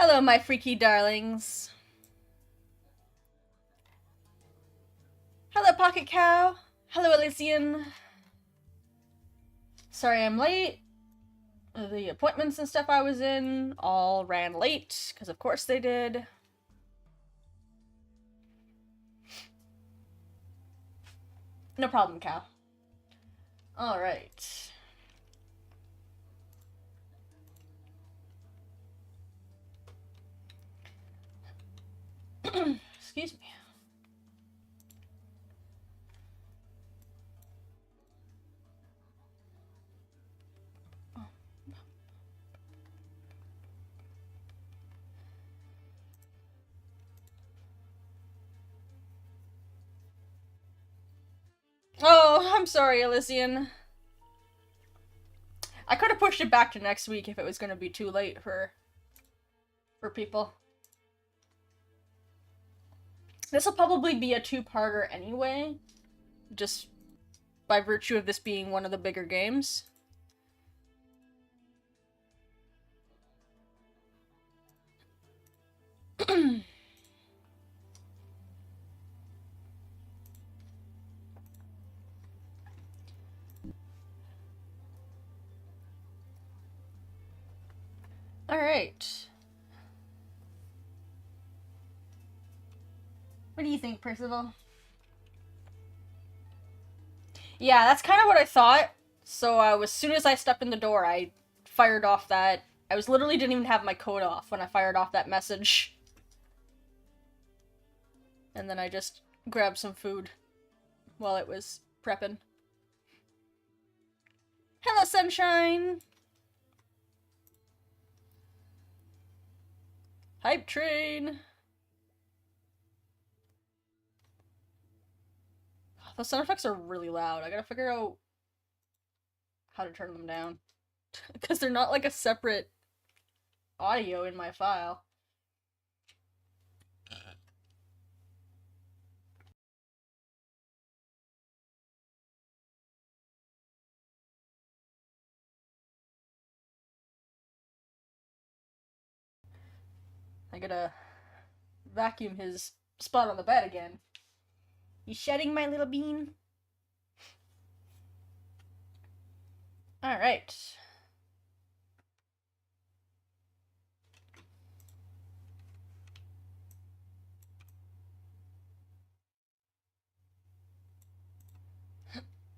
Hello, my freaky darlings. Hello, Pocket Cow. Hello, Elysian. Sorry I'm late. The appointments and stuff I was in all ran late, because of course they did. No problem, Cow. Alright. Excuse me. Oh, I'm sorry, Elysian. I could have pushed it back to next week if it was going to be too late for people. This will probably be a two-parter anyway, just by virtue of this being one of the bigger games. Alright. What do you think, Percival? Yeah, that's kind of what I thought. So as soon as I stepped in the door, I fired off that. I literally didn't even have my code off when I fired off that message. And then I just grabbed some food while it was prepping. Hello, sunshine! Hype train! The sound effects are really loud. I gotta figure out how to turn them down. Because they're not like a separate audio in my file. I gotta vacuum his spot on the bed again. You shedding, my little bean? Alright.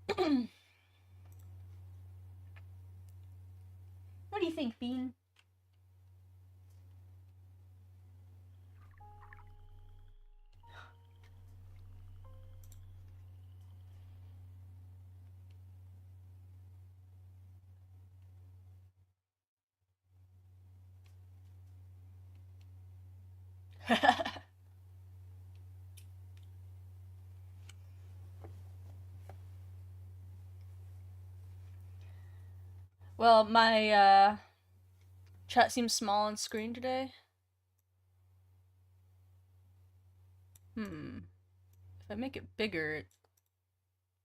What do you think, Bean? Well, my chat seems small on screen today. If I make it bigger, it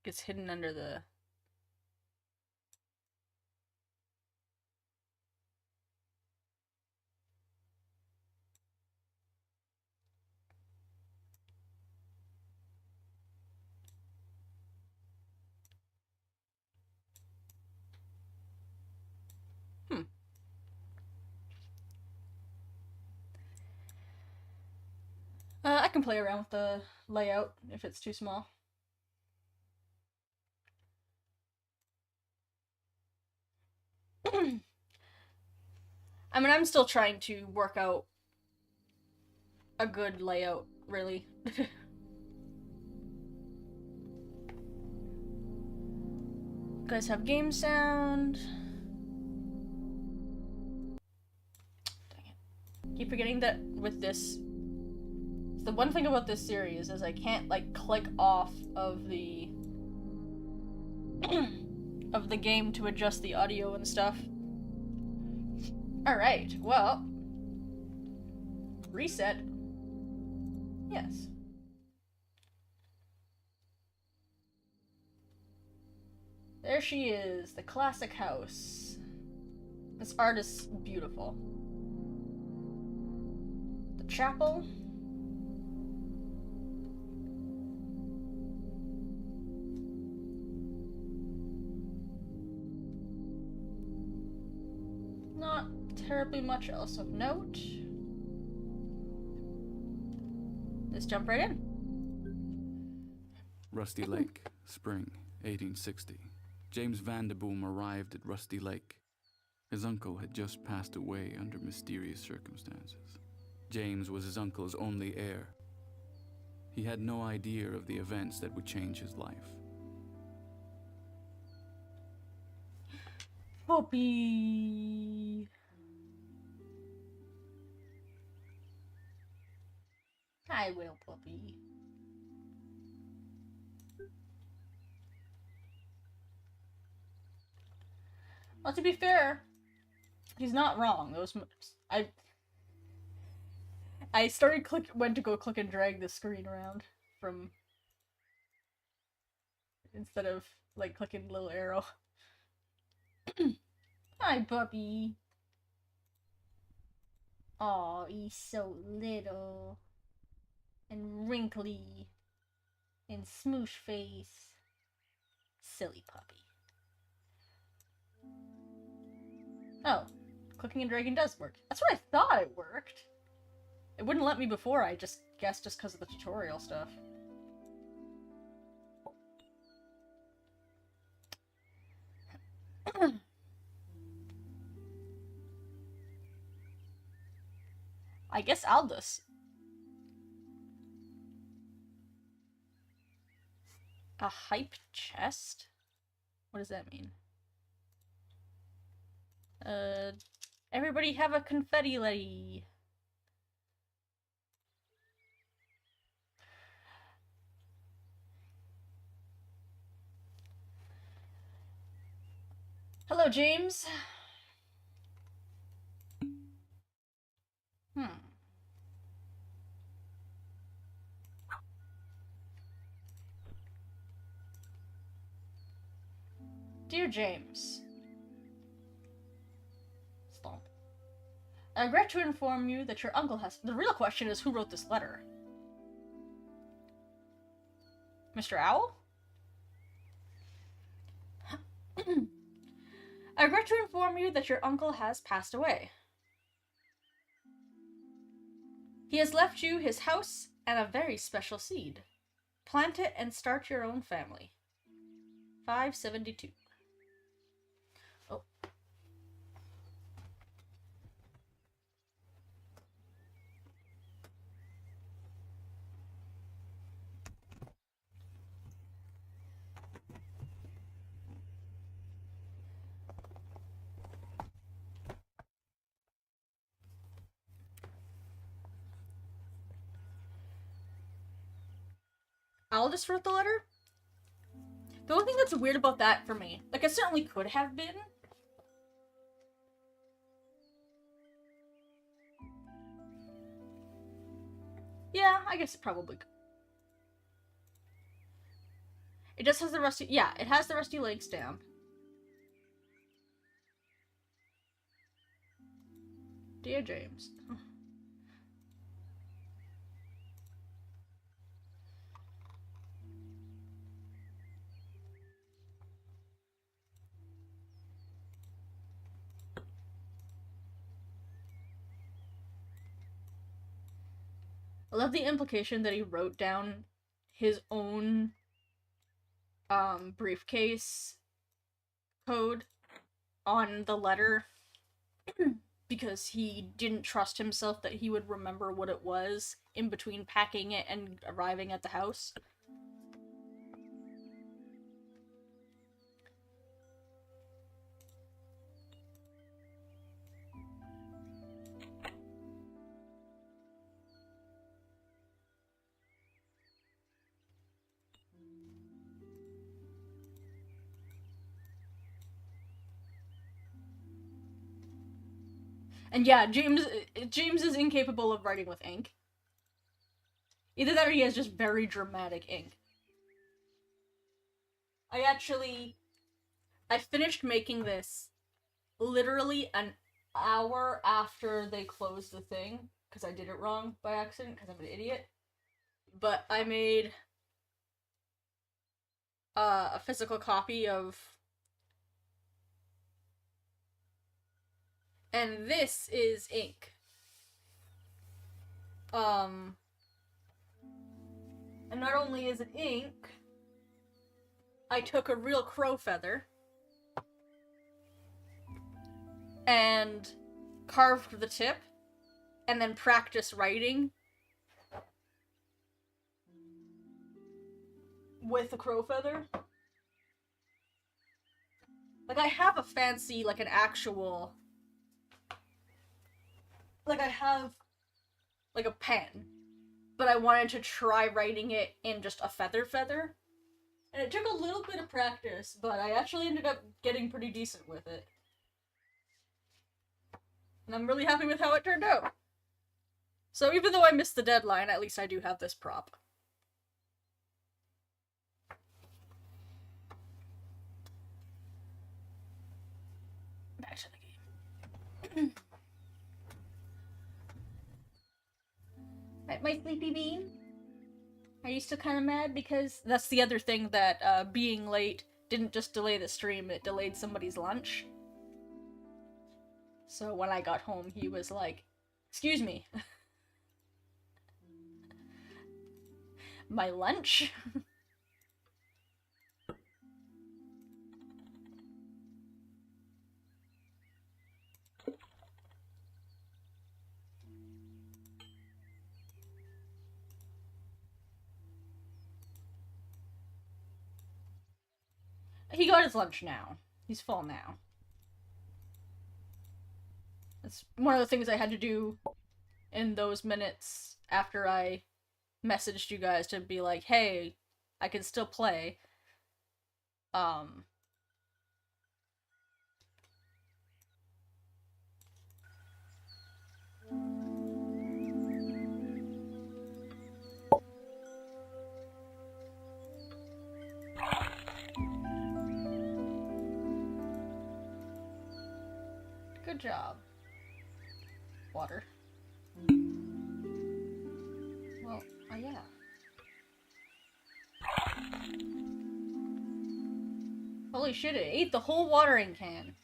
gets hidden under the... I can play around with the layout if it's too small. I mean, I'm still trying to work out a good layout, really. You guys have game sound. Dang it. Keep forgetting that with this... The one thing about this series is I can't, like, click off of the... of the game to adjust the audio and stuff. Alright, well... Reset. Yes. There she is, the classic house. This art is beautiful. chapel. Not terribly much else of note. Let's jump right in. Rusty Lake, spring, 1860. James Van de Boom arrived at Rusty Lake. His uncle had just passed away under mysterious circumstances. James was his uncle's only heir. He had no idea of the events that would change his life. Puppy. I will, puppy. Well, to be fair, he's not wrong. I went to go click and drag the screen around from instead of like clicking the little arrow. Hi, puppy. Aw, he's so little and wrinkly and smoosh face. Silly puppy. Oh, clicking and dragging does work. That's what I thought it worked. It wouldn't let me before, I just guessed just because of the tutorial stuff. I guess Aldous. A hype chest? What does that mean? Everybody have a confetti letty. Hello, James. Dear James. Stomp. I regret to inform you that your uncle has... The real question is who wrote this letter? Mr. Owl? I regret to inform you that your uncle has passed away. He has left you his house and a very special seed. Plant it and start your own family. 572. Oh. Aldous wrote the letter? The only thing that's weird about that for me, like, it certainly could have been. Yeah, I guess it probably could. It just has the Rusty... Yeah, it has the Rusty Lake stamp. Dear James. I love the implication that he wrote down his own briefcase code on the letter because he didn't trust himself that he would remember what it was in between packing it and arriving at the house. And yeah, James is incapable of writing with ink. Either that or he has just very dramatic ink. I finished making this literally an hour after they closed the thing, because I did it wrong by accident, because I'm an idiot. But I made a physical copy of... And this is ink. And not only is it ink, I took a real crow feather and carved the tip and then practiced writing with a crow feather. Like, I have a fancy, like, an actual... Like, I have, like, a pen. But I wanted to try writing it in just a feather. And it took a little bit of practice, but I actually ended up getting pretty decent with it. And I'm really happy with how it turned out. So even though I missed the deadline, at least I do have this prop. Back to the game. My sleepy bean? Are you still kind of mad? Because that's the other thing that being late didn't just delay the stream, it delayed somebody's lunch. So when I got home, he was like, "Excuse me. My lunch?" He got his lunch now. He's full now. That's one of the things I had to do in those minutes after I messaged you guys to be like, hey, I can still play. Good job. Water. Well, yeah. Holy shit, it ate the whole watering can.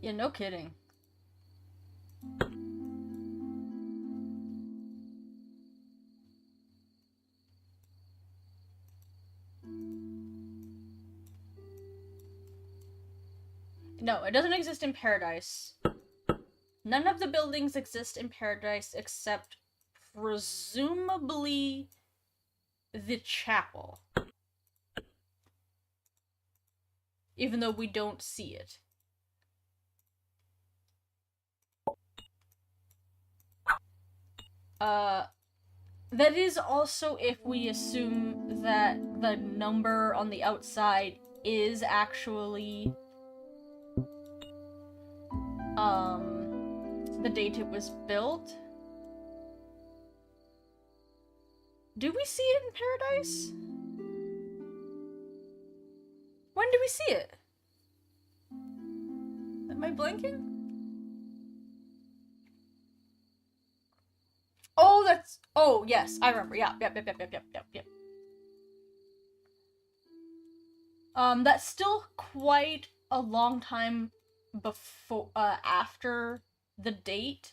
Yeah, no kidding. No, it doesn't exist in Paradise. None of the buildings exist in Paradise except presumably the chapel. Even though we don't see it. That is also if we assume that the number on the outside is actually, the date it was built. Do we see it in Paradise? When do we see it? Am I blanking? Oh, that's... Oh, yes, I remember. Yeah, yep. That's still quite a long time before, after the date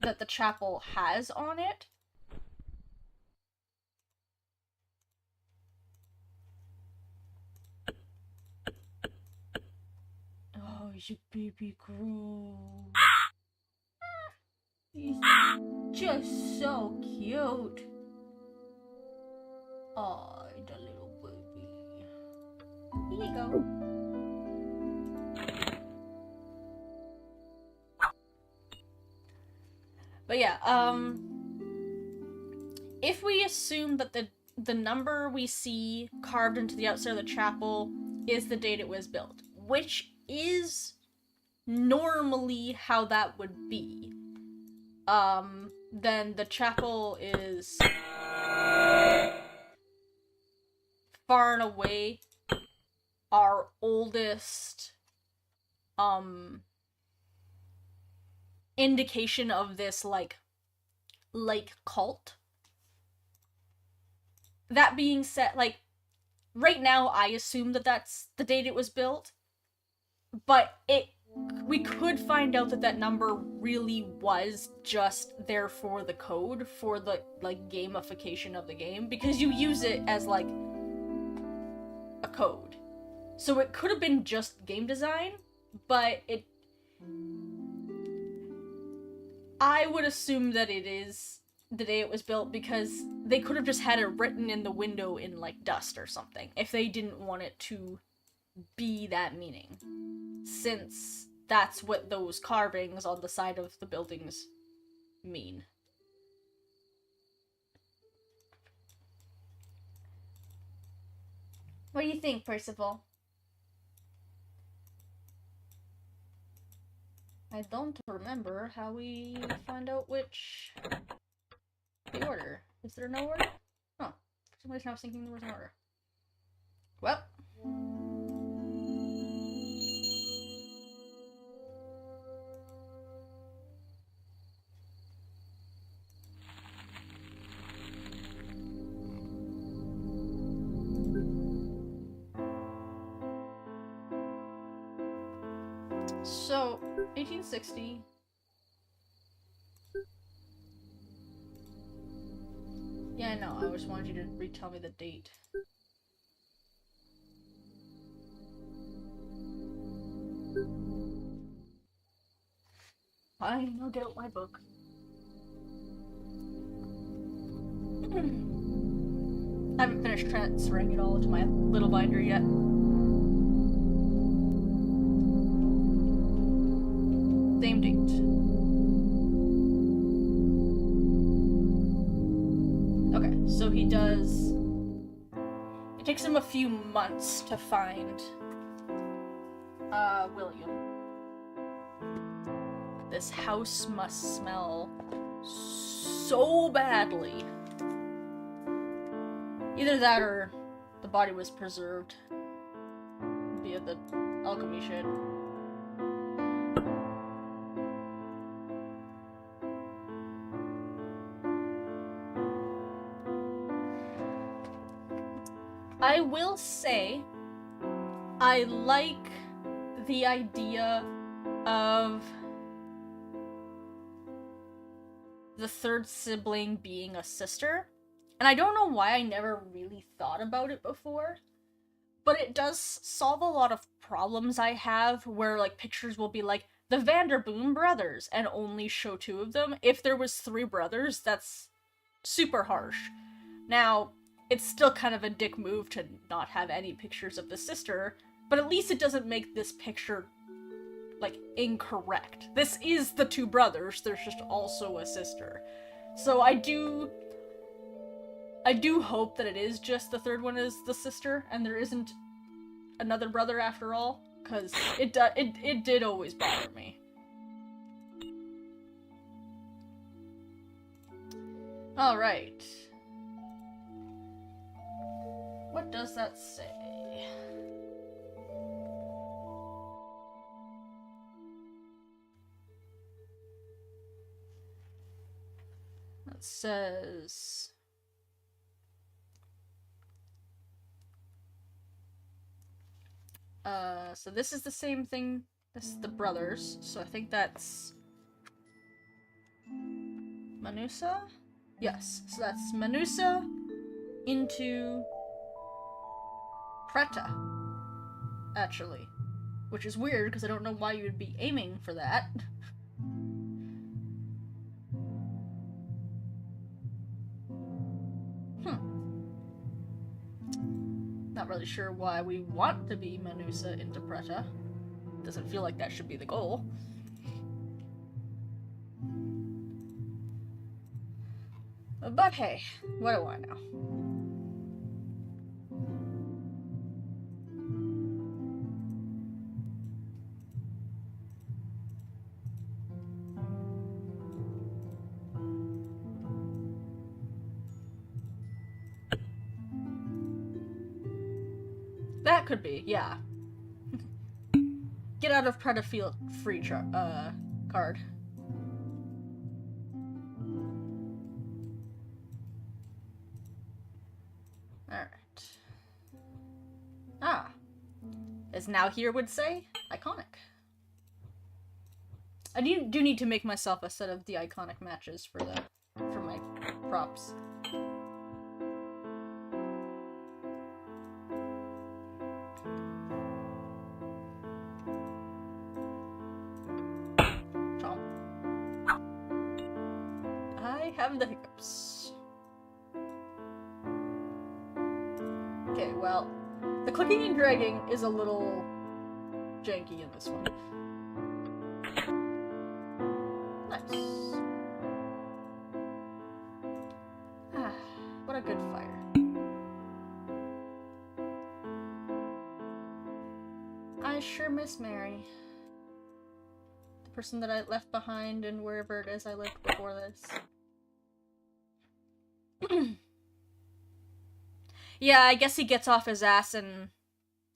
that the chapel has on it. Oh, you baby grow. He's just so cute. Oh, the little baby. Here you go. But yeah, if we assume that the number we see carved into the outside of the chapel is the date it was built, which is normally how that would be, then the chapel is far and away our oldest indication of this like cult. That being said, like right now I assume that that's the date it was built, but we could find out that that number really was just there for the code, for the like gamification of the game, because you use it as like a code. So it could have been just game design, but I would assume that it is the day it was built, because they could have just had it written in the window in like dust or something if they didn't want it to be that meaning, since that's what those carvings on the side of the buildings mean. What do you think, Percival? I don't remember how we find out which the order. Is there no order? Oh, for some reason I was thinking there was an order. Well. So, 1860. Yeah, I know. I just wanted you to retell me the date. Fine, I'll get out my book. I haven't finished transferring it all to my little binder yet. Same date. Okay, so he does... It takes him a few months to find William. This house must smell so badly. Either that or the body was preserved via the alchemy shit. I will say, I like the idea of the third sibling being a sister. And I don't know why I never really thought about it before, but it does solve a lot of problems I have where, like, pictures will be like, the Vanderboom brothers, and only show 2 of them. If there was 3 brothers, that's super harsh. Now, it's still kind of a dick move to not have any pictures of the sister, but at least it doesn't make this picture, like, incorrect. This is the 2 brothers, there's just also a sister. So I do hope that it is just the third one is the sister, and there isn't another brother after all, because it did always bother me. Alright. What does that say? It says... so this is the same thing. This is the brothers, so I think that's... Manusa? Yes, so that's Manusa into Preta, actually. Which is weird, because I don't know why you would be aiming for that. Not really sure why we want to be Menusa into Preta. Doesn't feel like that should be the goal. But hey, what do I know? That could be, yeah. Get out of Preta Field free card. Alright. Ah. As Now Here would say, iconic. I do need to make myself a set of the iconic matches for my props. Chomp. I have the hiccups. Okay, well, the clicking and dragging is a little janky in this one. Nice. Ah, what a good fire. I sure miss Mary. The person that I left behind and wherever it is I lived before this. Yeah, I guess he gets off his ass and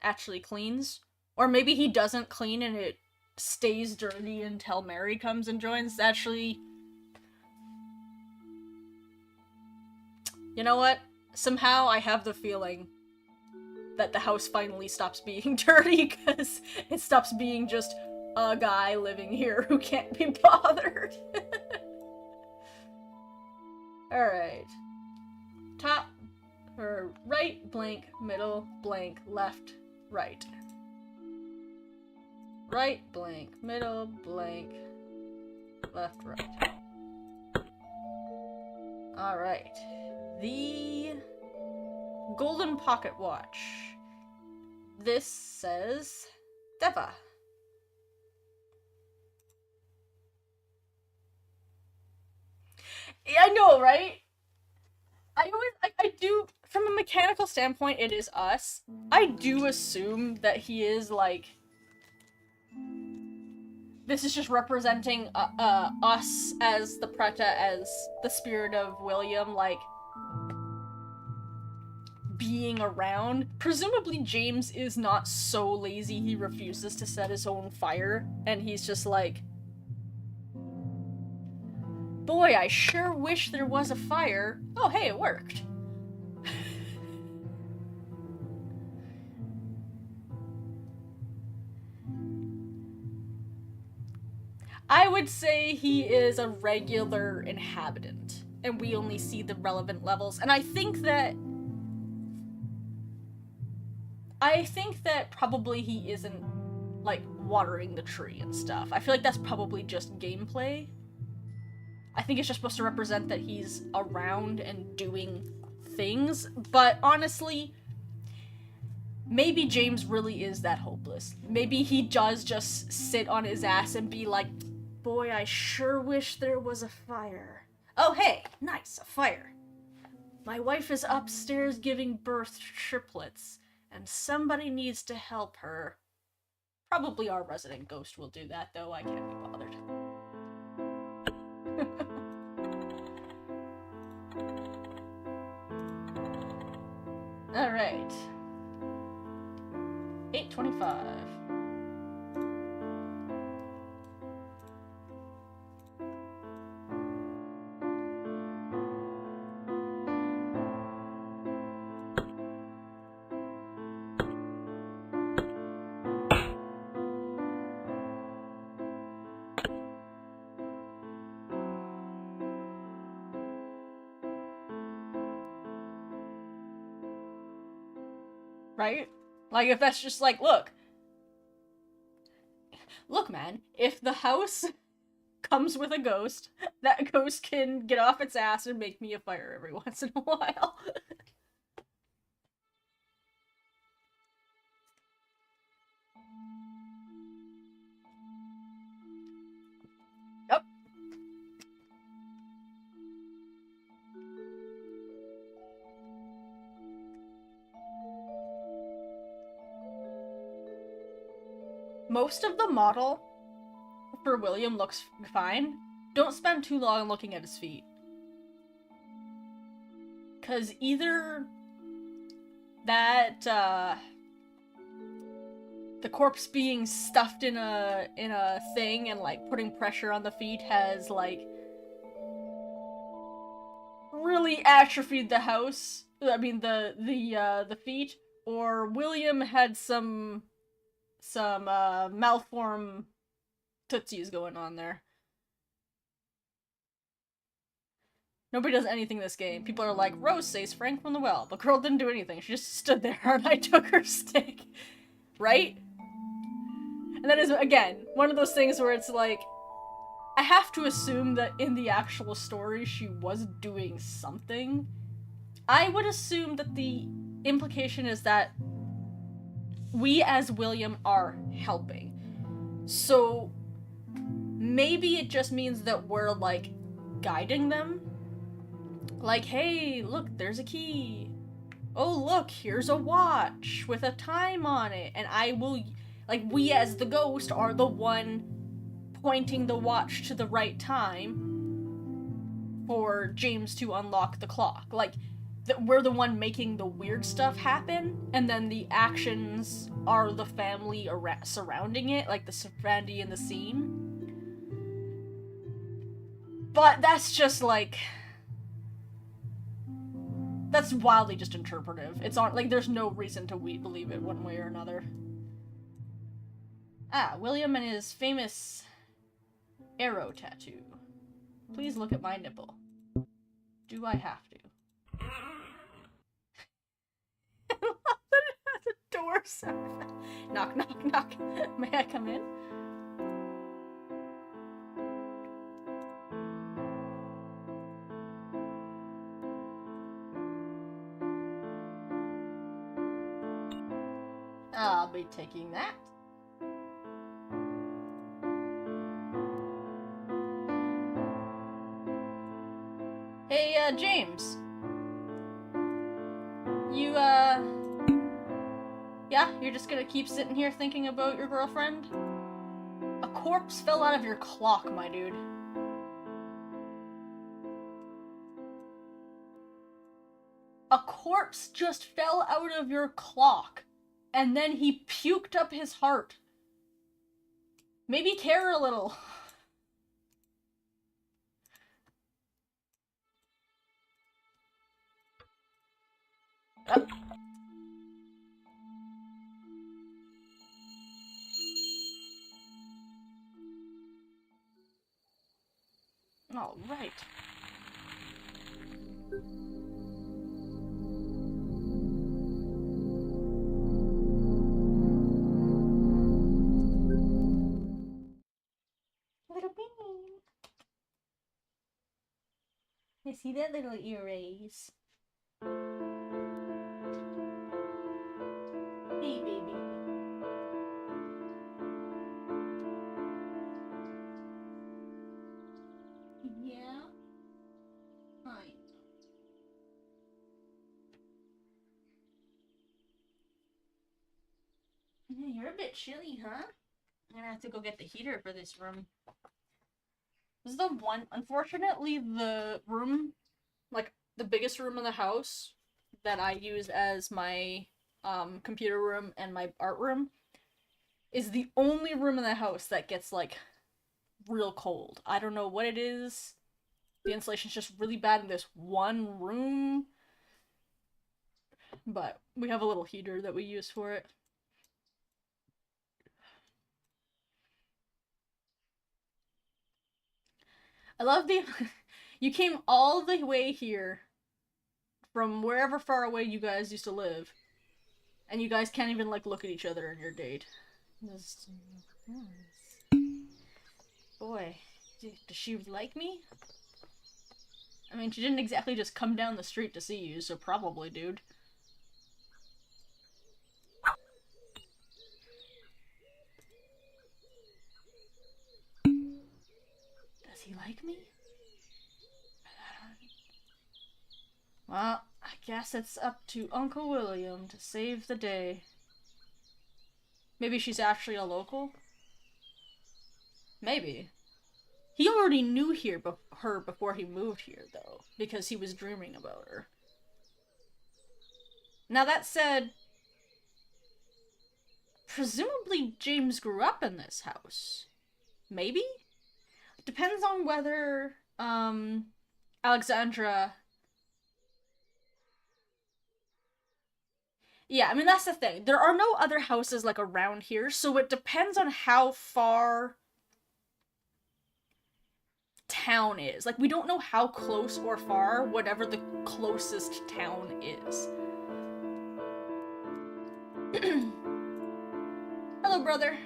actually cleans. Or maybe he doesn't clean and it stays dirty until Mary comes and joins. Actually, you know what? Somehow I have the feeling that the house finally stops being dirty because it stops being just a guy living here who can't be bothered. Alright. Top, or right, blank, middle, blank, left, right. Right, blank, middle, blank, left, right. Alright. The Golden Pocket Watch. This says Deva. I know, right? I do, from a mechanical standpoint, it is us. I do assume that he is, like, this is just representing us as the Preta, as the spirit of William, like, being around. Presumably James is not so lazy he refuses to set his own fire, and he's just like, boy, I sure wish there was a fire. Oh, hey, it worked. I would say he is a regular inhabitant, and we only see the relevant levels. And I think that probably he isn't, like, watering the tree and stuff. I feel like that's probably just gameplay. I think it's just supposed to represent that he's around and doing things, but honestly, maybe James really is that hopeless. Maybe he does just sit on his ass and be like, boy, I sure wish there was a fire. Oh, hey, nice, a fire. My wife is upstairs giving birth to triplets, and somebody needs to help her. Probably our resident ghost will do that, though. I can't be bothered. Alright. 8:25. Right? Like, if that's just like, look, man, if the house comes with a ghost, that ghost can get off its ass and make me a fire every once in a while. Most of the model for William looks fine. Don't spend too long looking at his feet. Cause either that, the corpse being stuffed in a thing and, like, putting pressure on the feet has, like, really atrophied the house. I mean, the feet. Or William had some malform tootsies going on there. Nobody does anything this game. People are like, Rose saves Frank from the well. The girl didn't do anything. She just stood there and I took her stick. Right? And that is, again, one of those things where it's like, I have to assume that in the actual story she was doing something. I would assume that the implication is that we as William are helping. So maybe it just means that we're, like, guiding them. Like, hey, look, there's a key. Oh, look, here's a watch with a time on it. And I will, like, we as the ghost are the one pointing the watch to the right time for James to unlock the clock. Like, we're the one making the weird stuff happen, and then the actions are the family surrounding it, like the Randy in the scene. But that's just, like, that's wildly just interpretive. It's on, like, there's no reason to believe it one way or another. Ah, William and his famous arrow tattoo. Please look at my nipple. Do I have to? I love that it has a door sound. Knock, knock, knock. May I come in? I'll be taking that. Hey, James. You, yeah, you're just gonna keep sitting here thinking about your girlfriend? A corpse fell out of your clock, my dude. A corpse just fell out of your clock, and then he puked up his heart. Maybe care a little. Oh. All right. Little bean. I see that little earraise. Hey, baby. Yeah? Fine. Yeah, you're a bit chilly, huh? I'm gonna have to go get the heater for this room. This is the one, unfortunately, the room, like, the biggest room in the house that I use as my, computer room and my art room is the only room in the house that gets, like, real cold. I don't know what it is. The insulation's just really bad in this one room. But we have a little heater that we use for it. I love the... You came all the way here from wherever far away you guys used to live. And you guys can't even, like, look at each other in your date. Boy, does she like me? I mean, she didn't exactly just come down the street to see you, so probably, dude. Does he like me? Well, I guess it's up to Uncle William to save the day. Maybe she's actually a local? Maybe. He already knew her before he moved here, though, because he was dreaming about her. Now, that said, presumably James grew up in this house. Maybe? Depends on whether, Alexandra... Yeah, I mean, that's the thing. There are no other houses, like, around here, so it depends on how far town is. Like, we don't know how close or far whatever the closest town is. Hello, brother.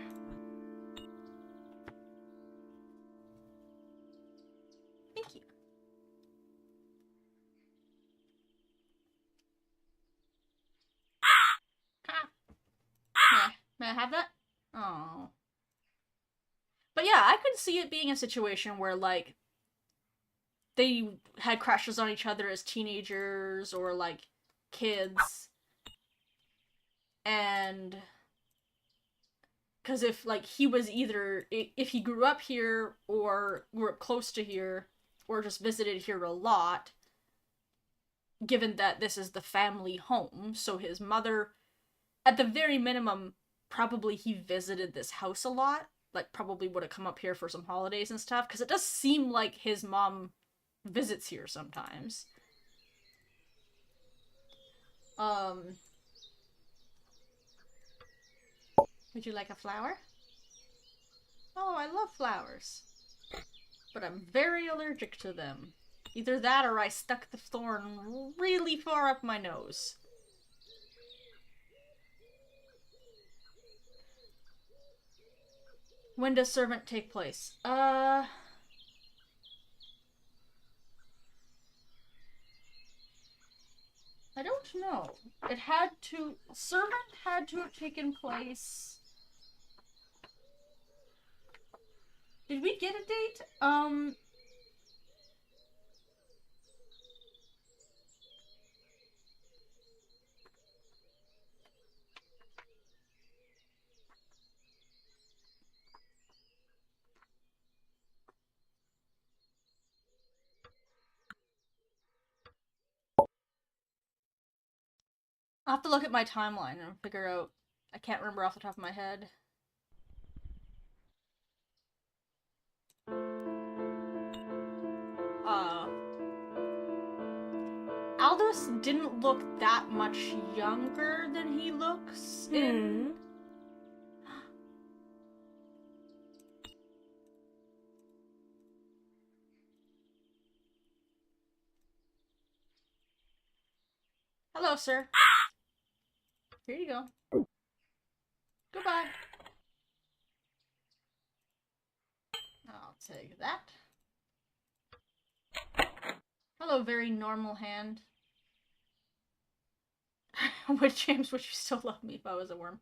Thank you. May I have that? Oh. But yeah, I could see it being a situation where, like, they had crushes on each other as teenagers or, like, kids. And... because if, like, he was either... if he grew up here, or grew up close to here, or just visited here a lot, given that this is the family home, so his mother, at the very minimum, probably he visited this house a lot. Like, probably would have come up here for some holidays and stuff, because it does seem like his mom visits here sometimes. Would you like a flower? Oh, I love flowers. But I'm very allergic to them. Either that or I stuck the thorn really far up my nose. When does servant take place? I don't know. Servant had to have taken place... Did we get a date? I'll have to look at my timeline and figure out. I can't remember off the top of my head. Aldous didn't look that much younger than he looks in... Hello, sir. Here you go. Goodbye. I'll take that. Hello, very normal hand. James, would you still love me if I was a worm?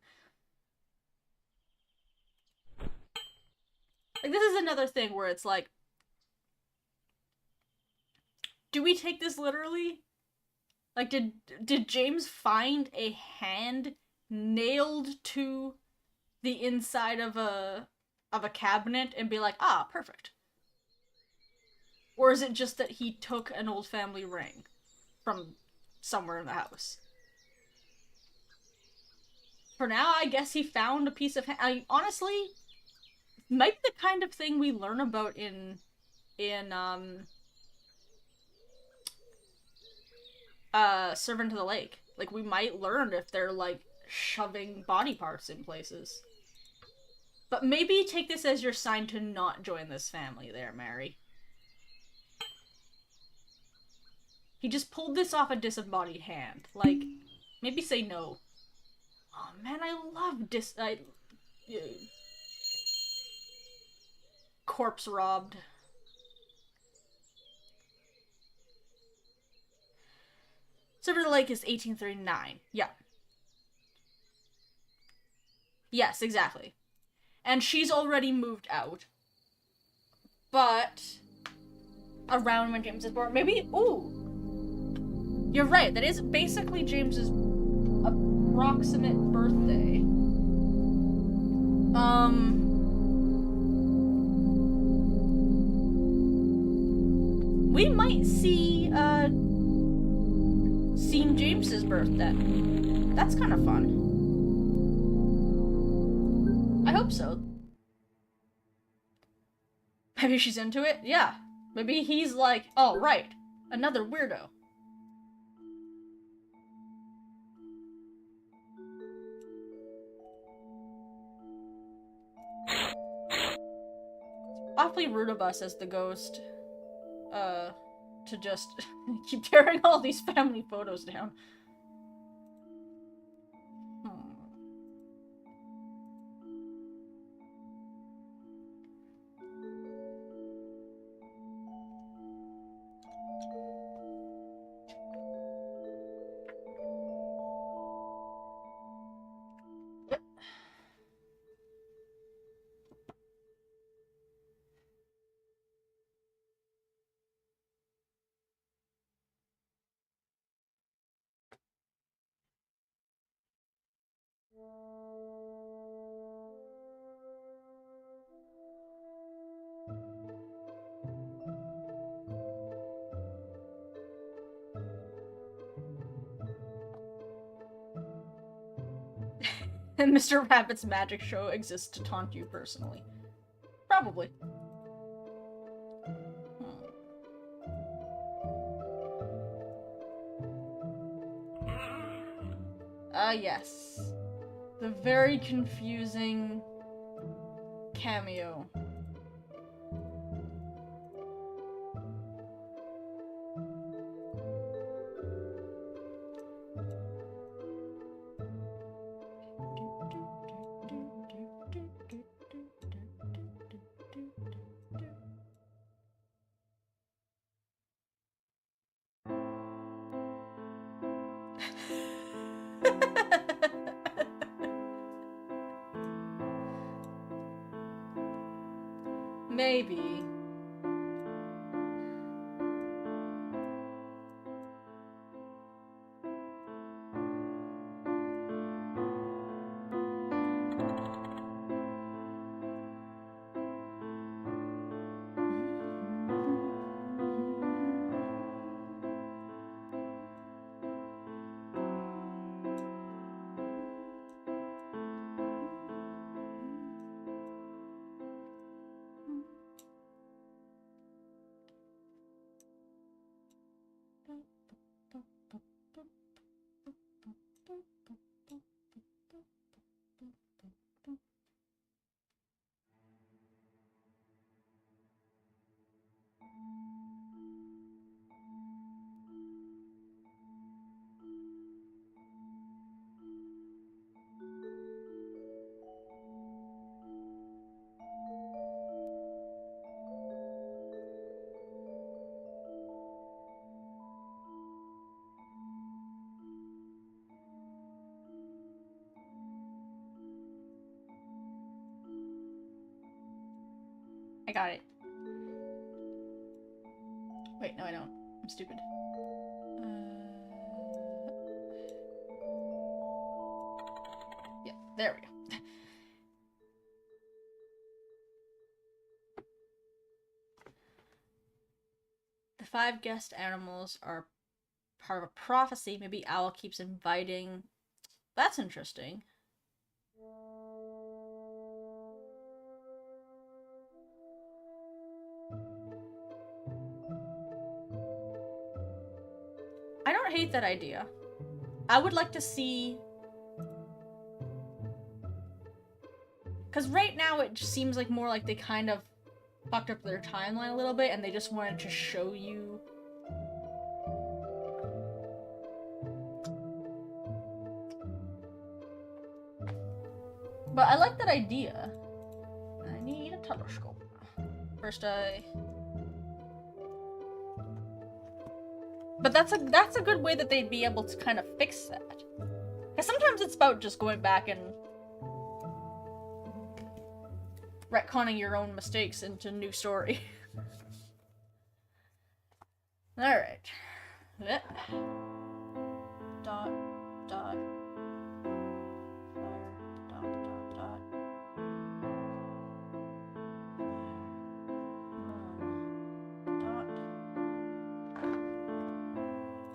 Like, this is another thing where it's like, do we take this literally? Like, did James find a hand nailed to the inside of a cabinet and be like, ah, perfect? Or is it just that he took an old family ring from somewhere in the house? For now, I guess he found a piece of... honestly, might be the kind of thing we learn about in Servant of the Lake. Like, we might learn if they're, like, shoving body parts in places. But maybe take this as your sign to not join this family there, Mary. He just pulled this off a disembodied hand. Like, maybe say no. Oh man, I love corpse robbed. Servant of the Lake is 1839. Yeah. Yes, exactly. And she's already moved out. But around when James is born. Maybe... Ooh! You're right, that is basically James's approximate birthday. we might see, Seeing James's birth then. That's kind of fun. I hope so. Maybe she's into it? Yeah. Maybe he's like, oh, right. Another weirdo. Awfully rude of us as the ghost. To just keep tearing all these family photos down. And Mr. Rabbit's magic show exists to taunt you personally. Probably. Yes. The very confusing cameo. Maybe. I got it. Wait, no I don't. I'm stupid. Yeah, there we go. The 5 guest animals are part of a prophecy. Maybe Owl keeps inviting. That's interesting. I don't hate that idea. I would like to see... Because right now it just seems like more like they kind of fucked up their timeline a little bit and they just wanted to show you... But I like that idea. I need a telescope. First But that's a good way that they'd be able to kind of fix that. Because sometimes it's about just going back and retconning your own mistakes into new story. Alright. Dot, dot.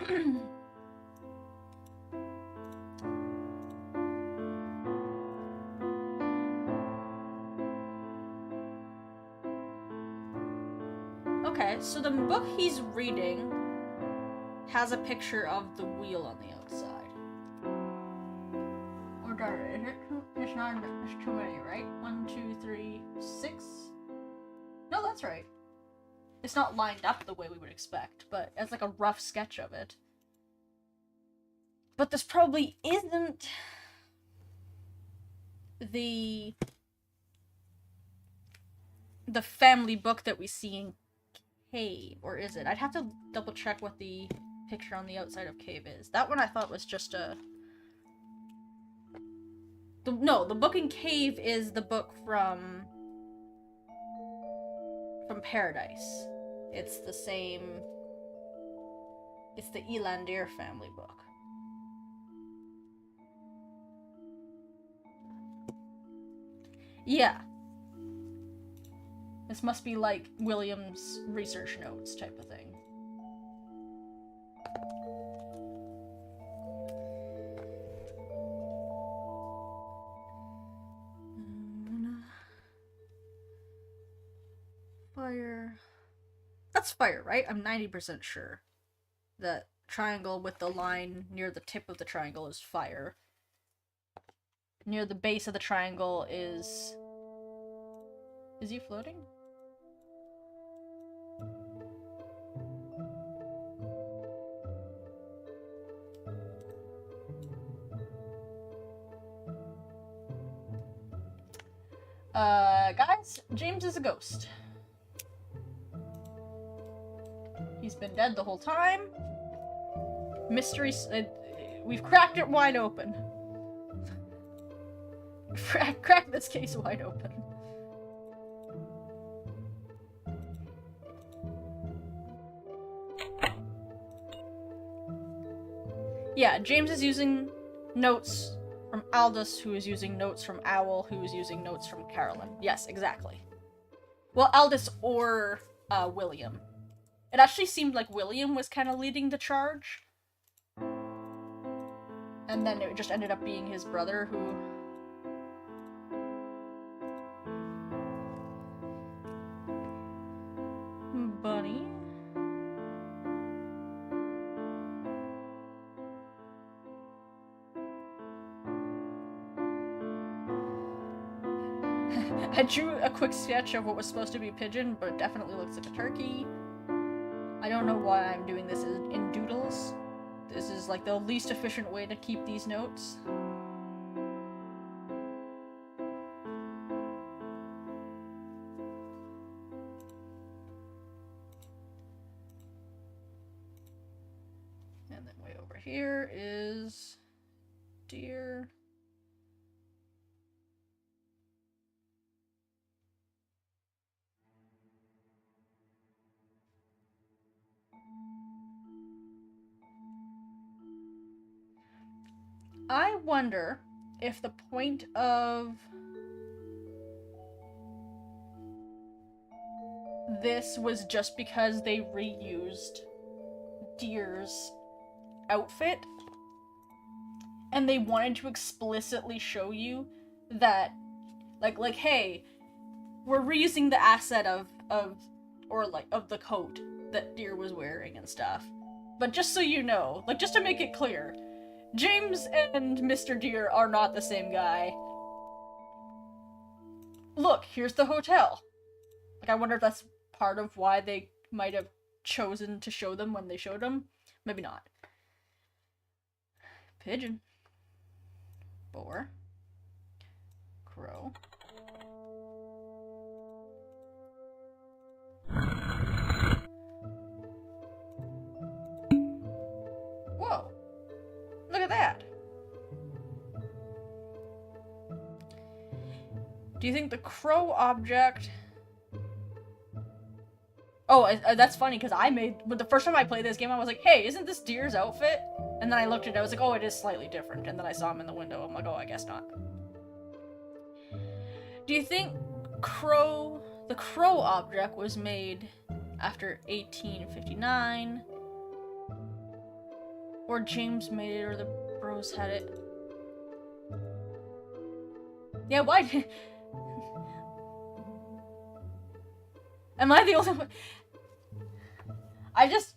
Okay, so the book he's reading has a picture of the wheel on the outside. Or darn it, is it too? It's not. There's too many, right? 1, 2, 3, 6. No, that's right. It's not lined up the way we would expect, but it's like a rough sketch of it. But this probably isn't the family book that we see in Cave, or is it? I'd have to double check what the picture on the outside of Cave is. That one I thought was just a... No, the book in Cave is the book from Paradise. It's the same... It's the Elandir family book. Yeah. This must be like William's research notes type of thing. Fire. That's fire, right? I'm 90% sure that triangle with the line near the tip of the triangle is fire. Near the base of the triangle is... Is he floating? Guys, James is a ghost. He's been dead the whole time. Mystery... we've cracked it wide open. Crack this case wide open. Yeah, James is using notes from Aldous, who is using notes from Owl, who is using notes from Carolyn. Yes, exactly. Well, Aldous or William. It actually seemed like William was kind of leading the charge. And then it just ended up being his brother who... Bunny. I drew a quick sketch of what was supposed to be a pigeon, but it definitely looks like a turkey. I don't know why I'm doing this in doodles. This is like the least efficient way to keep these notes. And then way over here is deer. I wonder if the point of this was just because they reused Deer's outfit and they wanted to explicitly show you that like hey, we're reusing the asset of the coat that Deer was wearing and stuff. But just so you know, like just to make it clear, James and Mr. Deer are not the same guy. Look, here's the hotel. Like, I wonder if that's part of why they might have chosen to show them when they showed them. Maybe not. Pigeon. Boar. Crow. Whoa. Look at that. Do you think the crow object... Oh, that's funny, because but the first time I played this game, I was like, hey, isn't this Deer's outfit? And then I looked at it, I was like, oh, it is slightly different. And then I saw him in the window, I'm like, oh, I guess not. Do you think the crow object was made after 1859? Or James made it, or the bros had it. Yeah, why did... Am I the only one? I just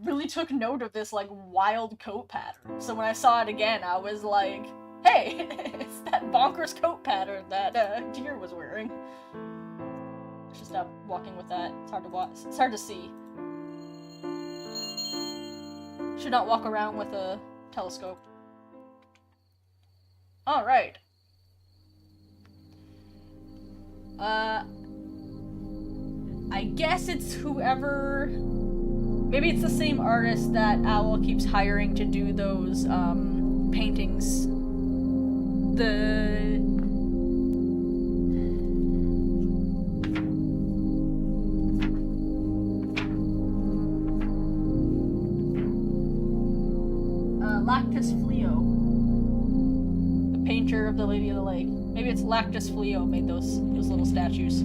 really took note of this, like, wild coat pattern. So when I saw it again, I was like, hey, it's that bonkers coat pattern that Deer was wearing. I should stop walking with that. It's hard to watch. It's hard to see. Should not walk around with a telescope. Alright. I guess it's whoever... Maybe it's the same artist that Owl keeps hiring to do those, paintings. Lactus Fleo. The painter of the Lady of the Lake. Maybe it's Lactus Fleo made those little statues.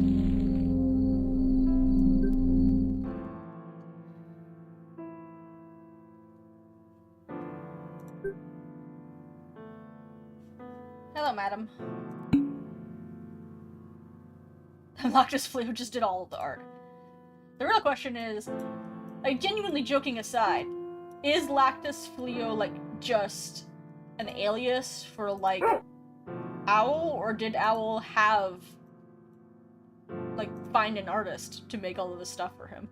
Hello, madam. Lactus Fleo just did all of the art. The real question is, like, genuinely joking aside, is Lactus Fleo, like, just an alias for, like, Owl? Or did Owl have, like, find an artist to make all of this stuff for him?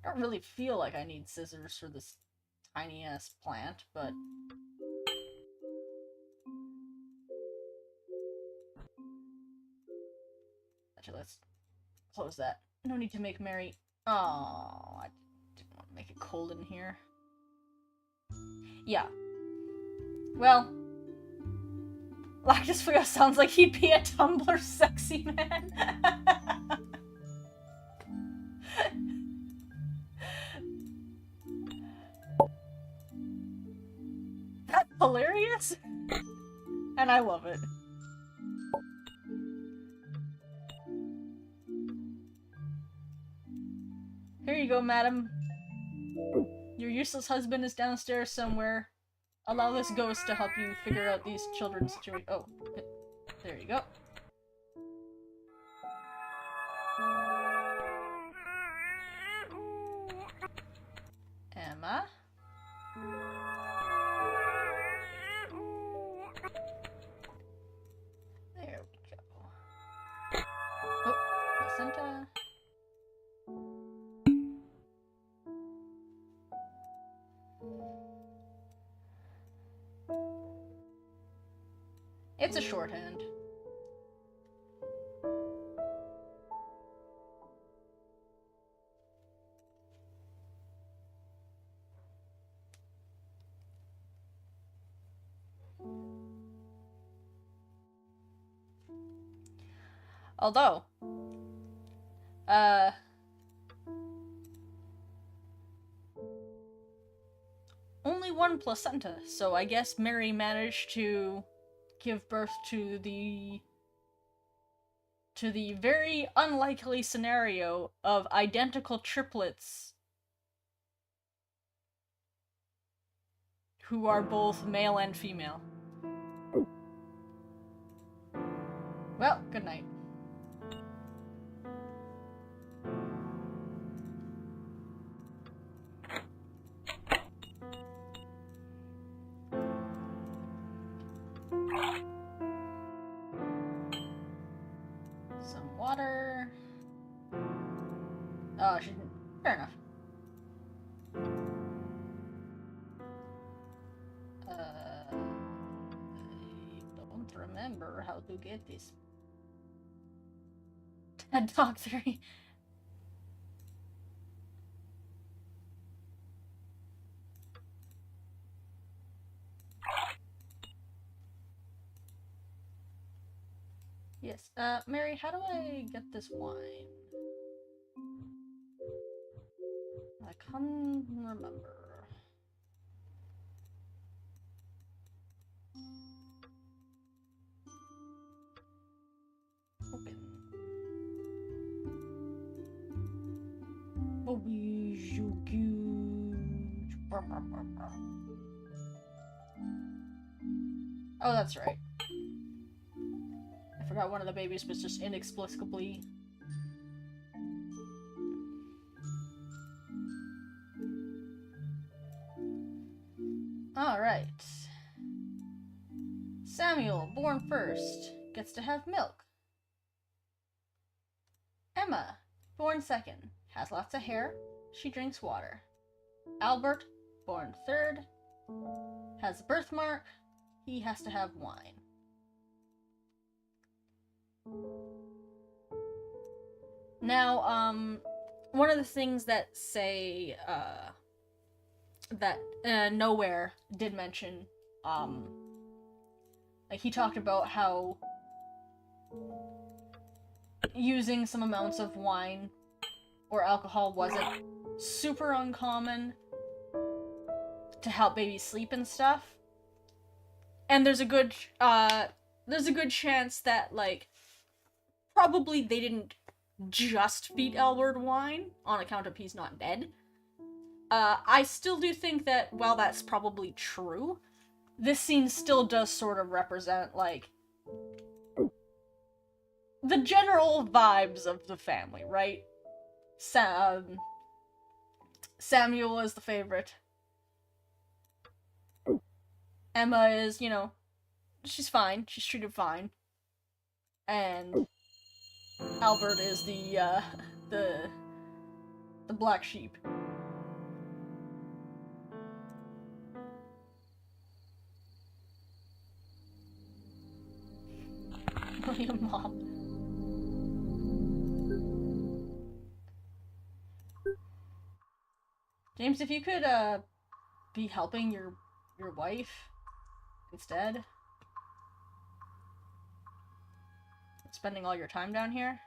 I don't really feel like I need scissors for this tiny-ass plant, but... Actually, let's close that. No need to make Mary... Oh, I didn't want to make it cold in here. Yeah. Well... Lactus Fleo sounds like he'd be a Tumblr sexy man. That's hilarious, and I love it. Here you go, madam. Your useless husband is downstairs somewhere. Allow this ghost to help you figure out these children's situation. Oh, there you go. Emma? There we go. Oh, placenta. It's a shorthand. Although, only one placenta, so I guess Mary managed to give birth to the very unlikely scenario of identical triplets who are both male and female. Well, good night. Some water. Oh, she didn't. Fair enough. I don't remember how to get this. Dog 3. Yes, Mary, how do I get this wine? I can't remember. Open. Oh, that's right. I forgot one of the babies was just inexplicably... Alright. Samuel, born first, gets to have milk. Emma, born second, has lots of hair, she drinks water. Albert, born third, has a birthmark, he has to have wine. Now, one of the things that say, that Nowhere did mention, like he talked about how using some amounts of wine or alcohol wasn't super uncommon to help babies sleep and stuff. And there's a good chance that, like, probably they didn't just feed Albert wine on account of he's not dead. I still do think that, while that's probably true, this scene still does sort of represent, like, the general vibes of the family, right? Samuel is the favorite. Emma is, you know, she's fine. She's treated fine. And Albert is the black sheep. William Mom. James, if you could, be helping your wife instead. Spending all your time down here.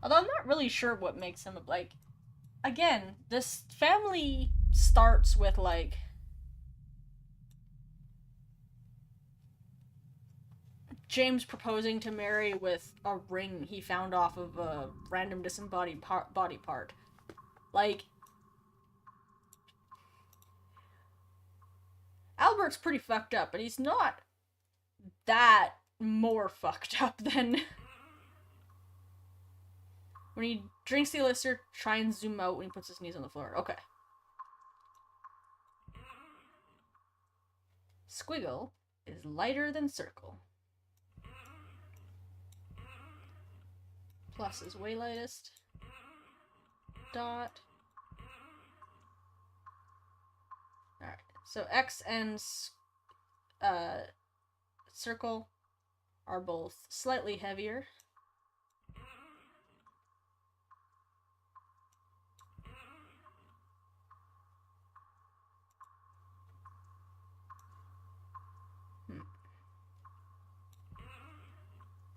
Although I'm not really sure what makes him, like... Again, this family starts with, like... James proposing to Mary with a ring he found off of a random disembodied body part. Like... Albert's pretty fucked up, but he's not that more fucked up than... When he drinks the elixir, try and zoom out when he puts his knees on the floor. Okay. Squiggle is lighter than circle. Plus is way lightest. Dot. Alright, so X and circle are both slightly heavier.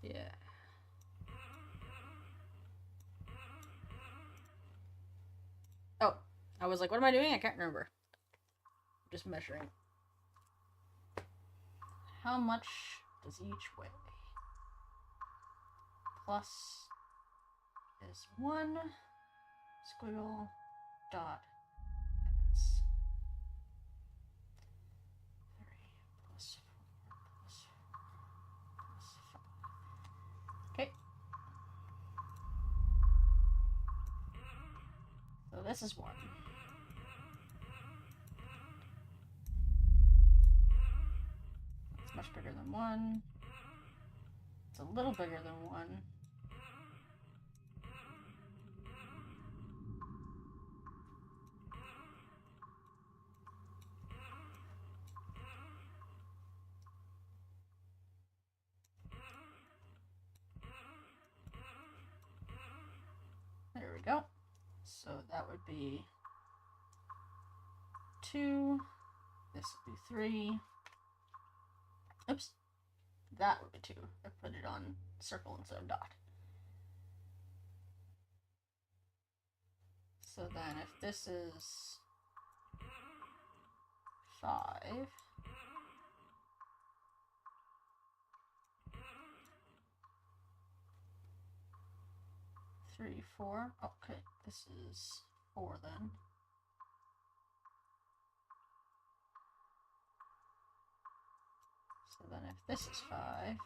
Yeah. Oh, I was like, what am I doing? I can't remember. I'm just measuring. How much does each weigh? Plus is 1 squiggle dot X. 3 plus 4 plus 5. Okay. So this is 1. It's much bigger than 1. It's a little bigger than 1. There we go. So that would be 2. This would be 3. Oops. That would be 2. I put it on circle instead of dot. So then if this is 5, three, 4. Okay, this is 4 then. So then if this is 5,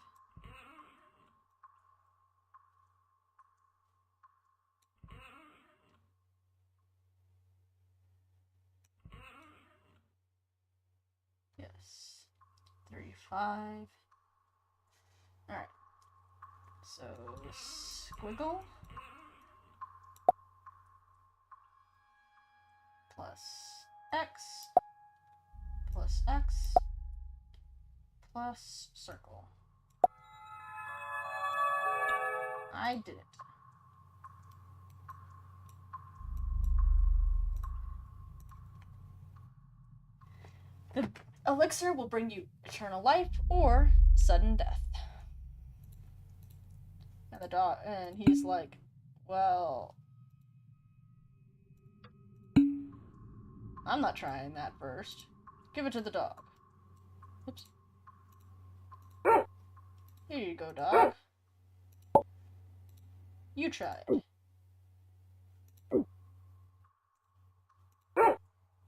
yes, 3, 5. Alright, so squiggle plus x plus circle. I did it. The elixir will bring you eternal life or sudden death. And the dog, and he's like, well, I'm not trying that first. Give it to the dog. Oops. Here you go, dog. You try it.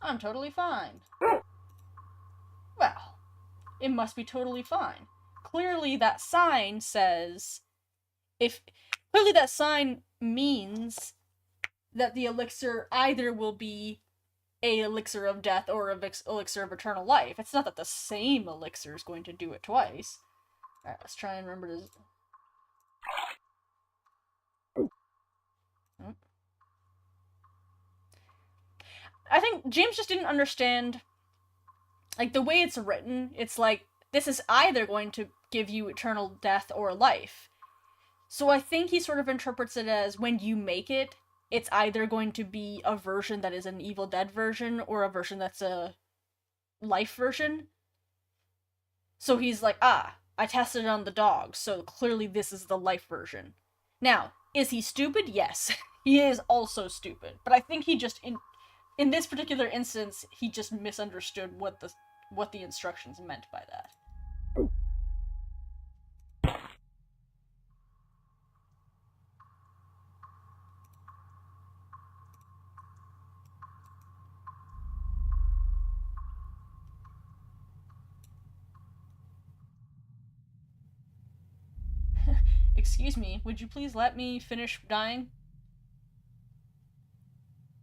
I'm totally fine. Well, it must be totally fine. Clearly that sign says... Clearly that sign means that the elixir either will be a elixir of death or a elixir of eternal life. It's not that the same elixir is going to do it twice. Alright, let's try and remember to... I think James just didn't understand, like, the way it's written. It's like, this is either going to give you eternal death or life. So I think he sort of interprets it as, when you make it, it's either going to be a version that is an Evil Dead version or a version that's a life version. So he's like, I tested it on the dog, so clearly this is the life version. Now, is he stupid? Yes. He is also stupid. But I think he just, in this particular instance, he just misunderstood what the instructions meant by that. Excuse me, would you please let me finish dying?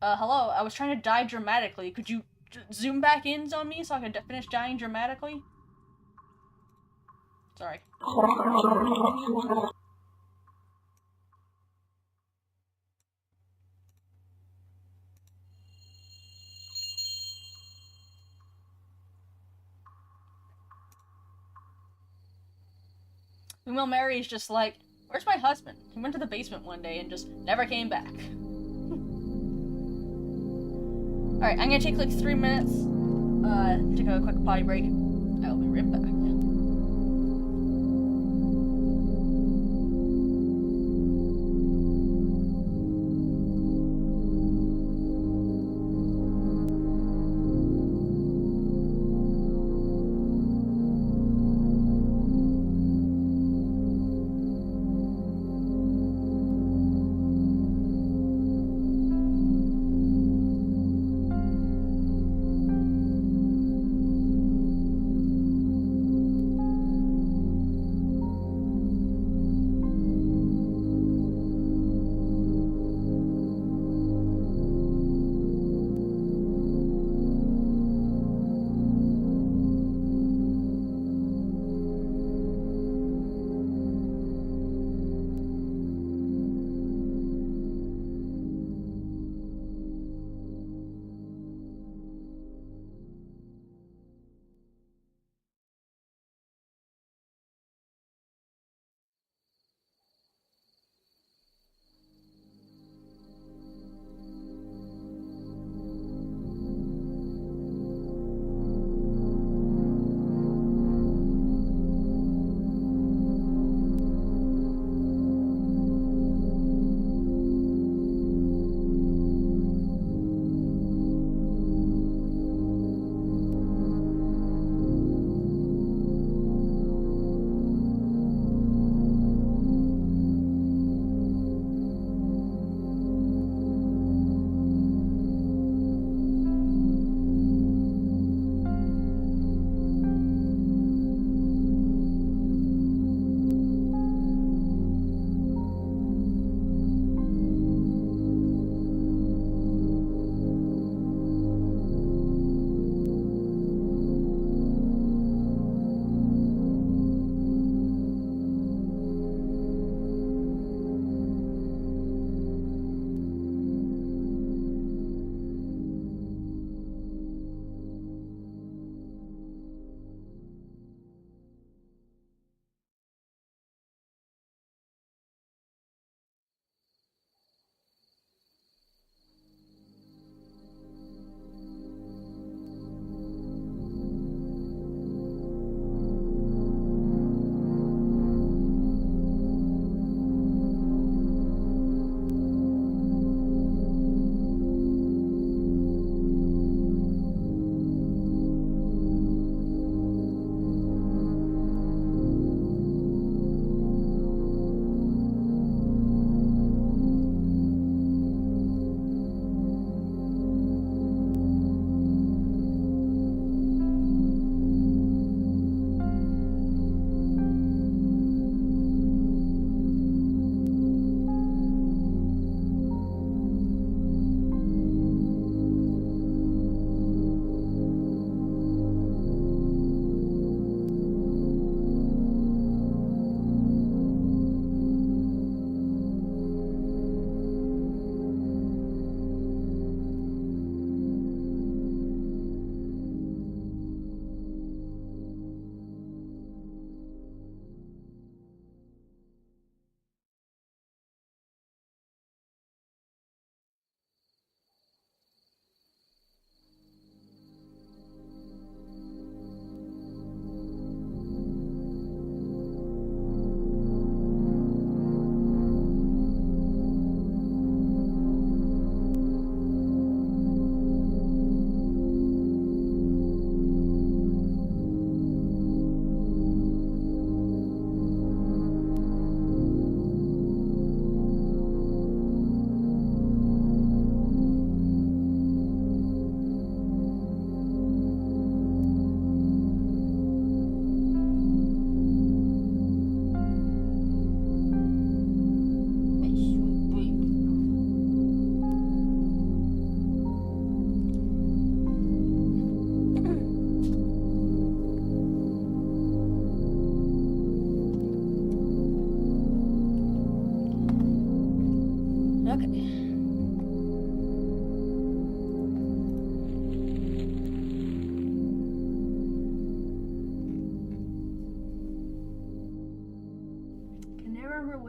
Hello, I was trying to die dramatically. Could you zoom back in on me so I can finish dying dramatically? Sorry. Meanwhile, Mary's just like, where's my husband? He went to the basement one day and just never came back. Alright, I'm gonna take like 3 minutes, take a quick potty break. I'll be right back.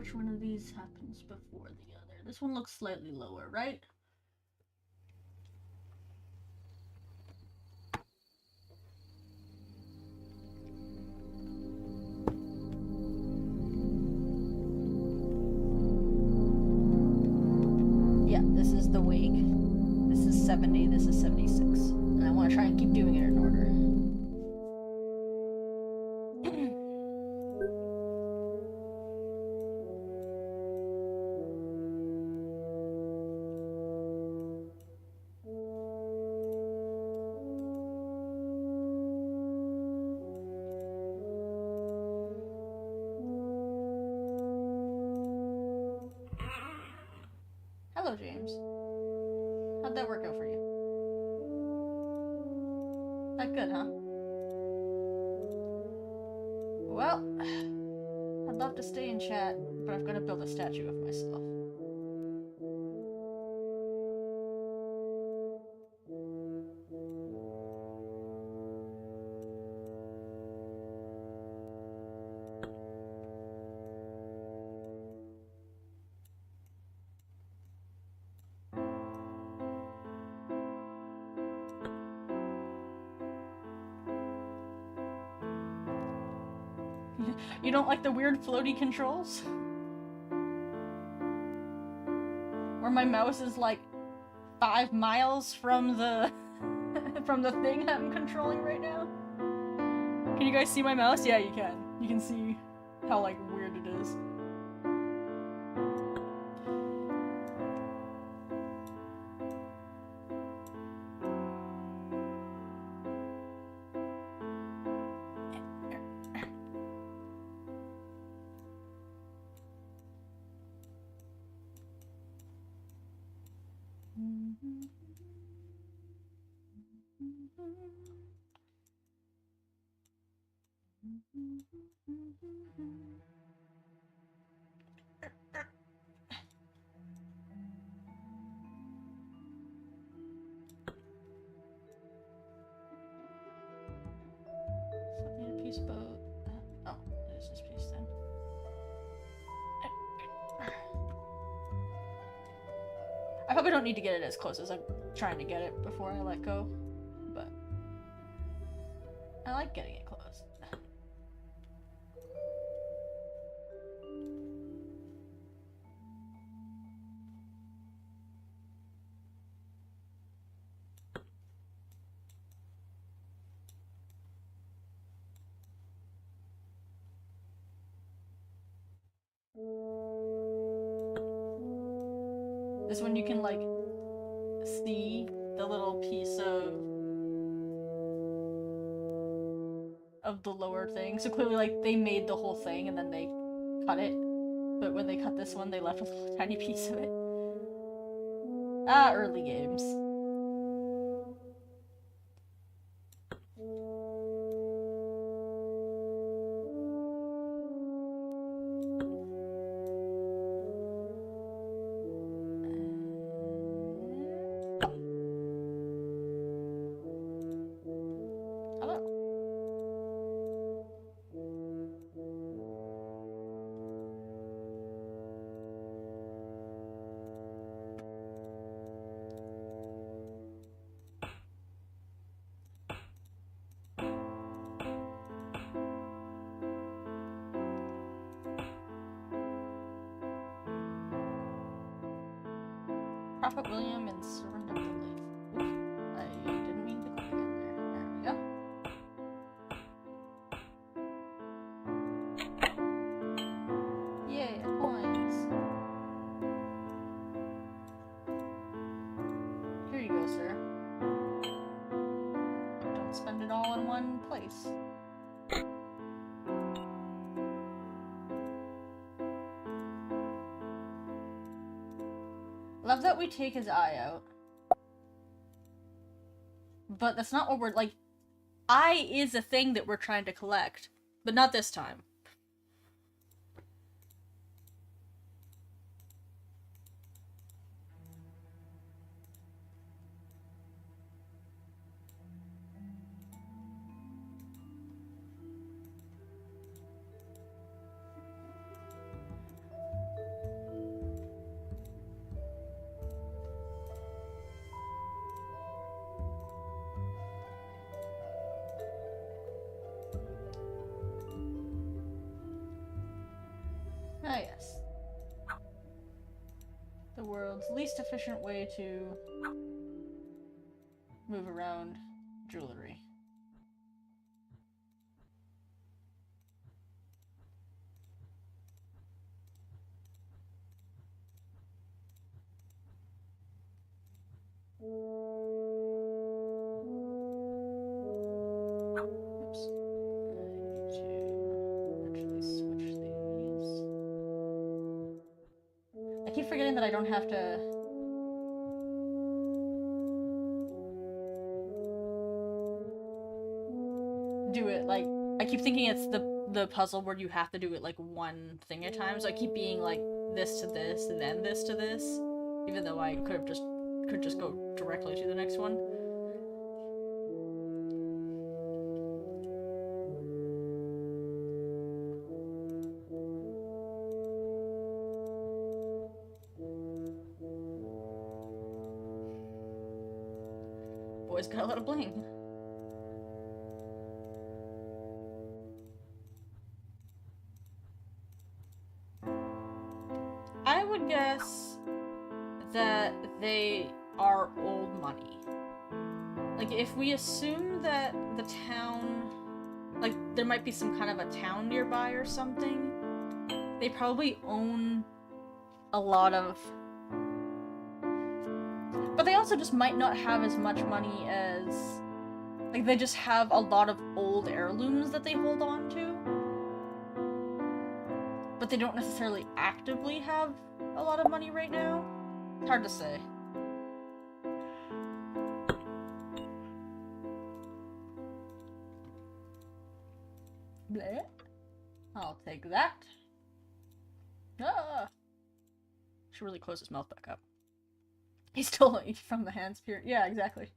which one of these happens before the other. This one looks slightly lower, right? Yeah, this is the wake. This is 70, this is 76. And I want to try and keep doing it in order. Hello, James. How'd that work out for you? That good, huh? Well, I'd love to stay in chat, but I've got to build a statue of myself. You don't like the weird floaty controls? Where my mouse is like 5 miles from the from the thing I'm controlling right now? Can you guys see my mouse? Yeah, you can. You can see how like weird it is. Need a piece boat. Oh, there's this piece then. I probably don't need to get it as close as I'm trying to get it before I let go, but I like getting it close. This one you can like see the little piece of the lower thing. So clearly like they made the whole thing and then they cut it. But when they cut this one, they left a little tiny piece of it. Ah, early games. Prophet William and Servant of the Lake. Oops, I didn't mean to click again there. There we go. Yay, coins. Here you go, sir. Don't spend it all in one place. Love that we take his eye out. But that's not what we're, like, eye is a thing that we're trying to collect. But not this time. it's the least efficient way to move around jewelry. Oops. I need to actually switch these. I keep forgetting that I don't have to do it like I keep thinking it's the puzzle where you have to do it like one thing at a time. So I keep being like this to this and then this to this, even though I could just go directly to the next one. Boy's got a lot of bling. I would guess that they are old money. Like, if we assume that the town... Like, there might be some kind of a town nearby or something, they probably own a lot of... But they also just might not have as much money as... Like, they just have a lot of old heirlooms that they hold on to. But they don't necessarily actively have a lot of money right now. It's hard to say. Bleh. I'll take that. Ah! Should really close his mouth back up. He's still from the hand spirit. Yeah, exactly.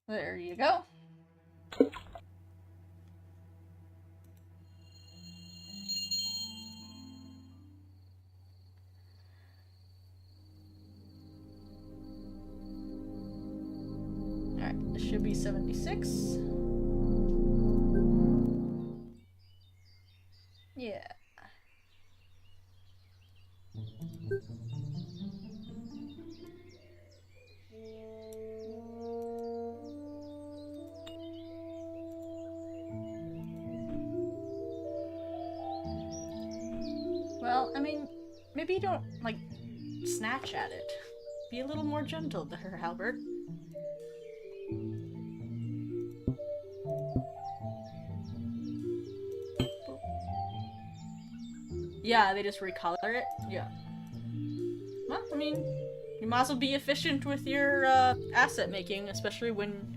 There you go. Alright, this should be 76. Yeah. Well, I mean, maybe you don't, like, snatch at it. Be a little more gentle there, Halbert. Yeah, they just recolor it. Yeah. Well, I mean, you might as well be efficient with your asset making, especially when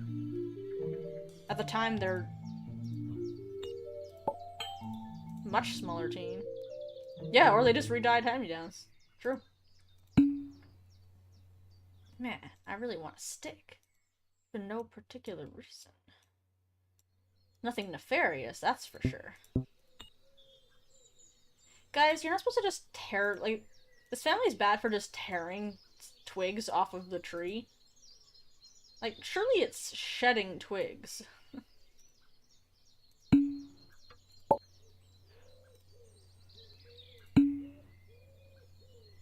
at the time they're much smaller team. Yeah, or they just re-dyed hand-me-downs. True. Man, I really want a stick. For no particular reason. Nothing nefarious, that's for sure. Guys, you're not supposed to just tear, like, this family's bad for just tearing twigs off of the tree. Like, surely it's shedding twigs.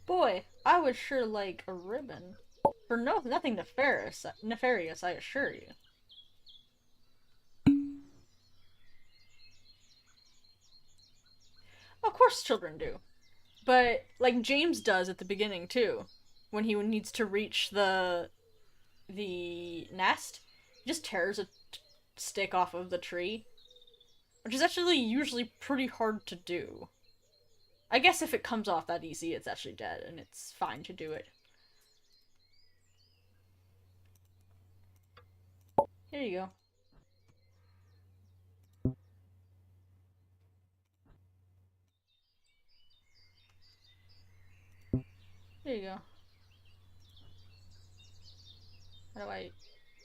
Boy, I would sure like a ribbon. For nothing nefarious, I assure you. Of course children do. But, like, James does at the beginning, too. When he needs to reach the nest, he just tears a stick off of the tree. Which is actually usually pretty hard to do. I guess if it comes off that easy, it's actually dead, and it's fine to do it. Here you go. There you go. How do I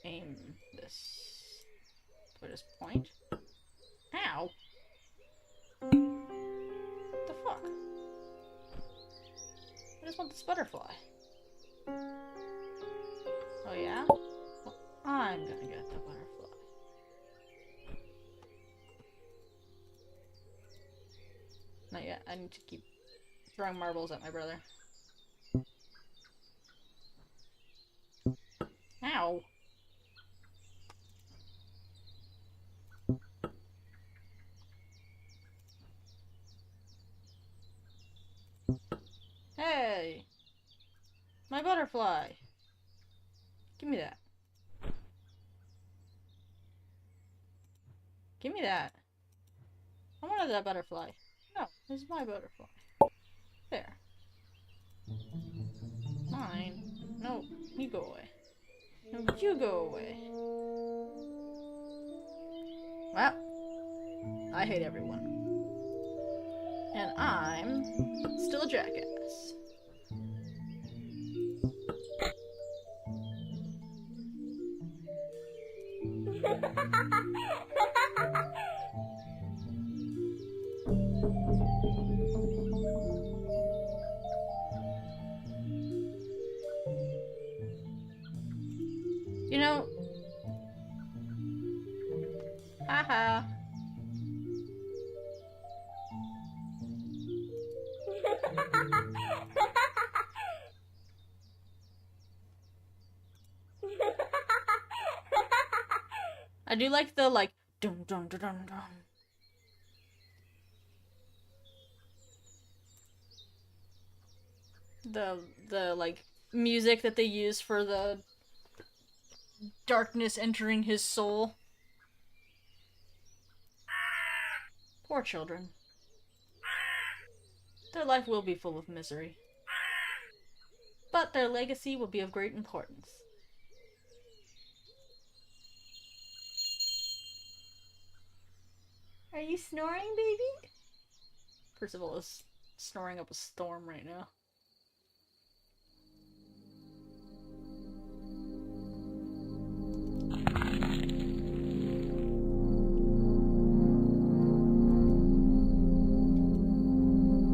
aim this? Do I just point? Ow! What the fuck? I just want this butterfly. Oh yeah? Well, I'm gonna get the butterfly. Not yet. I need to keep throwing marbles at my brother. Yay! My butterfly. Give me that. Give me that. I wanted that butterfly. No, this is my butterfly. There. Mine. No, you go away. No, you go away. Well, I hate everyone. And I'm still a jackass. You know, haha. I do like the dun dun dun dun dun. The music that they use for the darkness entering his soul. Poor children. Their life will be full of misery. But their legacy will be of great importance. Are you snoring, baby? Percival is snoring up a storm right now.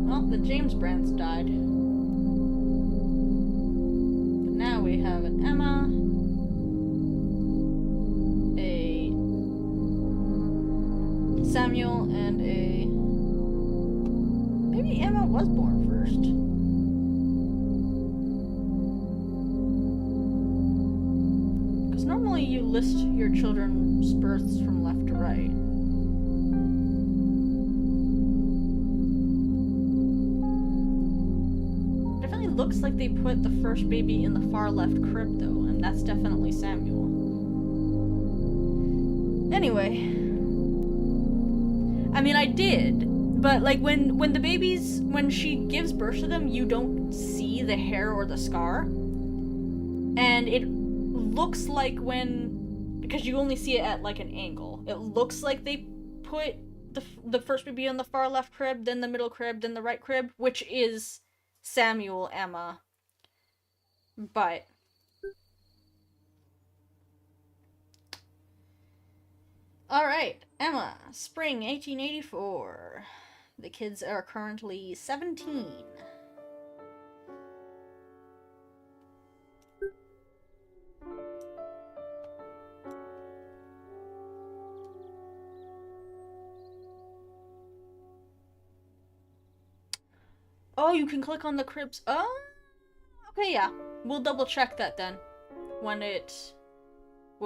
Well, the James Brants died. But now we have an Emma, a Samuel, and a... Maybe Emma was born first. Because normally you list your children's births from left to right. Definitely looks like they put the first baby in the far left crib though, and that's definitely Samuel. Anyway. I mean, I did, but like when the babies, when she gives birth to them, you don't see the hair or the scar. And it looks like because you only see it at like an angle, it looks like they put the first baby in the far left crib, then the middle crib, then the right crib, which is Samuel, Emma. But alright, Emma, spring 1884. The kids are currently 17. Oh, you can click on the cribs. Oh, okay, yeah. We'll double check that then. When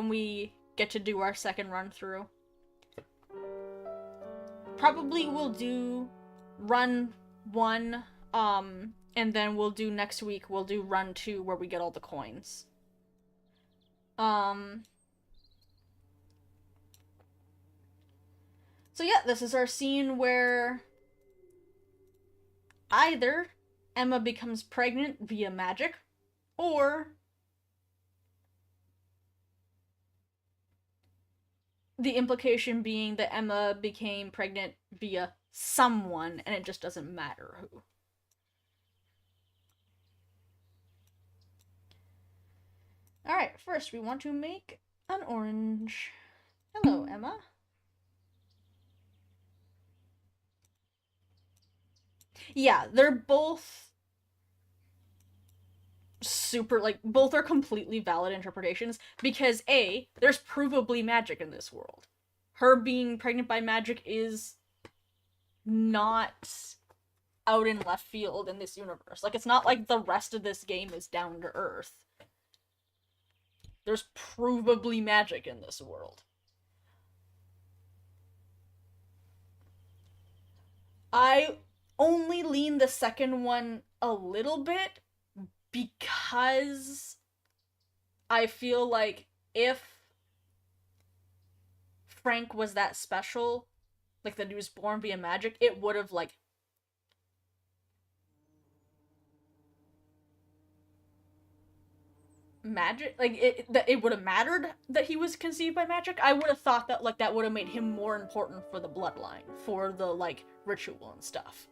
we get to do our second run through. Probably we'll do run 1, and then we'll do next week, we'll do run 2 where we get all the coins. So yeah, this is our scene where either Emma becomes pregnant via magic, or the implication being that Emma became pregnant via someone, and it just doesn't matter who. Alright, first we want to make an orange. Hello, Emma. Yeah, they're both super, both are completely valid interpretations, because A, there's provably magic in this world. Her being pregnant by magic is not out in left field in this universe. Like, it's not like the rest of this game is down to earth. There's provably magic in this world. I only lean the second one a little bit because I feel like if Frank was that special, like that he was born via magic, it would have like magic, like it would have mattered that he was conceived by magic. I would have thought that like that would have made him more important for the bloodline, for the like ritual and stuff.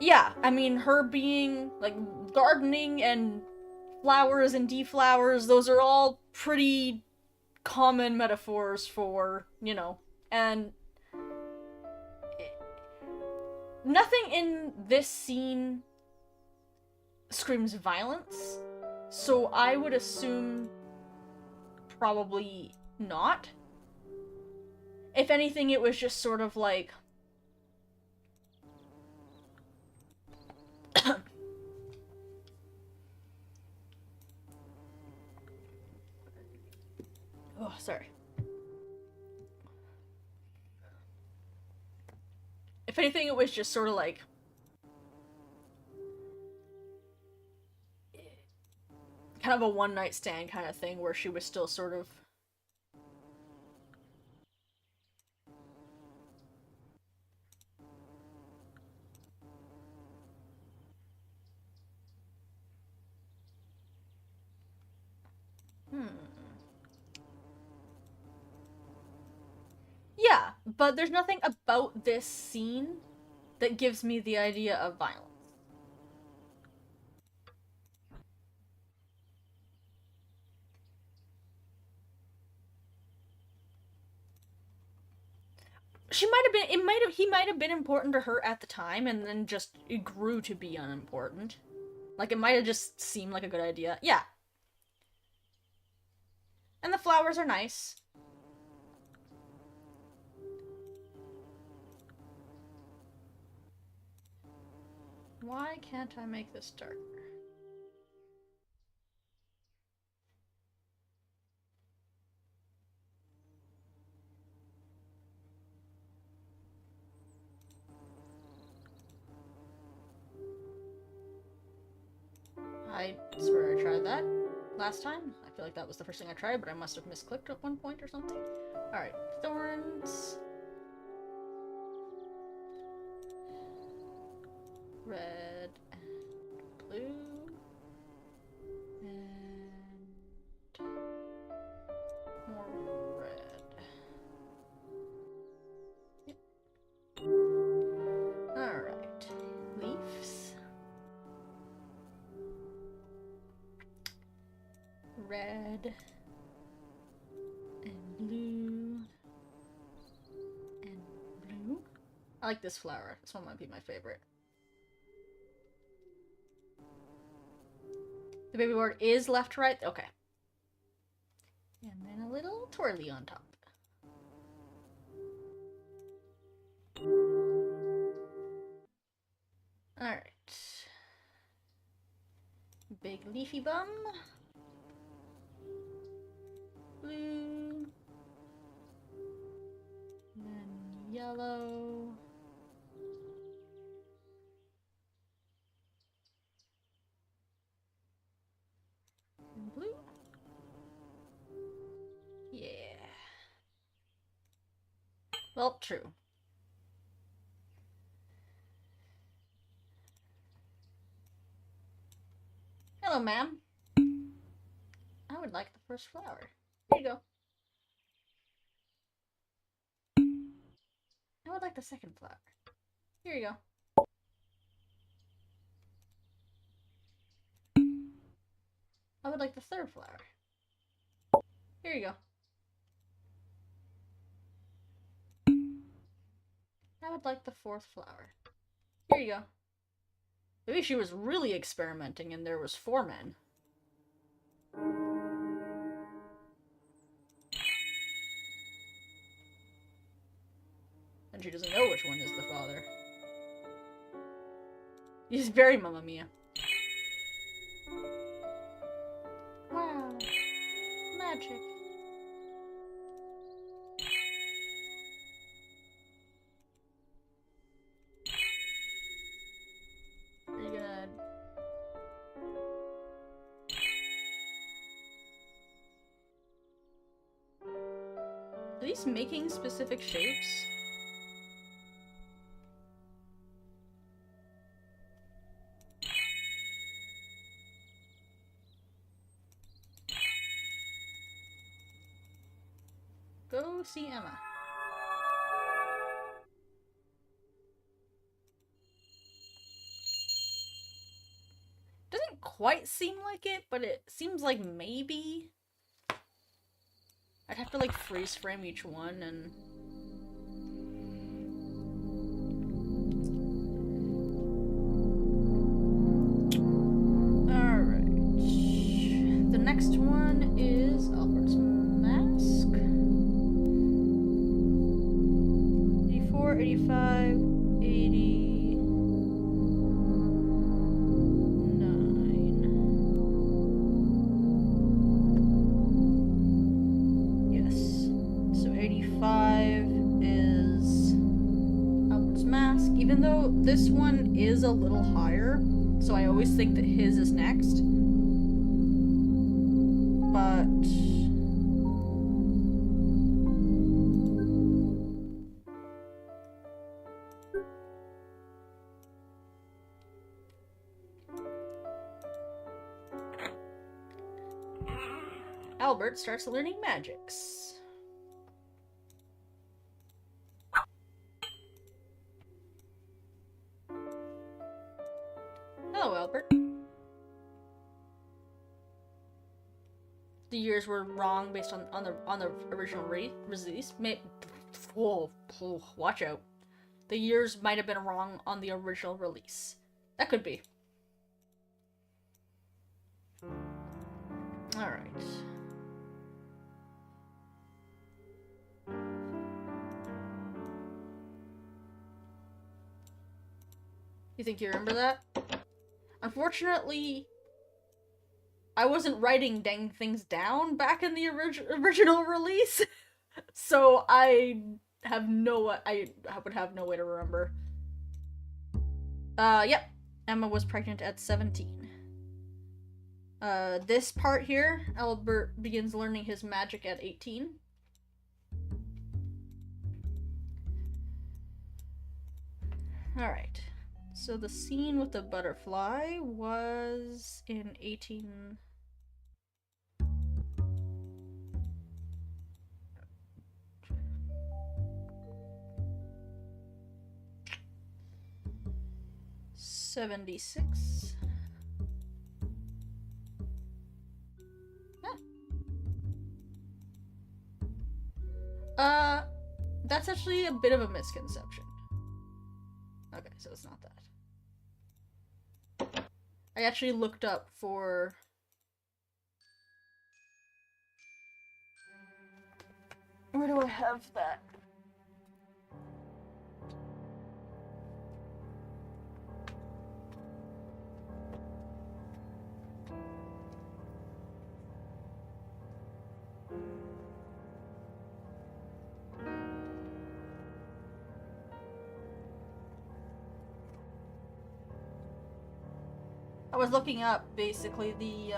Yeah, I mean, her being like gardening and flowers and deflowers, those are all pretty common metaphors for, you know, and nothing in this scene screams violence, so I would assume probably not. If anything, it was just sort of like oh, sorry. If anything, it was just sort of like kind of a one-night stand kind of thing where she was still sort of yeah, but there's nothing about this scene that gives me the idea of violence. She might have been, he might have been important to her at the time and then just it grew to be unimportant. Like it might have just seemed like a good idea. Yeah. And the flowers are nice. Why can't I make this darker? I swear I tried that last time. I feel like that was the first thing I tried, but I must have misclicked at one point or something. Alright, thorns. Red and blue. And more red. Yep. Alright. Leaves. Red and blue and blue. I like this flower. This one might be my favorite. The baby board is left to right? Okay. And then a little twirly on top. Alright. Big leafy bum. Blue. And then yellow. And blue. Yeah. Well, true. Hello, ma'am. I would like the first flower. Here you go. I would like the second flower. Here you go. I would like the third flower. Here you go. I would like the fourth flower. Here you go. Maybe she was really experimenting and there was 4 men. And she doesn't know which one is the father. He's very Mamma Mia. Wow. Magic. these making specific shapes? Go see Emma. Doesn't quite seem like it, but it seems like maybe. I'd have to like freeze frame each one and... Alright. The next one is Albert's Mask. 84, 85, 80... Even though this one is a little higher, so I always think that his is next. But... Albert starts learning magics. Hello, Albert. The years were wrong based on the original release. Watch out. The years might have been wrong on the original release. That could be. Alright. You think you remember that? Unfortunately, I wasn't writing dang things down back in the original release, so I would have no way to remember. Yep. Emma was pregnant at 17. This part here, Albert begins learning his magic at 18. Alright. So the scene with the butterfly was in 18... '76. That's actually a bit of a misconception. Okay, so it's not that. I actually looked up for... Where do I have that? I was looking up basically the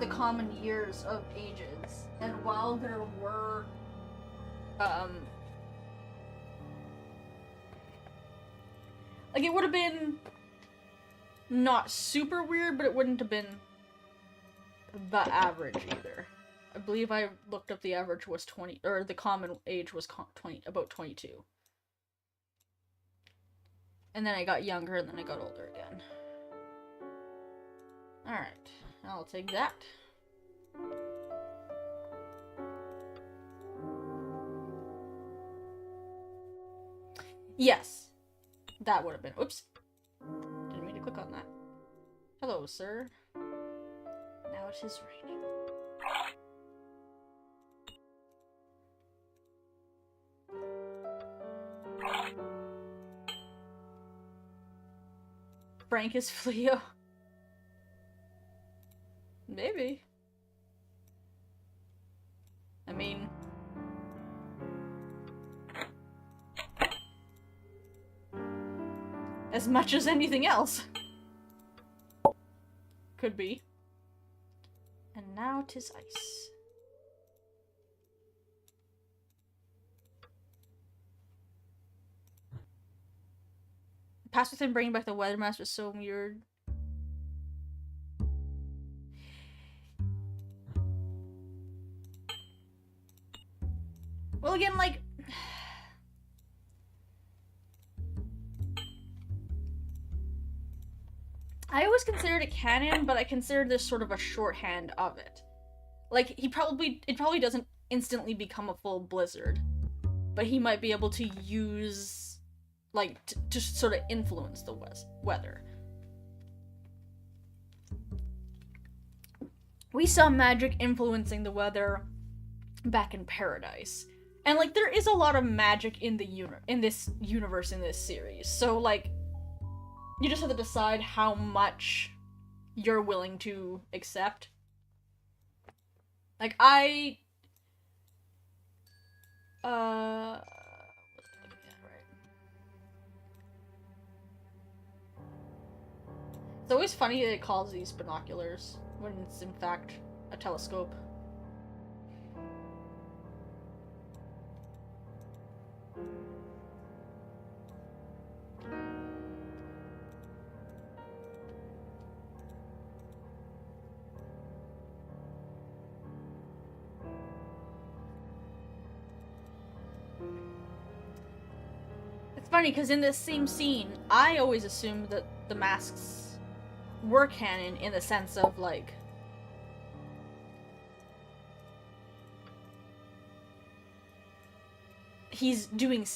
common years of ages, and while there were like it would have been not super weird, but it wouldn't have been the average either. I believe I looked up the average was 20, or the common age was about 22. And then I got younger, and then I got older again. Alright, I'll take that. Yes. That would have been... Oops. Didn't mean to click on that. Hello, sir. Now it is raining. Frank is Fleo. Maybe. I mean... as much as anything else. Could be. And now 'tis ice. Pass within bringing back the weather mask was so weird. Well, again, like... I always considered it canon, but I considered this sort of a shorthand of it. Like, it probably doesn't instantly become a full blizzard, but he might be able to use, like, to sort of influence the weather. We saw magic influencing the weather back in Paradise. And, like, there is a lot of magic in this universe, in this series. So, like, you just have to decide how much you're willing to accept. Like, it's always funny that it calls these binoculars when it's in fact a telescope. It's funny because in this same scene, I always assumed that the masks were canon in the sense of, like, he's doing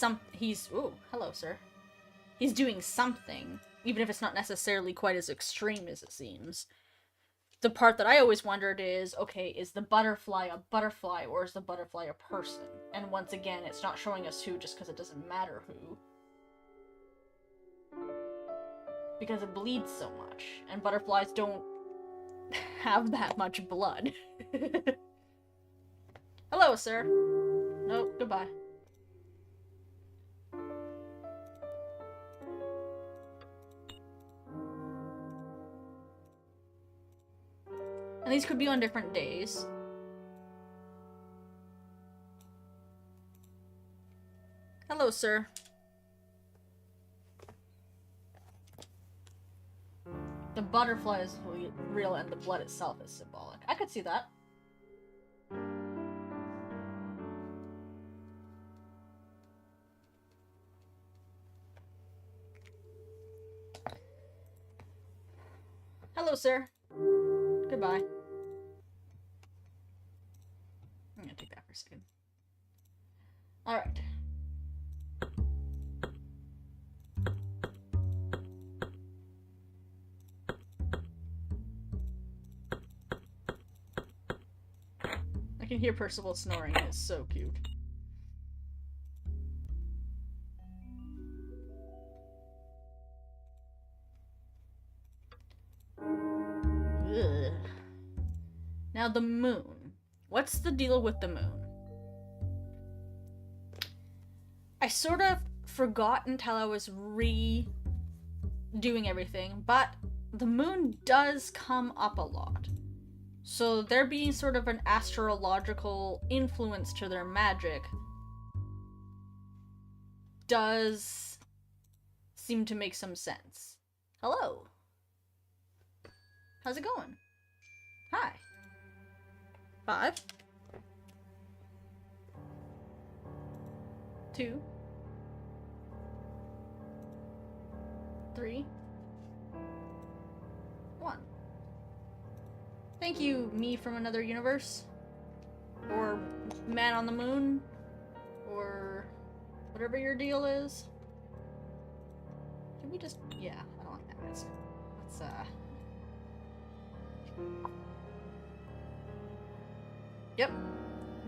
oh, hello, sir. He's doing something, even if it's not necessarily quite as extreme as it seems. The part that I always wondered is, okay, is the butterfly a butterfly or is the butterfly a person? And once again, it's not showing us who just because it doesn't matter who. Because it bleeds so much, and butterflies don't have that much blood. Hello, sir. Nope, goodbye. And these could be on different days. Hello, sir. The butterfly is real and the blood itself is symbolic. I could see that. Hello, sir. Goodbye. I'm gonna take that for a second. Alright. I can hear Percival snoring. It's so cute. Ugh. Now the moon. What's the deal with the moon? I sort of forgot until I was redoing everything, but the moon does come up a lot. So there being sort of an astrological influence to their magic does seem to make some sense. Hello. How's it going? Hi. 5. 2. 3. 1. Thank you, me from another universe. Or man on the moon. Or whatever your deal is. Can we just... yeah, I don't like that. Let's, Yep.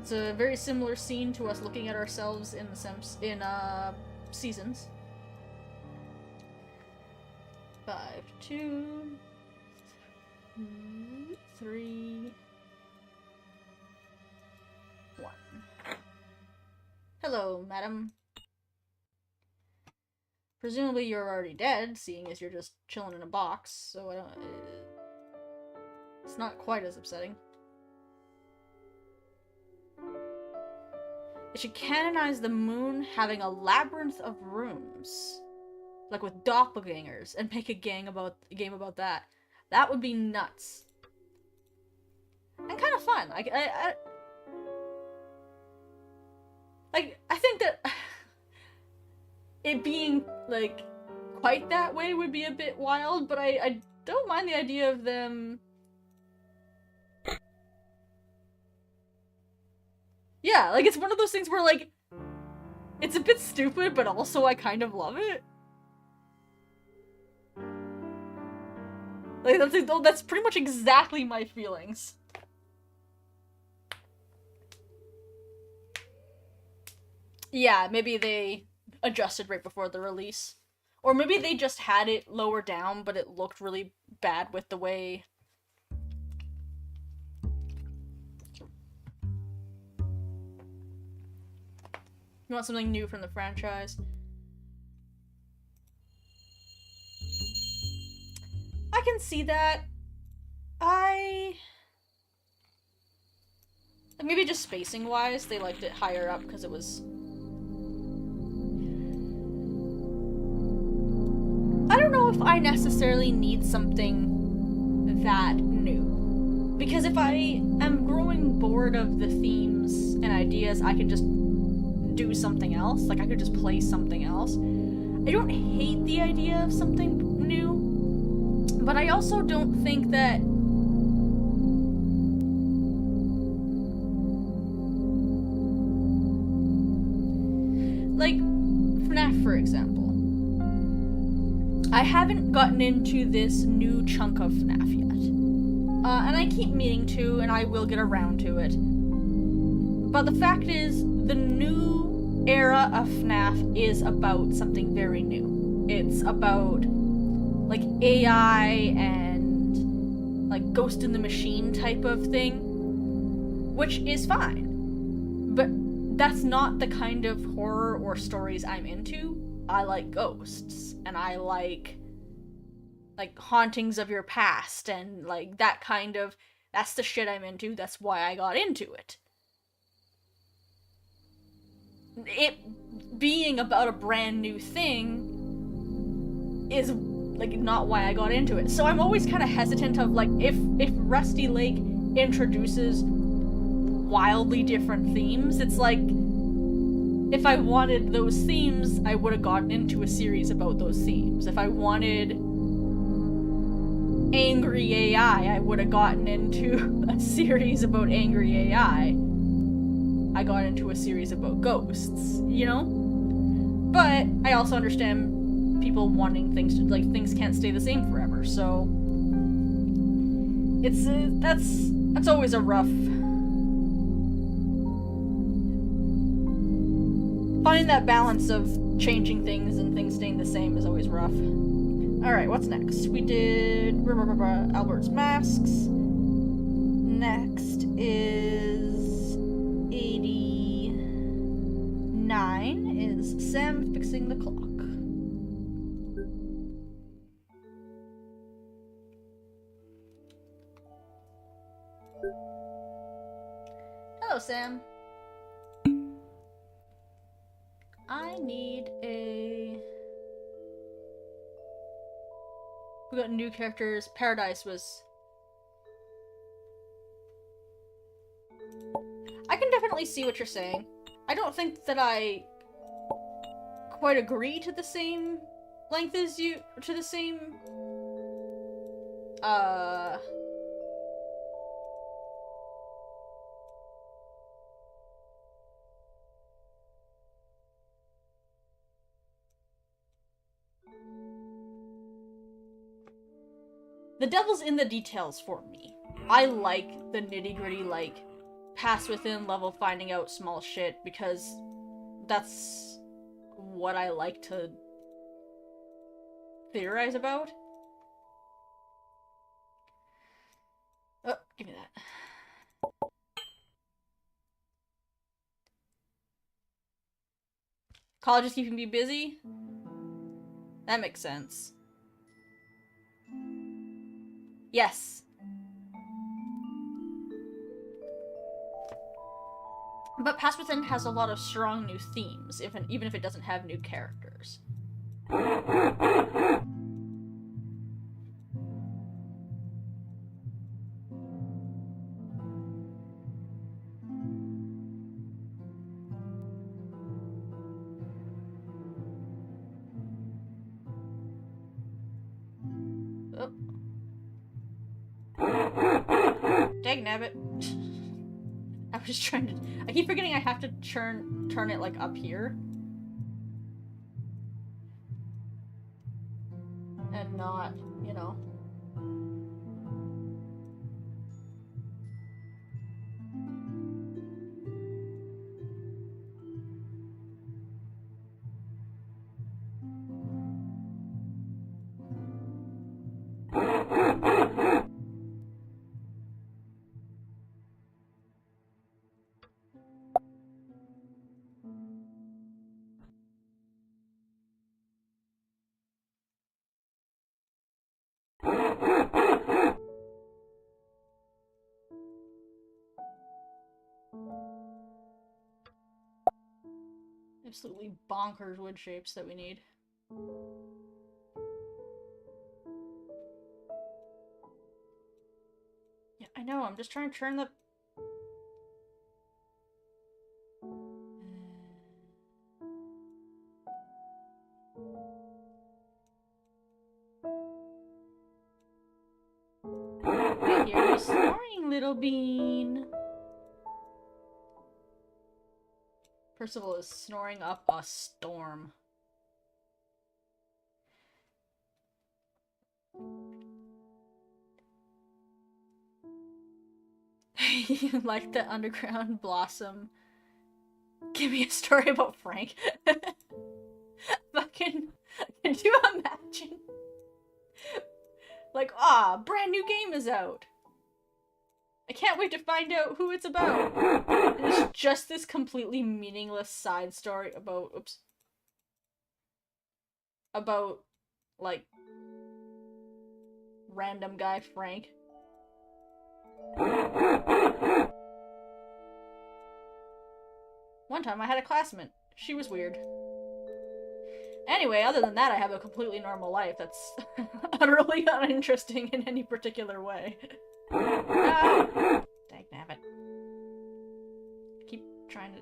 It's a very similar scene to us looking at ourselves in Seasons. 5, 2, 3, 1. Hello, madam. Presumably you're already dead, seeing as you're just chilling in a box, so I don't... it's not quite as upsetting. It should canonize the moon having a labyrinth of rooms, like with doppelgangers, and make a game about that. That would be nuts and kind of fun. I think that it being like quite that way would be a bit wild, but I don't mind the idea of them. Yeah, like, it's one of those things where, like, it's a bit stupid, but also I kind of love it. Like, that's pretty much exactly my feelings. Yeah, maybe they adjusted right before the release. Or maybe they just had it lower down, but it looked really bad with the way... You want something new from the franchise? I can see that. Maybe just spacing-wise, they liked it higher up because it was... I don't know if I necessarily need something that new. Because if I am growing bored of the themes and ideas, I can just do something else. Like, I could just play something else. I don't hate the idea of something new, but I also don't think that like FNAF, for example. I haven't gotten into this new chunk of FNAF yet. And I keep meaning to, and I will get around to it. But the fact is, the new era of FNAF is about something very new. It's about, like, AI and, like, Ghost in the Machine type of thing, which is fine. But that's not the kind of horror or stories I'm into. I like ghosts, and I like hauntings of your past, and, like, that kind of... That's the shit I'm into, that's why I got into it. It being about a brand new thing is, like, not why I got into it. So I'm always kind of hesitant of, like, if Rusty Lake introduces wildly different themes, it's like, if I wanted those themes, I would have gotten into a series about those themes. If I wanted angry AI, I would have gotten into a series about angry AI. I got into a series about ghosts, you know? But I also understand people wanting things to, like, things can't stay the same forever, so it's that's always a rough... Finding that balance of changing things and things staying the same is always rough. Alright, what's next? We did Albert's Masks. Next is 89 is Sam fixing the clock. Hello, Sam. I need a... We got new characters. Paradise was... I can definitely see what you're saying. I don't think that I quite agree to the same length as you... to the same... The devil's in the details for me. I like the nitty-gritty, like, pass within level finding out small shit, because that's what I like to theorize about. Oh, give me that. College is keeping me busy? That makes sense. Yes. But Past Within has a lot of strong new themes, even if it doesn't have new characters. Oh. Dagnabbit. I was trying to... I keep forgetting I have to turn it, like, up here. And not, you know... Absolutely bonkers wood shapes that we need. Yeah, I know, I'm just trying to turn the... I hear you snoring, little bean. Percival is snoring up a storm. You like the underground blossom? Give me a story about Frank. Fucking, could you imagine? Like, brand new game is out. I can't wait to find out who it's about. And it's just this completely meaningless side story about, about, like, random guy Frank. One time I had a classmate. She was weird. Anyway, other than that, I have a completely normal life that's utterly uninteresting in any particular way. Ah! Dagnabbit. Keep trying to...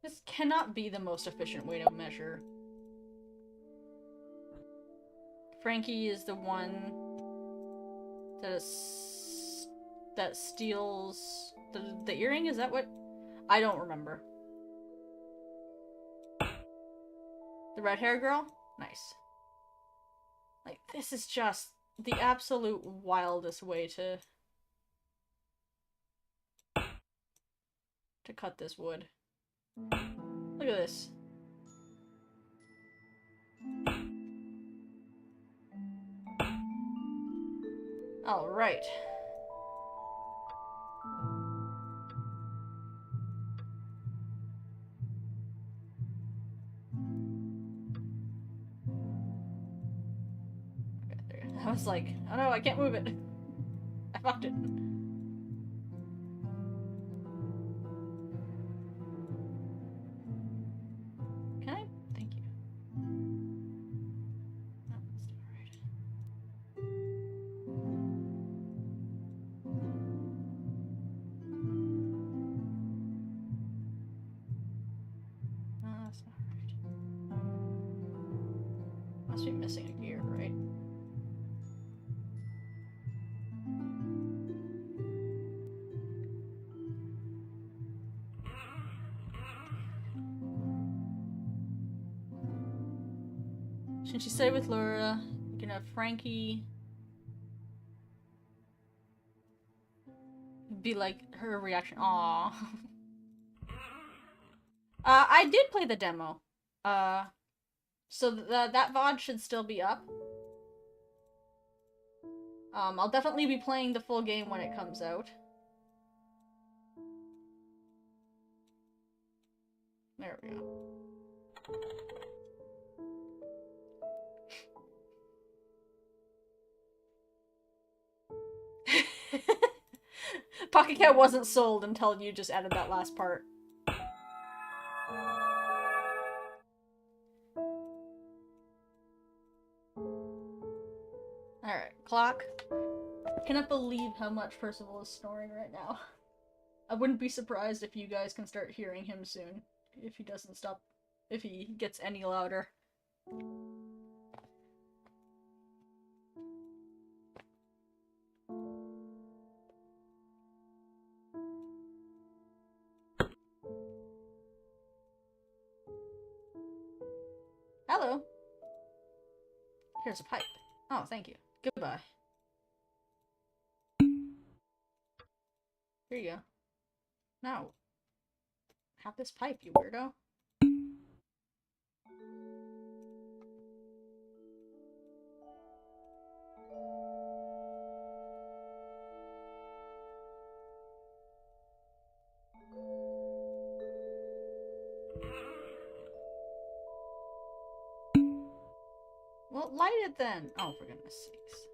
This cannot be the most efficient way to measure. Frankie is the one that steals the earring? Is that what? I don't remember. The red hair girl? Nice. Like, this is just the absolute wildest way to cut this wood. Look at this. Alright. I was like, oh no, I can't move it. I fucked it. Can I? Thank you. Oh, that's not right. No, that's not right. Must be missing a gear, right? Since you stay with Laura, you can have Frankie be like her reaction. Aww. I did play the demo. So that VOD should still be up. I'll definitely be playing the full game when it comes out. There we go. Pocket Cat wasn't sold until you just added that last part. Alright, clock. I cannot believe how much Percival is snoring right now. I wouldn't be surprised if you guys can start hearing him soon. If he doesn't stop. If he gets any louder. Hello. Here's a pipe. Oh, thank you. Goodbye. Here you go. Now, have this pipe, you weirdo. Well, light it then. Oh, for goodness sakes.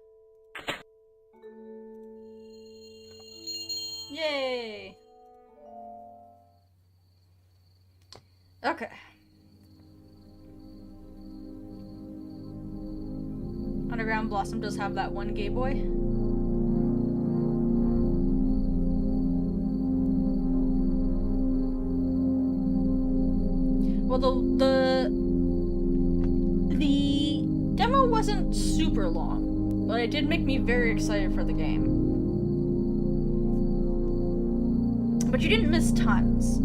Yay! Okay. Underground Blossom does have that one gay boy. Well, the demo wasn't super long, but it did make me very excited for the game. But you didn't miss tons.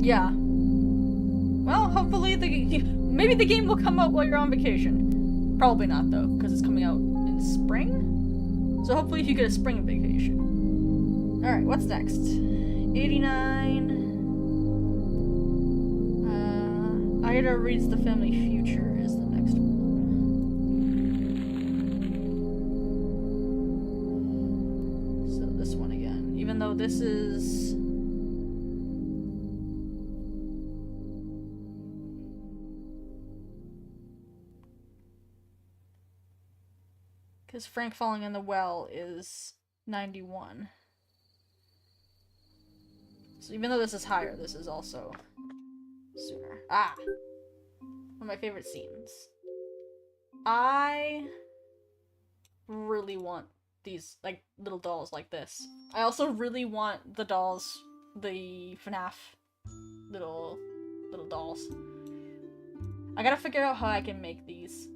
Yeah. Well, hopefully maybe the game will come out while you're on vacation. Probably not though, because it's coming out in spring. So hopefully you get a spring vacation. Alright, what's next? 89. Ida Reads the Family Future is the next one. So this one again. Even though this is... Because Frank Falling in the Well is 91. So even though this is higher, this is also sooner. Ah! One of my favorite scenes. I really want these, like, little dolls like this. I also really want the dolls, the FNAF little dolls. I gotta figure out how I can make these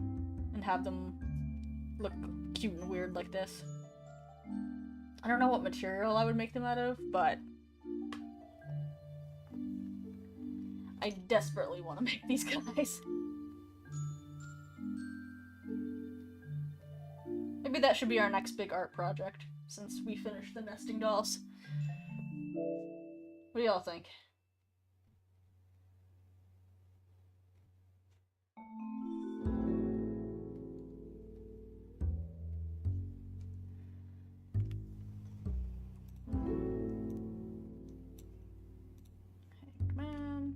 and have them look cute and weird like this. I don't know what material I would make them out of, but I desperately want to make these guys. Maybe that should be our next big art project, since we finished the nesting dolls. What do y'all think? Hangman.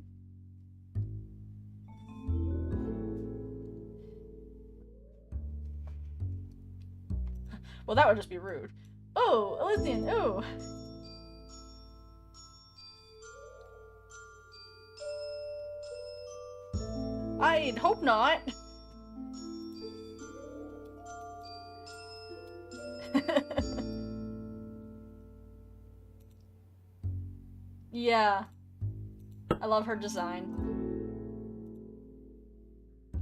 Well, that would just be rude. Oh, Elysian, oh! I'd hope not. Yeah. I love her design.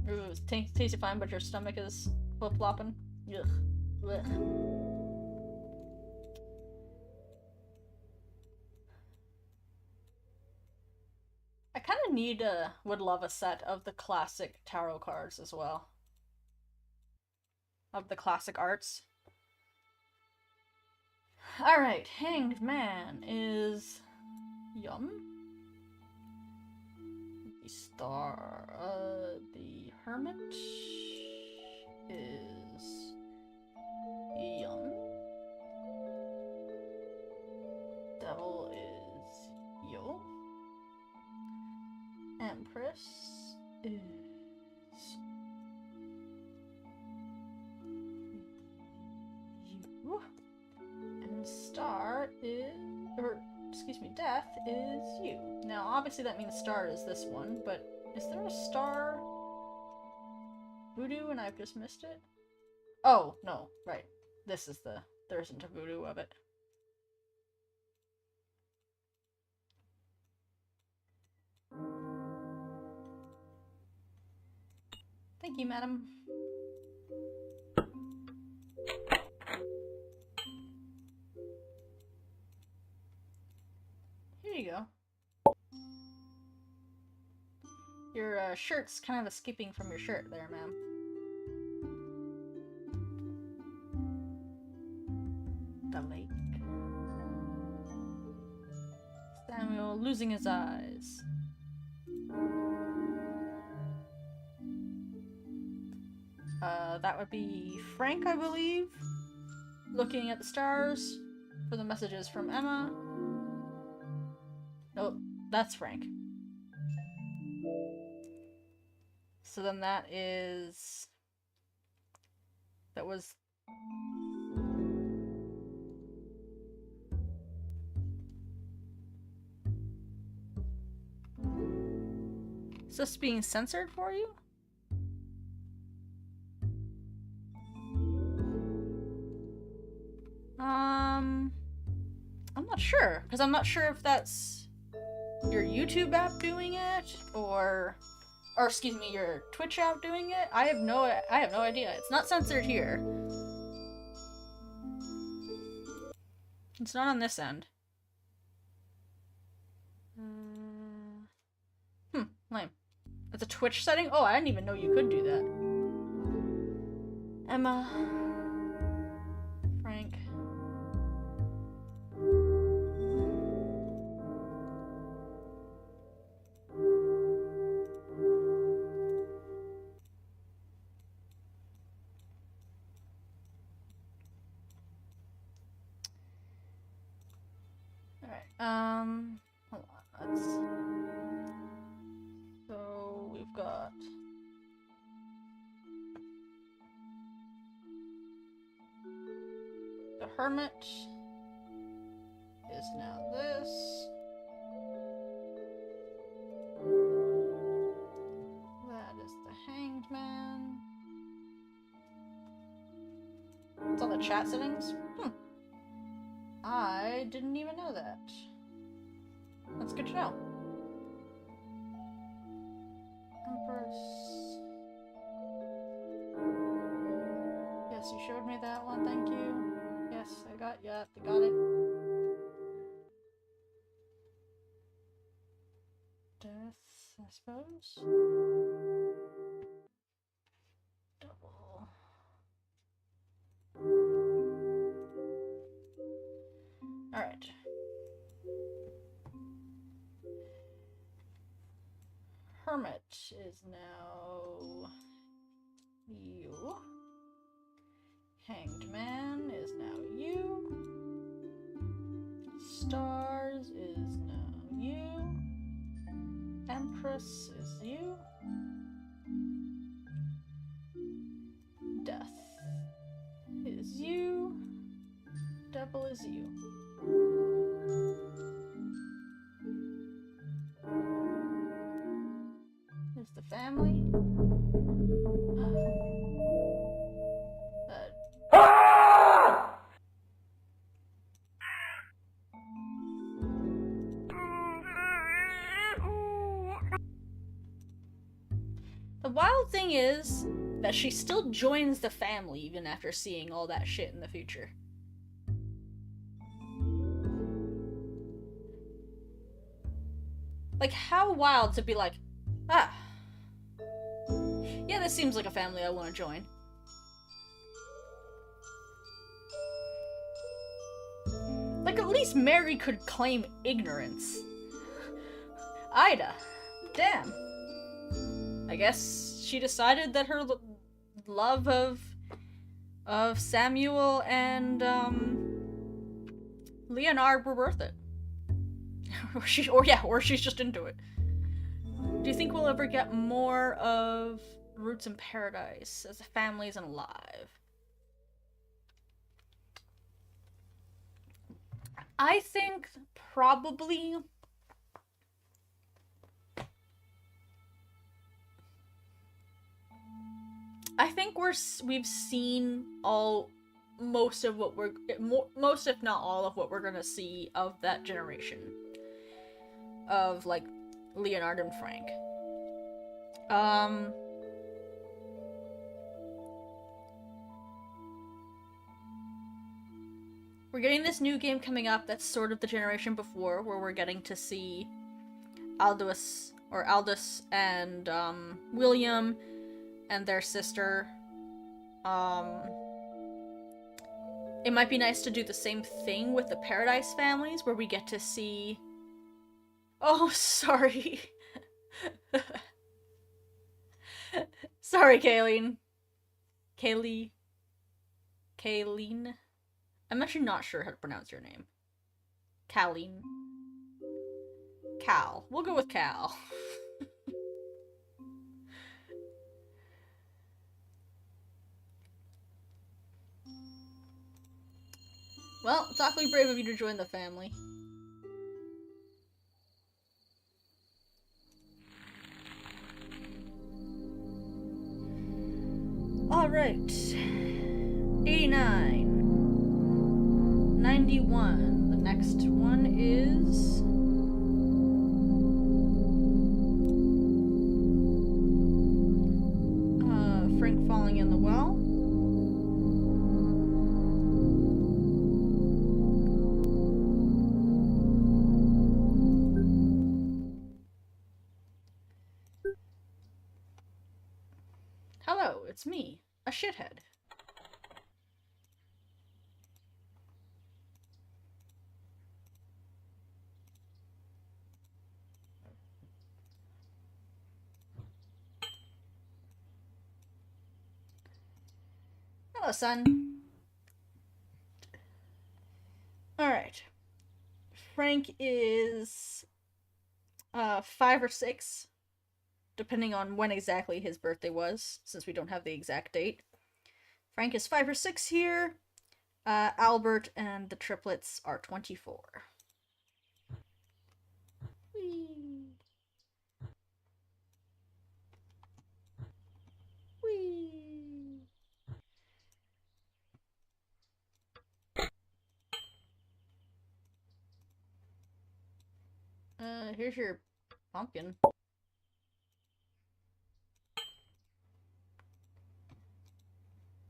Ooh, it's tasty fine, but your stomach is flip-flopping. Ugh. Ugh. I kind of would love a set of the classic tarot cards as well. Of the classic arts. Alright, Hanged Man is... Yum. The Hermit is... Yum. Devil is you. Empress is you. And Star is, or excuse me, Death is you. Now, obviously that means Star is this one, but is there a Star Voodoo and I've just missed it? Oh, no, right. This is the, there isn't a Voodoo of it. Thank you, madam. Here you go. Your shirt's kind of escaping from your shirt there, ma'am. The lake. Samuel losing his eyes. That would be Frank, I believe. Looking at the stars for the messages from Emma. Nope, that's Frank. So then that is... That was... Is this being censored for you? I'm not sure, because I'm not sure if that's your YouTube app doing it, or excuse me, your Twitch app doing it. I have no idea. It's not censored here. It's not on this end. Lame. It's a Twitch setting? Oh, I didn't even know you could do that. Emma. Frank. Alright, hold on, let's... So, we've got... The Hermit is now this. That is the Hanged Man. It's on the chat settings? I didn't even know that. That's good to know. Empress. Yes, you showed me that one, thank you. Yes, I got it. Death, I suppose. Double. Alright. Hermit is now you. Hanged Man is now you. Stars is now you. Empress is you. Death is you. Devil is you. Here's the family. The wild thing is that she still joins the family even after seeing all that shit in the future. Like, how wild to be like, ah, yeah, this seems like a family I want to join. Like, at least Mary could claim ignorance. Ida, damn. I guess she decided that her love of Samuel and Leonard were worth it. Or she's just into it. Do you think we'll ever get more of Roots in Paradise as the family isn't alive? I think probably. I think we've seen most of what most if not all of what we're gonna see of that generation of like Leonard and Frank. We're getting this new game coming up that's sort of the generation before, where we're getting to see Aldous and William and their sister. It might be nice to do the same thing with the Paradise families, where we get to see. Oh, sorry. Sorry, Kayleen. Kayleen? I'm actually not sure how to pronounce your name. Kayleen. Cal. We'll go with Cal. Well, it's awfully brave of you to join the family. Alright. 89. 91. The next one is... Frank falling in the well. Hello, it's me, a shithead. Hello, son. Alright. Frank is 5 or 6, depending on when exactly his birthday was, since we don't have the exact date. Frank is 5 or 6 here. Albert and the triplets are 24. Whee! Whee! Here's your pumpkin.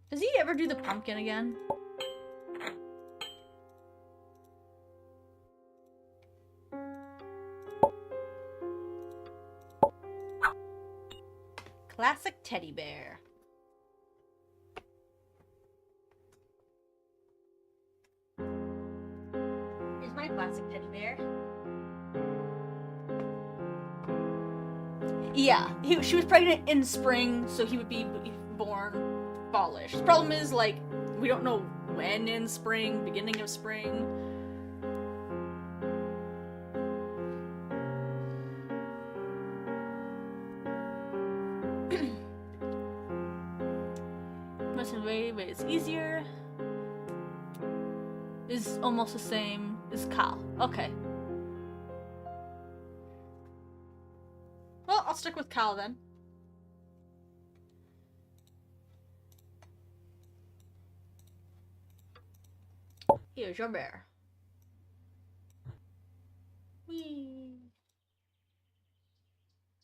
Does he ever do the pumpkin again? Classic teddy bear. Here's my classic teddy bear. Yeah, she was pregnant in spring, so he would be born fallish. The problem is, like, we don't know when in spring, beginning of spring. Much in a way, but it's easier. Is almost the same as Cal. Okay. Well, I'll stick with Cal then. Here's your bear. Whee!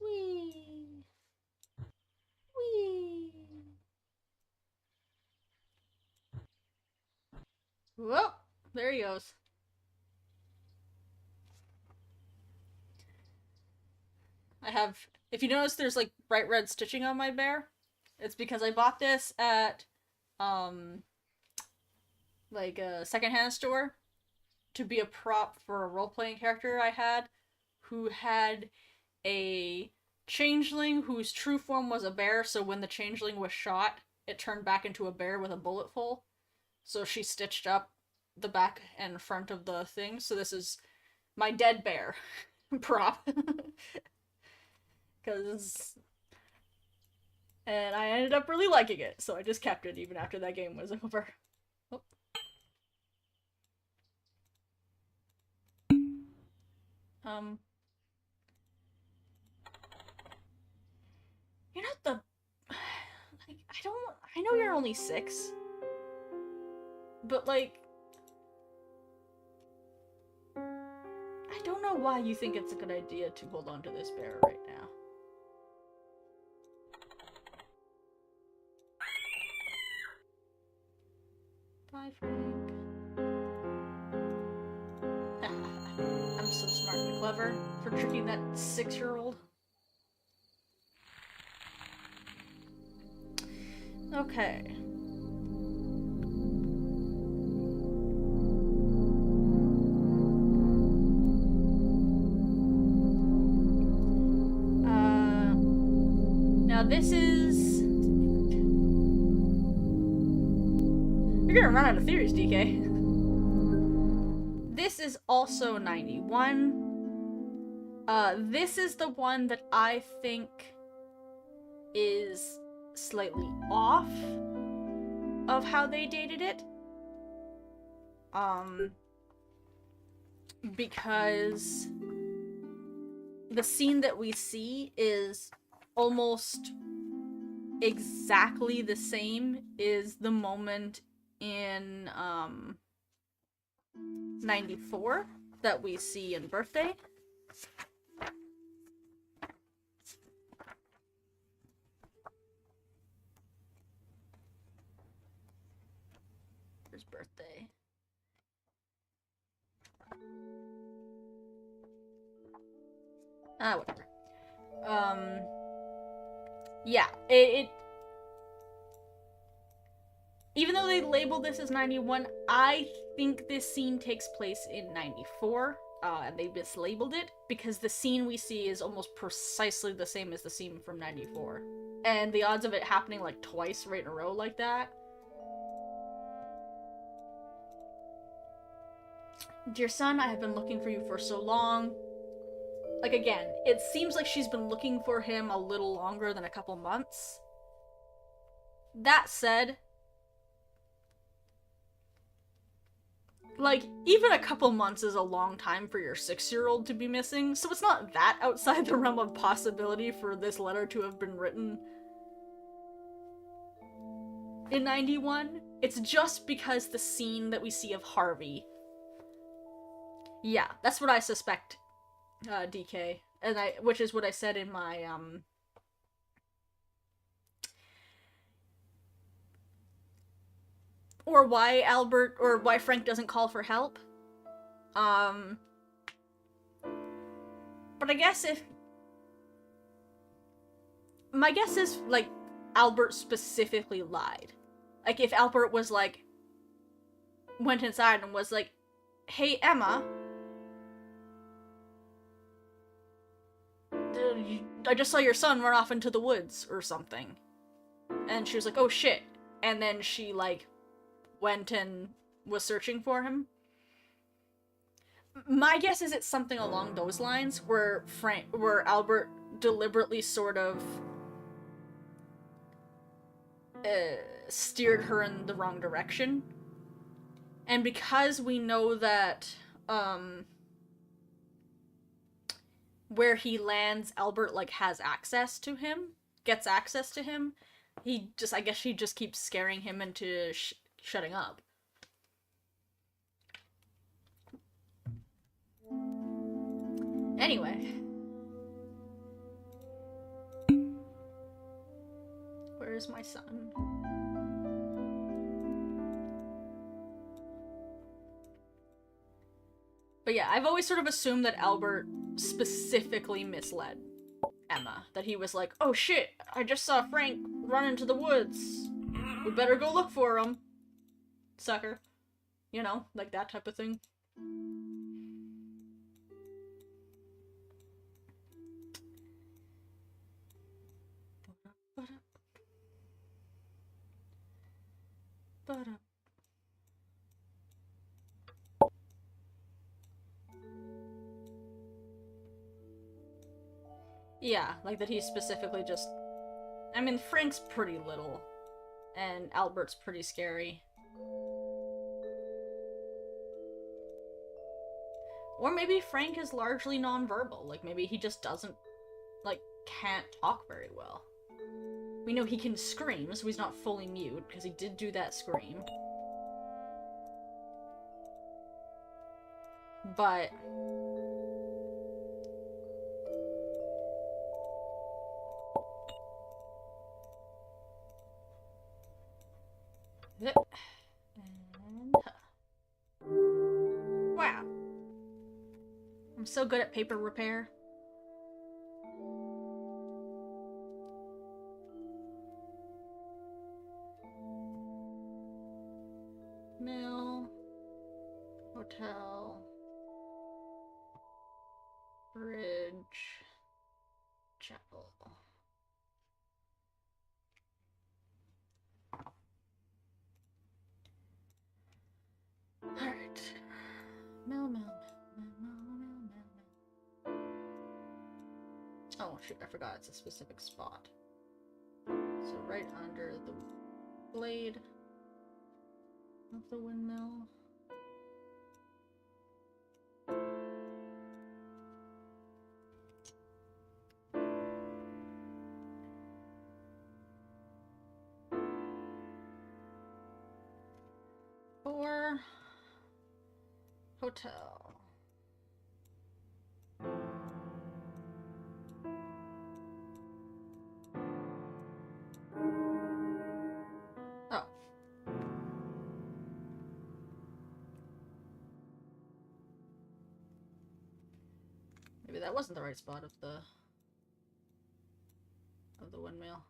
Whee! Whee! Whoa! There he goes. I have... If you notice there's, like, bright red stitching on my bear, it's because I bought this at, like, a secondhand store to be a prop for a role-playing character I had who had a changeling whose true form was a bear, so when the changeling was shot, it turned back into a bear with a bullet hole. So she stitched up the back and front of the thing. So this is my dead bear prop. Because and I ended up really liking it, so I just kept it even after that game was over. Oh. You're not the. Like, I don't. I know you're only 6. But, like. I don't know why you think it's a good idea to hold on to this bear right now. Bye, Frank. I'm so smart and clever for tricking that 6-year-old. Okay. Now this is... You're gonna run out of theories, DK. This is also 91. This is the one that I think is slightly off of how they dated it. Because the scene that we see is almost exactly the same as the moment in 94 that we see in Birthday. Here's Birthday. Whatever. Yeah, it even though they label this as 91, I think this scene takes place in 94, and they mislabeled it, because the scene we see is almost precisely the same as the scene from 94. And the odds of it happening, like, twice right in a row like that. Dear son, I have been looking for you for so long. Like, again, it seems like she's been looking for him a little longer than a couple months. That said, like, even a couple months is a long time for your 6-year-old to be missing, so it's not that outside the realm of possibility for this letter to have been written in 91. It's just because the scene that we see of Harvey. Yeah, that's what I suspect, DK. And which is what I said in my, or why Frank doesn't call for help. But I guess my guess is, like, Albert specifically lied. Like, if Albert was, like, went inside and was like, hey, Emma, I just saw your son run off into the woods or something. And she was like, oh shit. And then she, like, went and was searching for him. My guess is it's something along those lines, where Albert deliberately sort of steered her in the wrong direction. And because we know that where he lands, Albert, like, has access to him, gets access to him, I guess she just keeps scaring him into shutting up. Anyway. Where's my son? But yeah, I've always sort of assumed that Albert specifically misled Emma. That he was like, oh shit, I just saw Frank run into the woods. We better go look for him. Sucker. You know, like that type of thing. Yeah, like that he's specifically just... I mean, Frank's pretty little, and Albert's pretty scary. Or maybe Frank is largely nonverbal, like maybe he just doesn't, like, can't talk very well. We know he can scream, so he's not fully mute, because he did do that scream. But... And... Wow. I'm so good at paper repair. Mill. Hotel. Bridge. Chapel. Alright. Mill. Oh, shoot, I forgot it's a specific spot. So right under the blade of the windmill. For hotel. Oh. Maybe that wasn't the right spot of the windmill.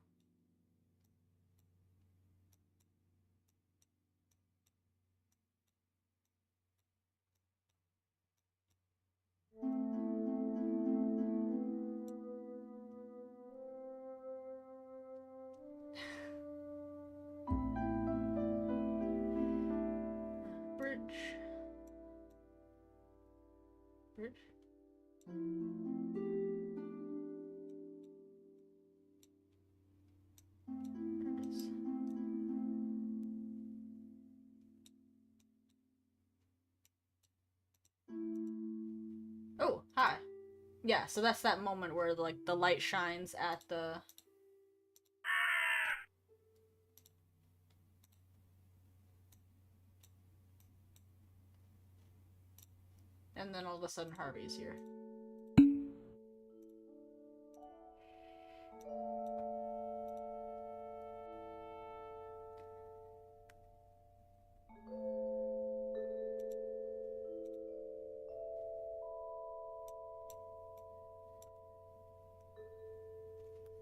Bridge. Bridge. There it is. Oh, hi. Yeah, so that's that moment where like the light shines at the... And then all of a sudden Harvey's here.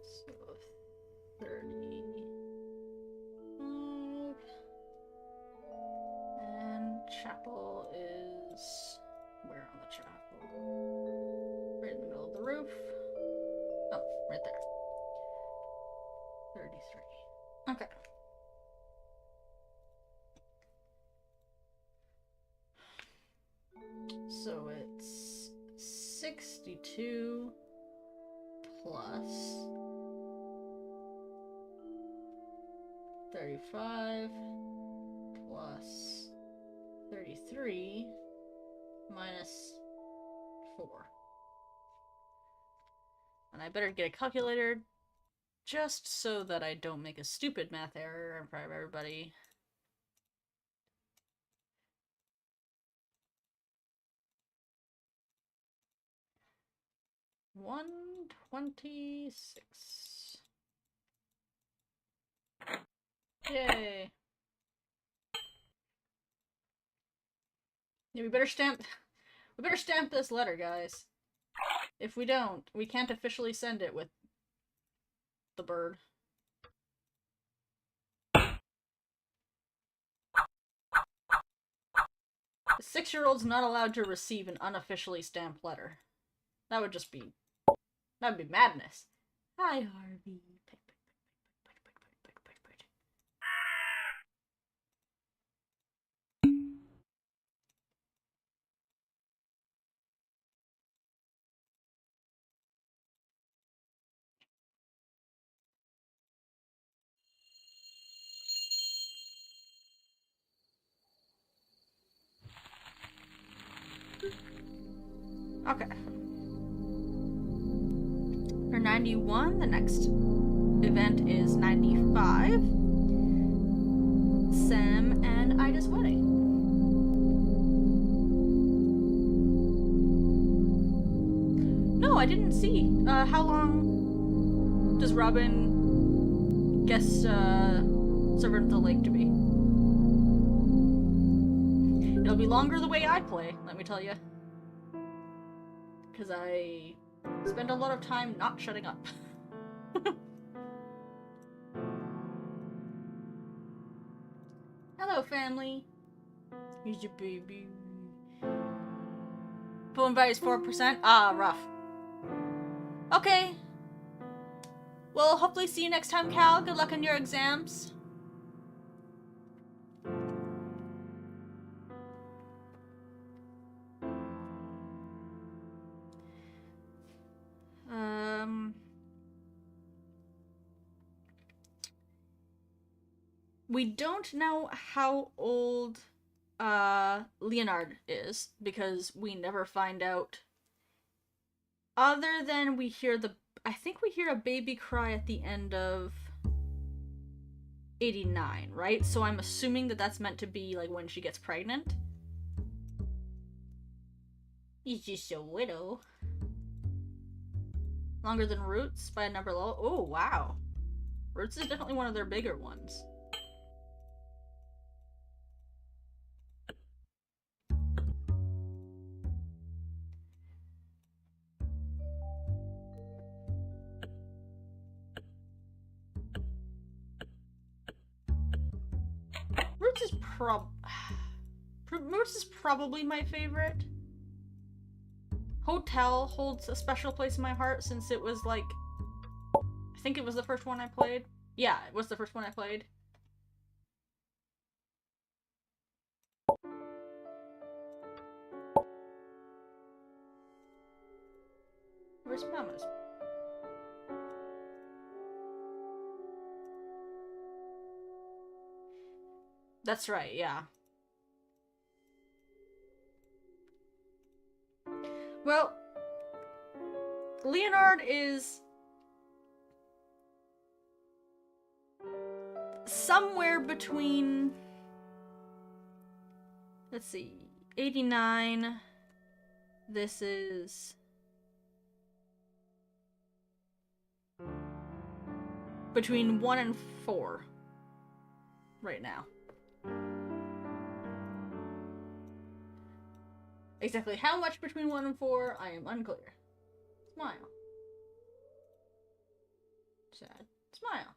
So 35. And chapel is... Where on the chapel? Right in the middle of the roof. Oh, right there. 33. Okay. So it's 62 plus 35 plus 33 minus 4. And I better get a calculator just so that I don't make a stupid math error in front of everybody. $126. Yay. Yeah, we better stamp this letter, guys. If we don't, we can't officially send it with the bird. A 6-year-old's not allowed to receive an unofficially stamped letter. That would just be... That'd be madness. Hi, Harvey. Okay. For 91, the next event is 95. Sam and Ida's wedding. No, I didn't see. How long does Robin guess Servant of the Lake to be? It'll be longer the way I play, let me tell you. Because I spend a lot of time not shutting up. Hello, family. Here's your baby. Full invite is 4%. Ah, rough. Okay. Well, hopefully see you next time, Cal. Good luck on your exams. We don't know how old Leonard is, because we never find out. Other than we hear I think we hear a baby cry at the end of 89, right? So I'm assuming that that's meant to be like when she gets pregnant. He's just a widow. Longer than Roots by a number low. Oh, wow. Roots is definitely one of their bigger ones. Roots is Roots is probably my favorite. Hotel holds a special place in my heart since it was like, I think it was the first one I played. Yeah, it was the first one I played. Where's Mama's? That's right, yeah. Well, Leonard is somewhere between, let's see, 89. This is between 1 and 4 right now. Exactly how much between 1 and 4, I am unclear. Smile. Sad. Smile.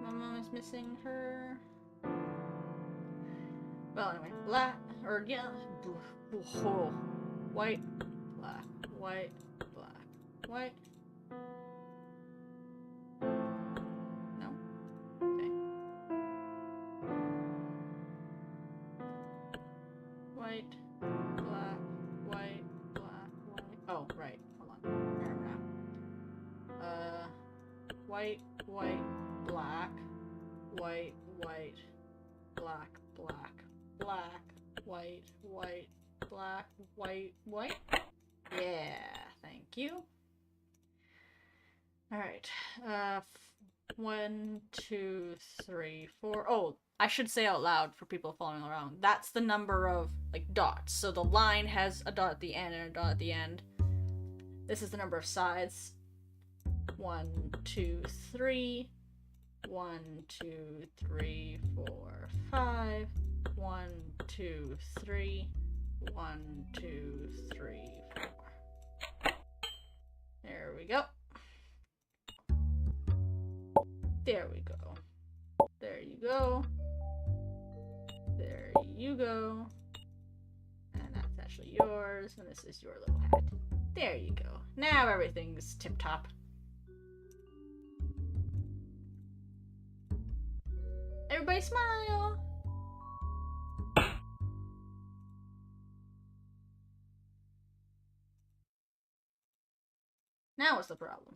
My mom is missing her. Well, anyway, black, or yeah, white, black, white, black, white. No? Okay. White, black, white, black, white. Oh, right. Hold on. I remember now. White, white, black, white, white, black, black, black, white, white, black, white, white. Yeah, thank you. Alright. 1, 2, 3, 4. Oh, I should say out loud for people following around. That's the number of, like, dots. So the line has a dot at the end and a dot at the end. This is the number of sides. 1, 2, 3. 1, 2, 3, 4, 5. 1, 2, 3. 1, 2, 3, 4. There we go. There we go. There you go. There you go. And that's actually yours, and this is your little hat. There you go. Now everything's tip-top. Everybody smile! Now what's the problem?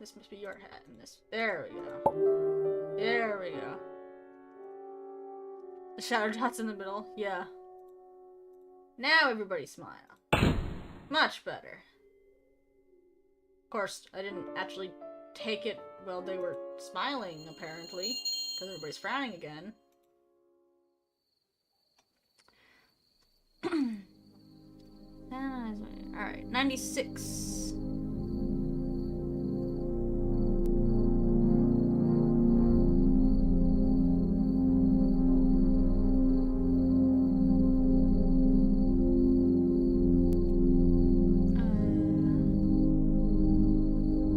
This must be your hat. And this. There we go. There we go. The shadow dots in the middle. Yeah. Now everybody smile. Much better. Of course, I didn't actually take it while they were smiling, apparently. Because everybody's frowning again. Alright, 96.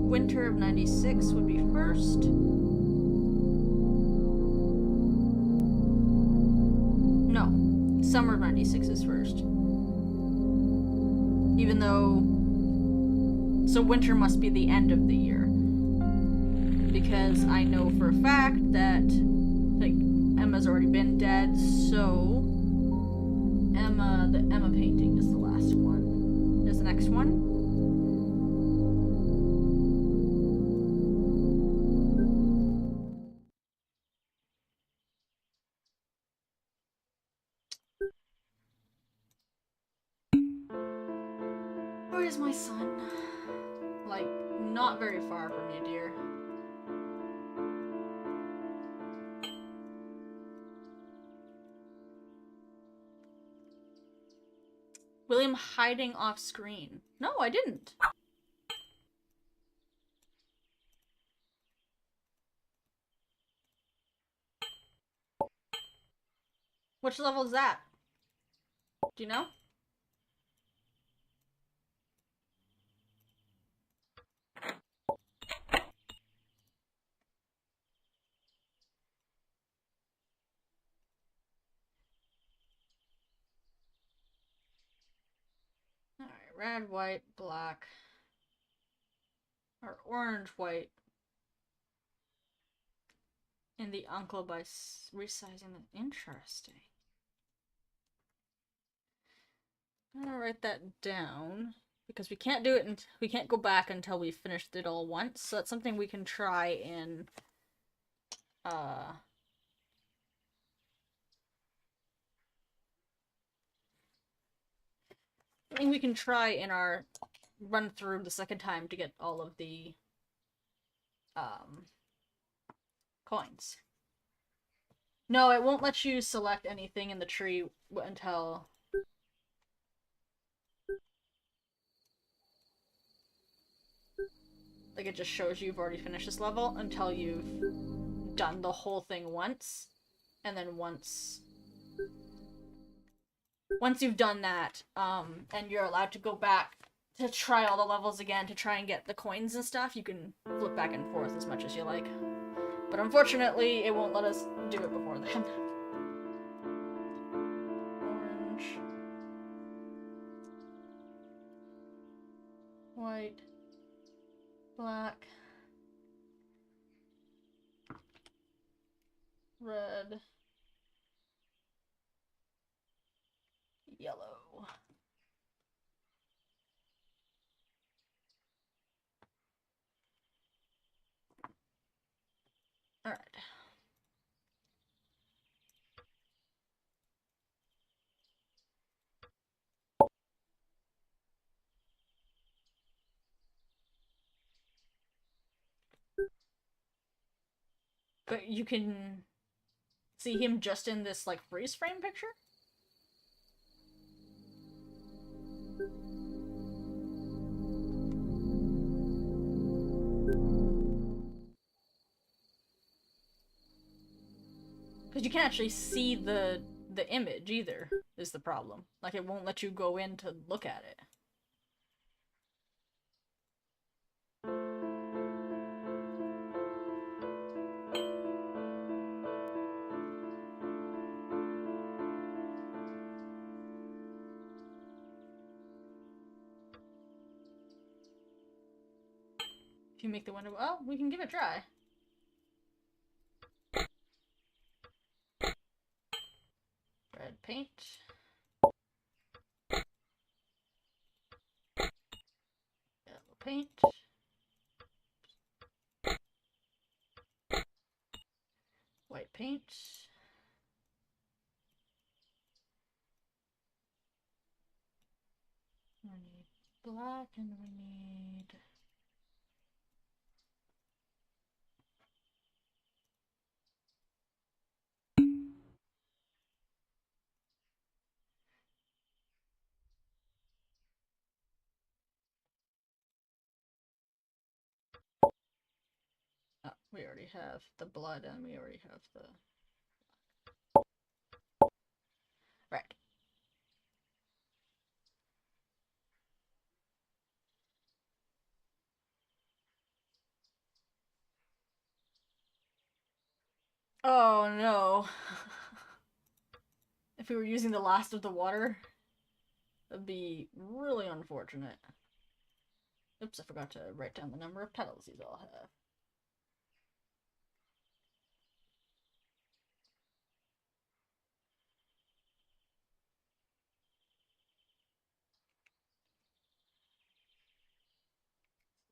Winter of 96 would be first. No, summer of 96 is first. Even though... So winter must be the end of the year. Because I know for a fact that, like, Emma's already been dead, so... the Emma painting is the last one. Is the next one? Where is my son? Like, not very far from you, dear. William hiding off screen. No, I didn't. Which level is that? Do you know? Alright, red, white, black. Or orange, white. And the uncle by resizing it. Interesting. I'm gonna write that down. Because we can't do it and we can't go back until we've finished it all once. So that's something we can try in I think we can try in our run through the second time to get all of the coins. No, it won't let you select anything in the tree until... Like, it just shows you've already finished this level until you've done the whole thing once. And then once you've done that, and you're allowed to go back to try all the levels again to try and get the coins and stuff, you can flip back and forth as much as you like. But unfortunately, it won't let us do it before then. Orange. White. Black. Red. Yellow. Alright. But you can see him just in this, like, freeze frame picture? Because you can't actually see the image either, is the problem. Like, it won't let you go in to look at it. If you make the window... Oh, we can give it a try. Red paint. Yellow paint. paint. We need black and we need... Oh, we already have the blood and we already have the... Right. Oh no. If we were using the last of the water, that'd be really unfortunate. Oops, I forgot to write down the number of petals these all have.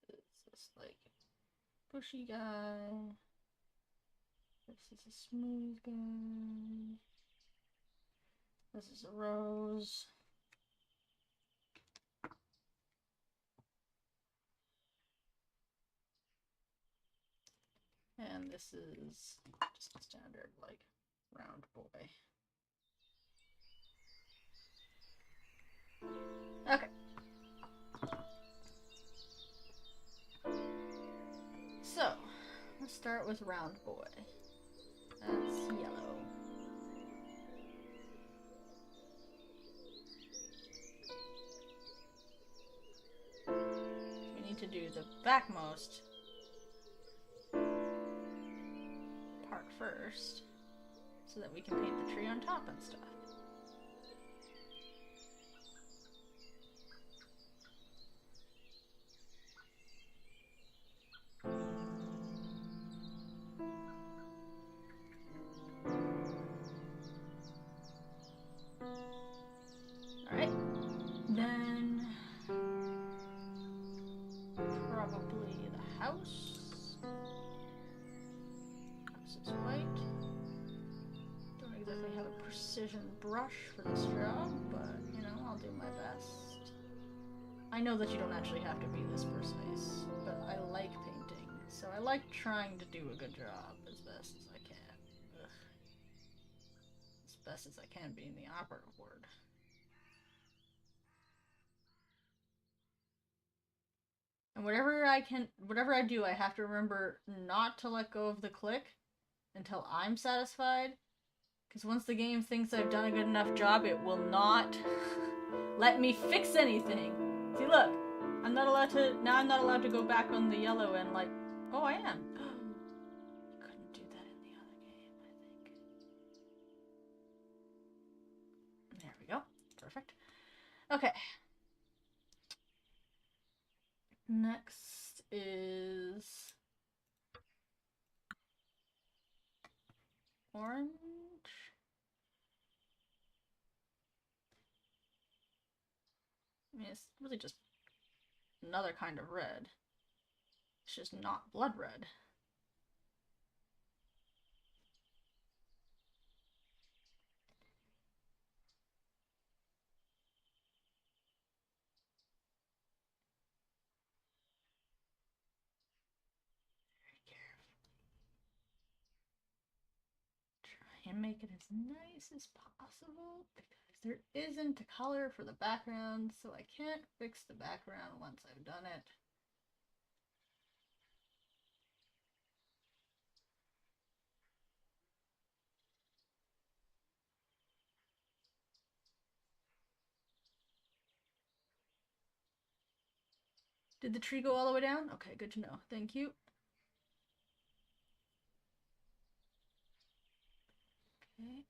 It's this like bushy guy. This is a smooth guy. This is a rose. And this is just a standard, like, round boy. Okay. So, let's start with round boy. That's yellow. We need to do the backmost part first, so that we can paint the tree on top and stuff. Alright, then probably the house. This is white. Don't exactly have a precision brush for this job, but you know, I'll do my best. I know that you don't actually have to be this precise, but I like painting, so I like trying to do a good job as best as I can. Ugh. As best as I can being the operative word. And whatever I do, I have to remember not to let go of the click until I'm satisfied. Because once the game thinks I've done a good enough job, it will not let me fix anything. See, look, I'm not allowed to go back on the yellow and like, oh, I am. Couldn't do that in the other game, I think. There we go. Perfect. Okay. Next is orange. I mean, it's really just another kind of red. It's just not blood red. And make it as nice as possible because there isn't a color for the background, so I can't fix the background once I've done it. Did the tree go all the way down? Okay, good to know. Thank you. Okay.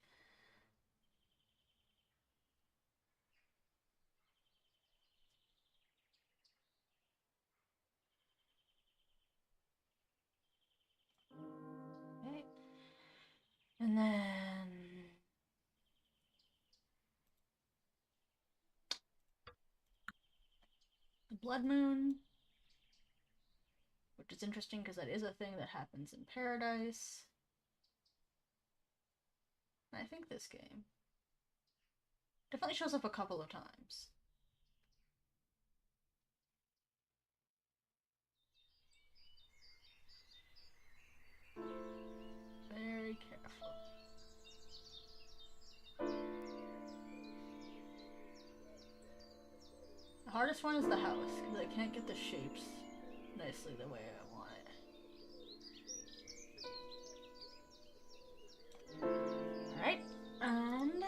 Okay. And then the blood moon, which is interesting because that is a thing that happens in Paradise. I think this game definitely shows up a couple of times. Very careful. The hardest one is the house, because I can't get the shapes nicely the way I want it. Alright, and...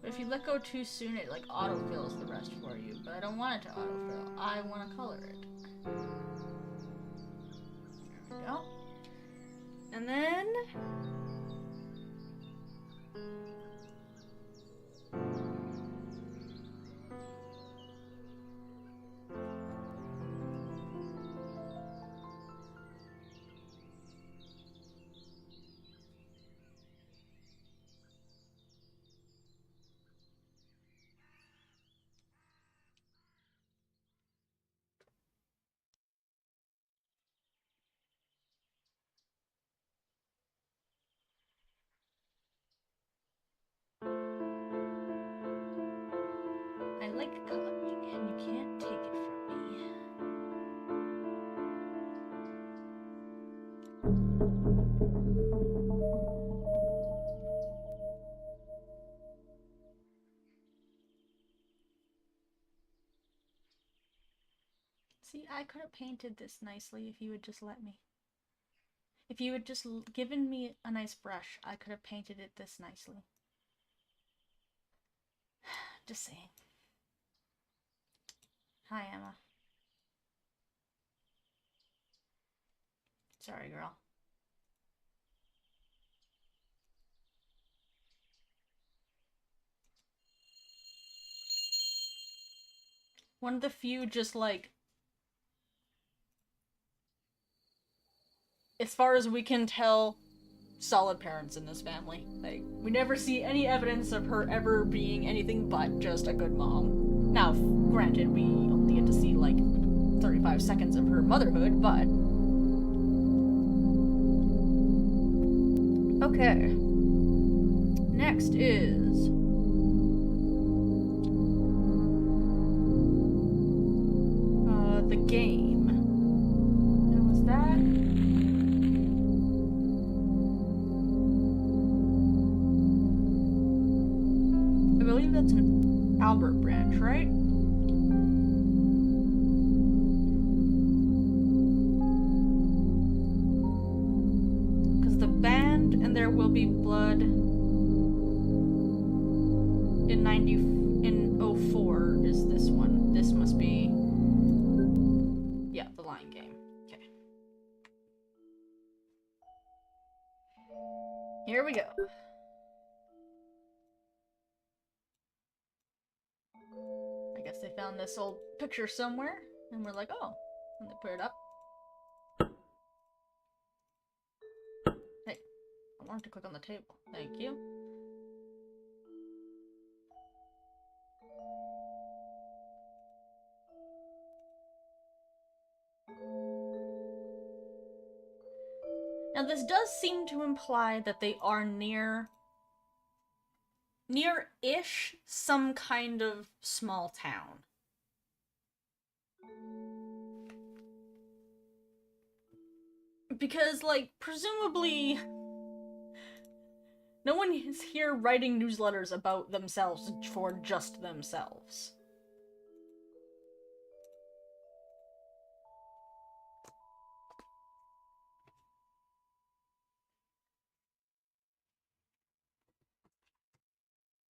But if you let go too soon, it like autofills the rest for you. But I don't want it to autofill. I want to color it. There we go. And then... I like coloring, and you can't take it from me. See, I could have painted this nicely if you would just let me. If you had just given me a nice brush, I could have painted it this nicely. Just saying. Hi, Emma. Sorry, girl. One of the few just like... as far as we can tell, solid parents in this family. Like, we never see any evidence of her ever being anything but just a good mom. Now, granted, we only get to see like 35 seconds of her motherhood, but... Okay. Next is... the game. Now, was that... I believe that's an Albert branch, right? Because the band and There Will Be Blood in 04 is this one. This must be... yeah, the Lion Game. Okay. Here we go. I guess they found this old picture somewhere, and we're like, oh, and they put it up. Hey, I wanted to click on the table. Thank you. Now this does seem to imply that they are near-ish some kind of small town. Because, like, presumably no one is here writing newsletters about themselves for just themselves.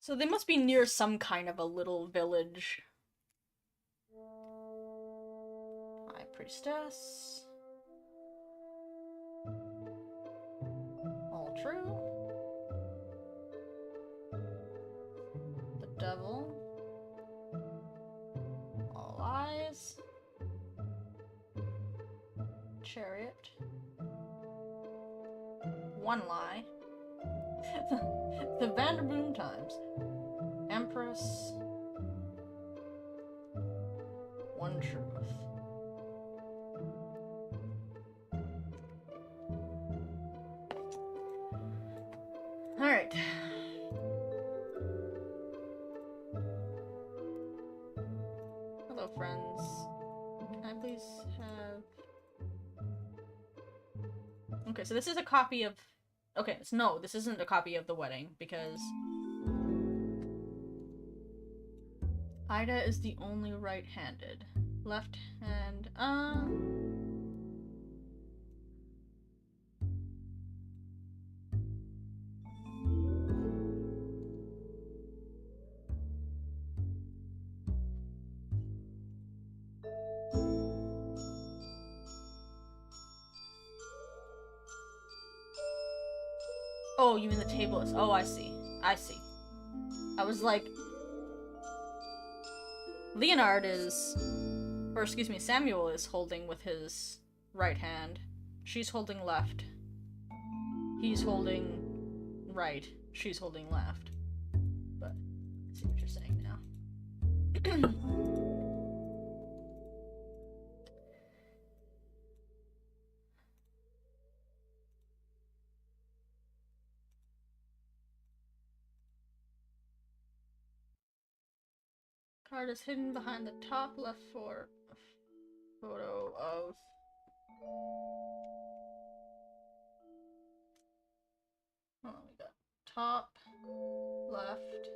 So they must be near some kind of a little village. High Priestess. All true. The devil. All lies. chariot. One lie. The Vanderboom times. Empress. One truth. Alright. Hello, friends. Can I please have... Okay, so this is a copy of... Okay, no, this isn't a copy of the wedding, because... Ida is the only right-handed. Left hand... Oh, you mean the table is... Oh, I see. I see. I was like... Leonard is... Or, excuse me, Samuel is holding with his right hand. She's holding left. He's holding right. She's holding left. But, I see what you're saying now. Card is hidden behind the top left for a photo of... Hold on, we got top, left,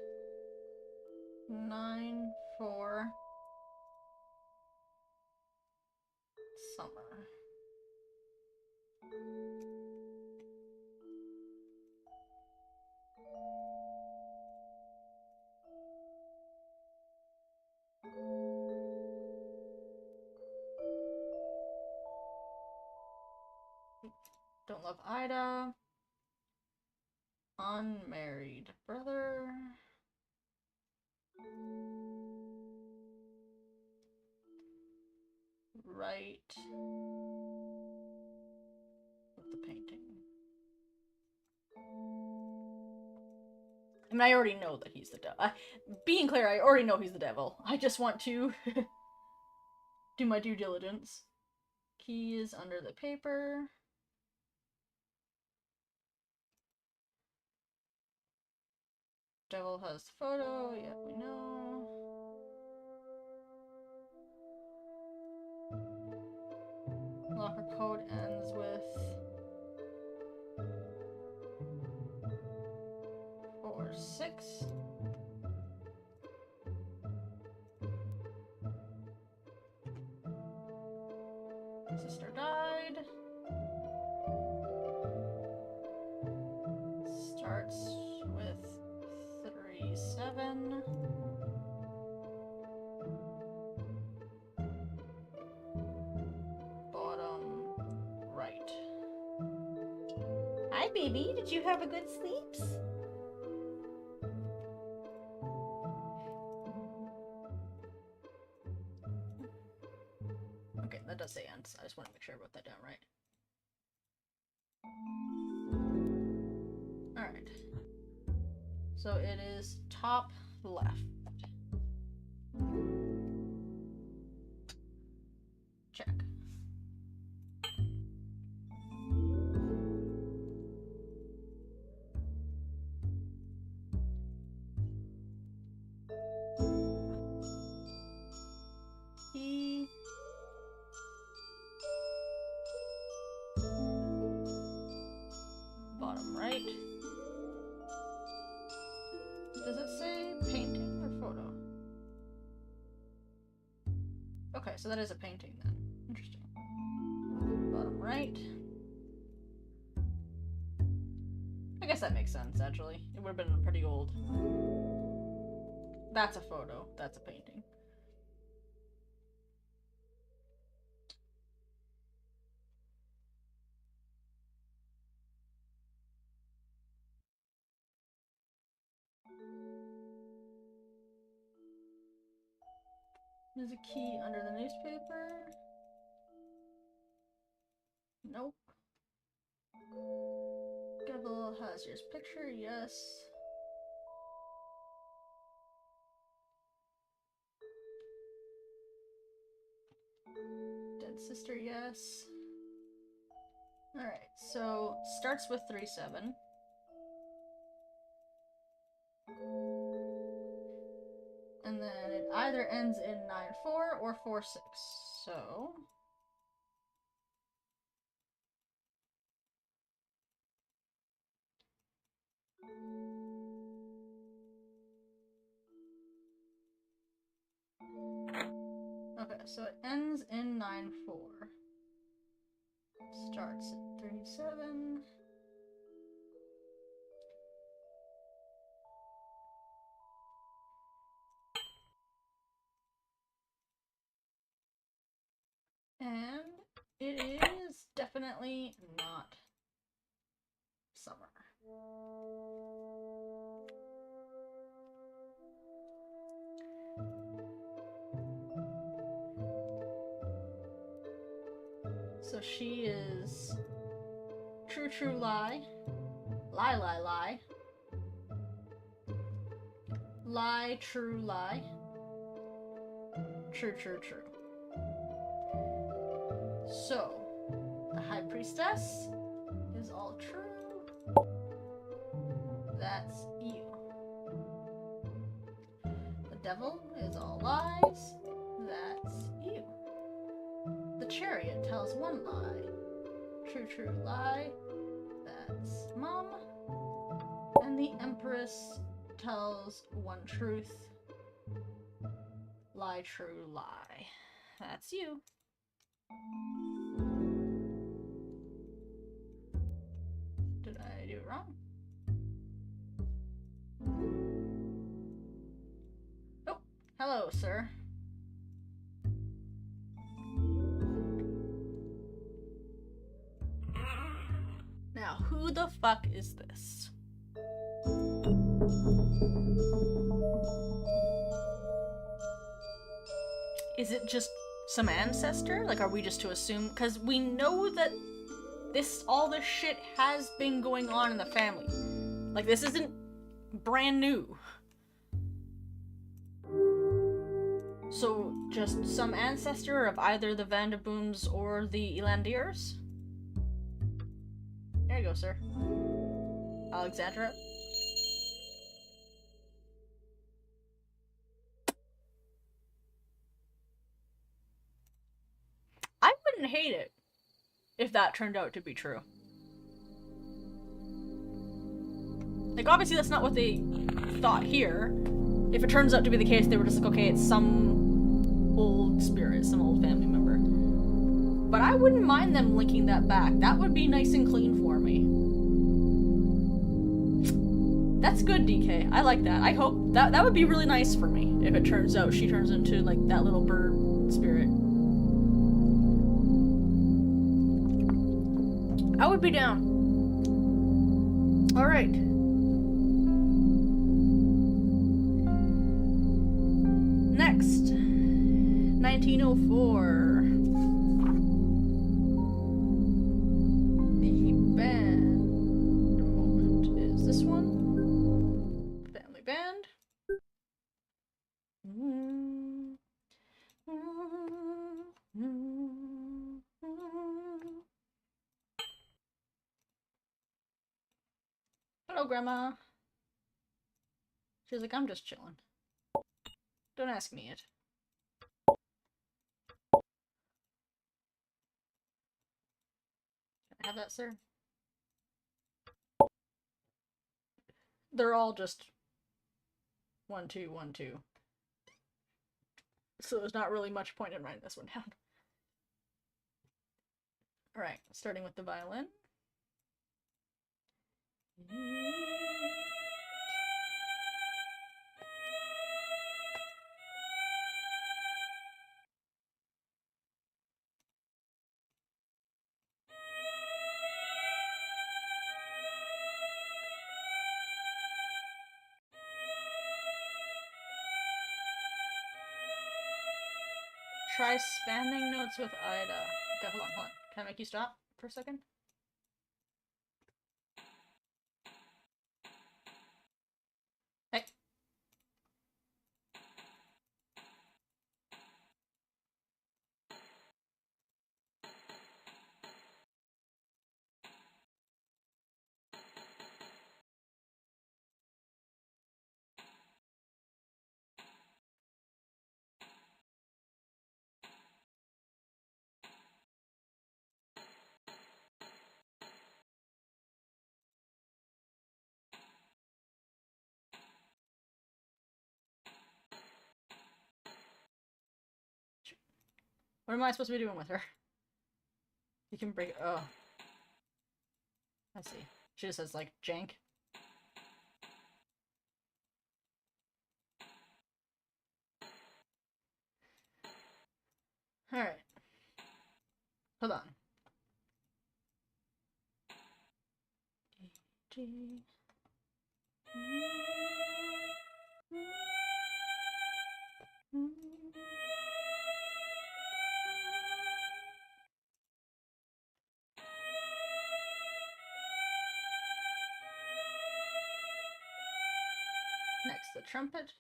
9-4, summer. Don't love Ida. Unmarried brother. Right. With the painting. I mean, I already know that he's the devil. Being clear, I already know he's the devil. I just want to do my due diligence. Key is under the paper. Devil has photo, yeah, we know. Locker code ends with 4-6. Sister died. Starts with 3-7. Bottom right. Hi, baby. Did you have a good sleeps? Okay, that does say ends. I just want to make sure I wrote that down right. Alright. So it is top left. Check. E. Bottom right. Does it say painting or photo? Okay, so that is a painting then. Interesting. Bottom right. I guess that makes sense, actually. It would have been pretty old. That's a photo. That's a painting. There's a key under the newspaper. Nope. Gebel Hazard's picture, yes. Dead sister, yes. Alright, so starts with 3-7. And then it either ends in 9-4 or 4-6. So okay, so it ends in 9-4. Starts at 3-7. And it is definitely not summer. So she is true, true, lie, lie, lie, lie, lie, true, lie, true, true, true. So, the High Priestess is all true. That's you. The Devil is all lies. That's you. The Chariot tells one lie. True, true, lie. That's Mom. And the Empress tells one truth. Lie, true, lie. That's you. Did I do it wrong? Oh, hello, sir. Now, who the fuck is this? Is it just some ancestor? Like, are we just to assume? Because we know that all this shit has been going on in the family. Like, this isn't brand new. So, just some ancestor of either the Vandabooms or the Elandiers? There you go, sir. Alexandra. I wouldn't hate it if that turned out to be true. Like, obviously that's not what they thought here. If it turns out to be the case, they were just like, okay, it's some old spirit, some old family member. But I wouldn't mind them linking that back. That would be nice and clean for me. That's good, DK. I like that. I hope that would be really nice for me if it turns out she turns into, like, that little bird spirit. I would be down. Alright. Next. 1904. The band moment is this one. Family band. Hello, Grandma. She's like, I'm just chilling. Don't ask me it. Can I have that, sir? They're all just 1, 2, 1, 2. So there's not really much point in writing this one down. Alright, starting with the violin. Try spamming notes with Ida. Okay, hold on. Can I make you stop? for a second. Hey. What am I supposed to be doing with her? You can break. Oh. I see. She just says, like, jank. Alright. Hold on. Next, the trumpet.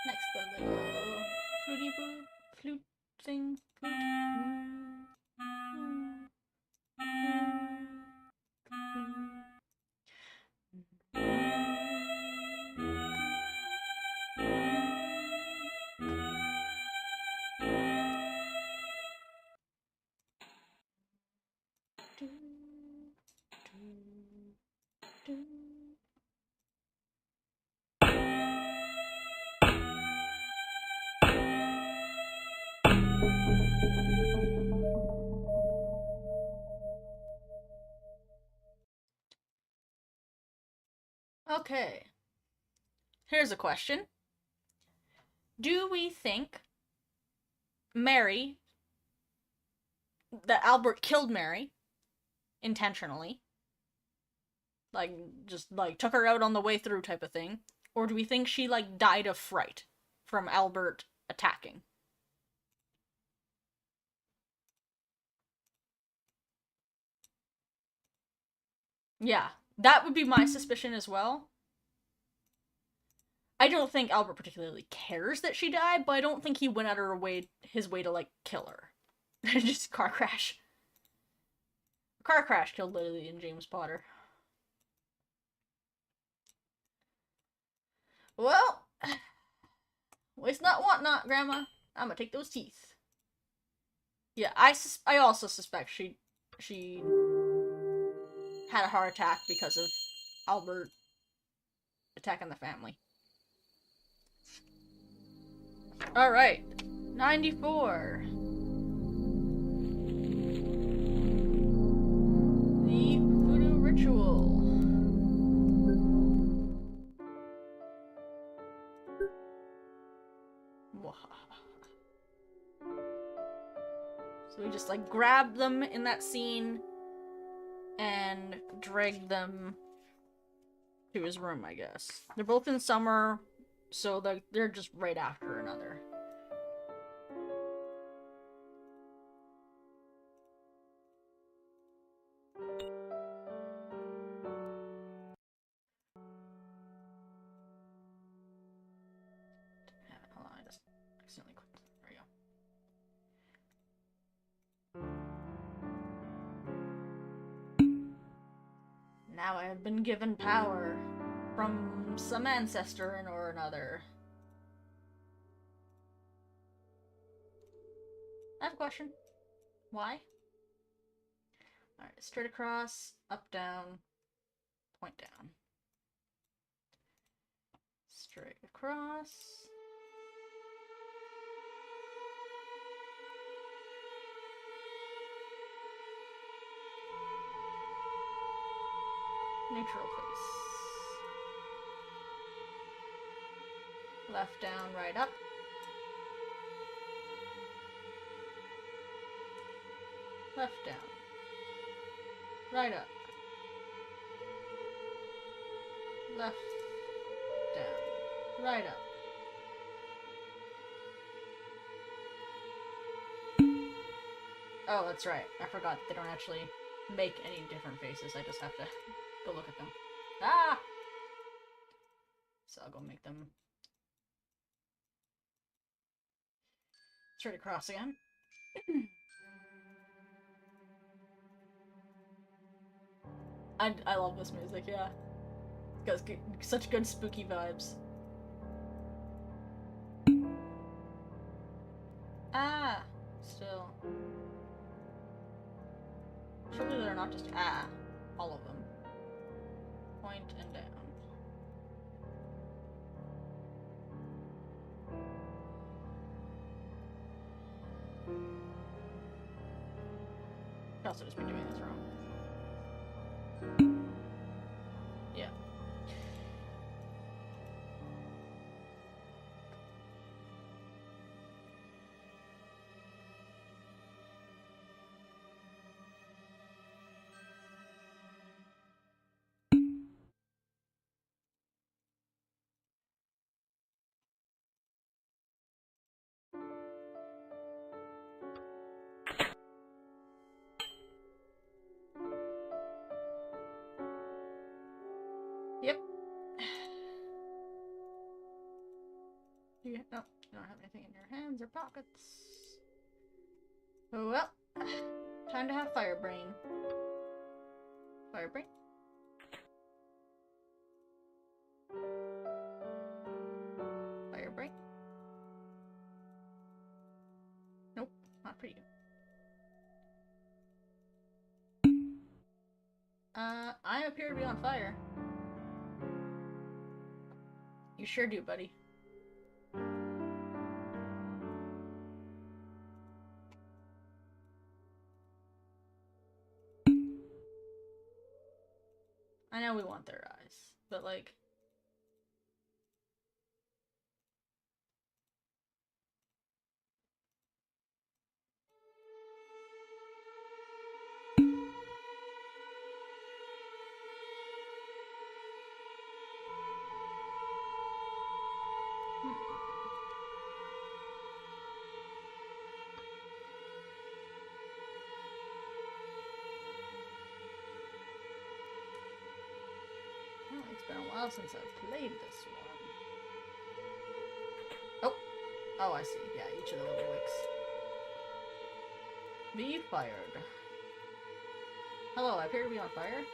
Next, the little fluty boo, flute thing. Okay. Here's a question. Do we think Mary, that Albert killed Mary intentionally? Like, just, like, took her out on the way through type of thing? Or do we think she, like, died of fright from Albert attacking? Yeah, that would be my suspicion as well. I don't think Albert particularly cares that she died, but I don't think he went out of his way to, like, kill her. Just car crash. Car crash killed Lily and James Potter. Well, waste not, want not, Grandma. I'm gonna take those teeth. Yeah, I also suspect she had a heart attack because of Albert attacking the family. Alright, 94. The voodoo ritual. So we just, like, grab them in that scene and drag them to his room, I guess. They're both in summer, so they're just right after another. Hold on, I just accidentally clicked. There we go. Now I have been given power from some ancestor or another. I have a question. Why? Alright, straight across, up, down, point down. Straight across. Neutral face. Left down, right up. Left down. Right up. Left, down, right up. Oh, that's right. I forgot they don't actually make any different faces. I just have to go look at them. Ah! So I'll go make them straight across again. I love this music, yeah. It's got such good spooky vibes. Ah! Still. Surely they're not just all of them. Point and down. Could also just be doing this wrong. Yeah. Yep. No, you don't have anything in your hands or pockets. Oh well. Time to have fire brain. Fire brain? Fire brain? Nope, not for you. I appear to be on fire. You sure do, buddy. I know we want their eyes, but like... Oh, it's been a while since I've played this one. Oh, I see. Yeah, each of the little wicks. Be fired. Hello, I appear to be on fire?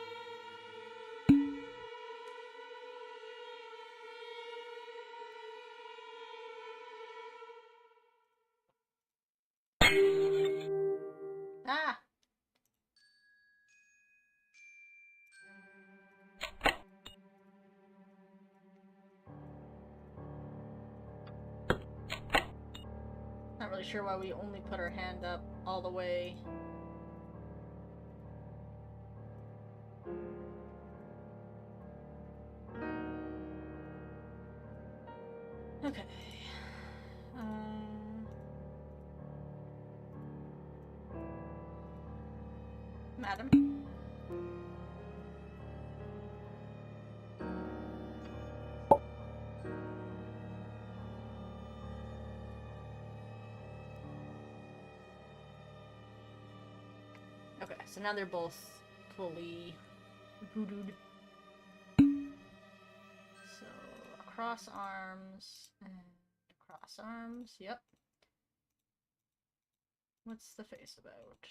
Ah! Not really sure why we only put our hand up all the way. Okay. Madam? Okay, so now they're both fully voodooed. So, across arms, and across arms, yep. What's the face about?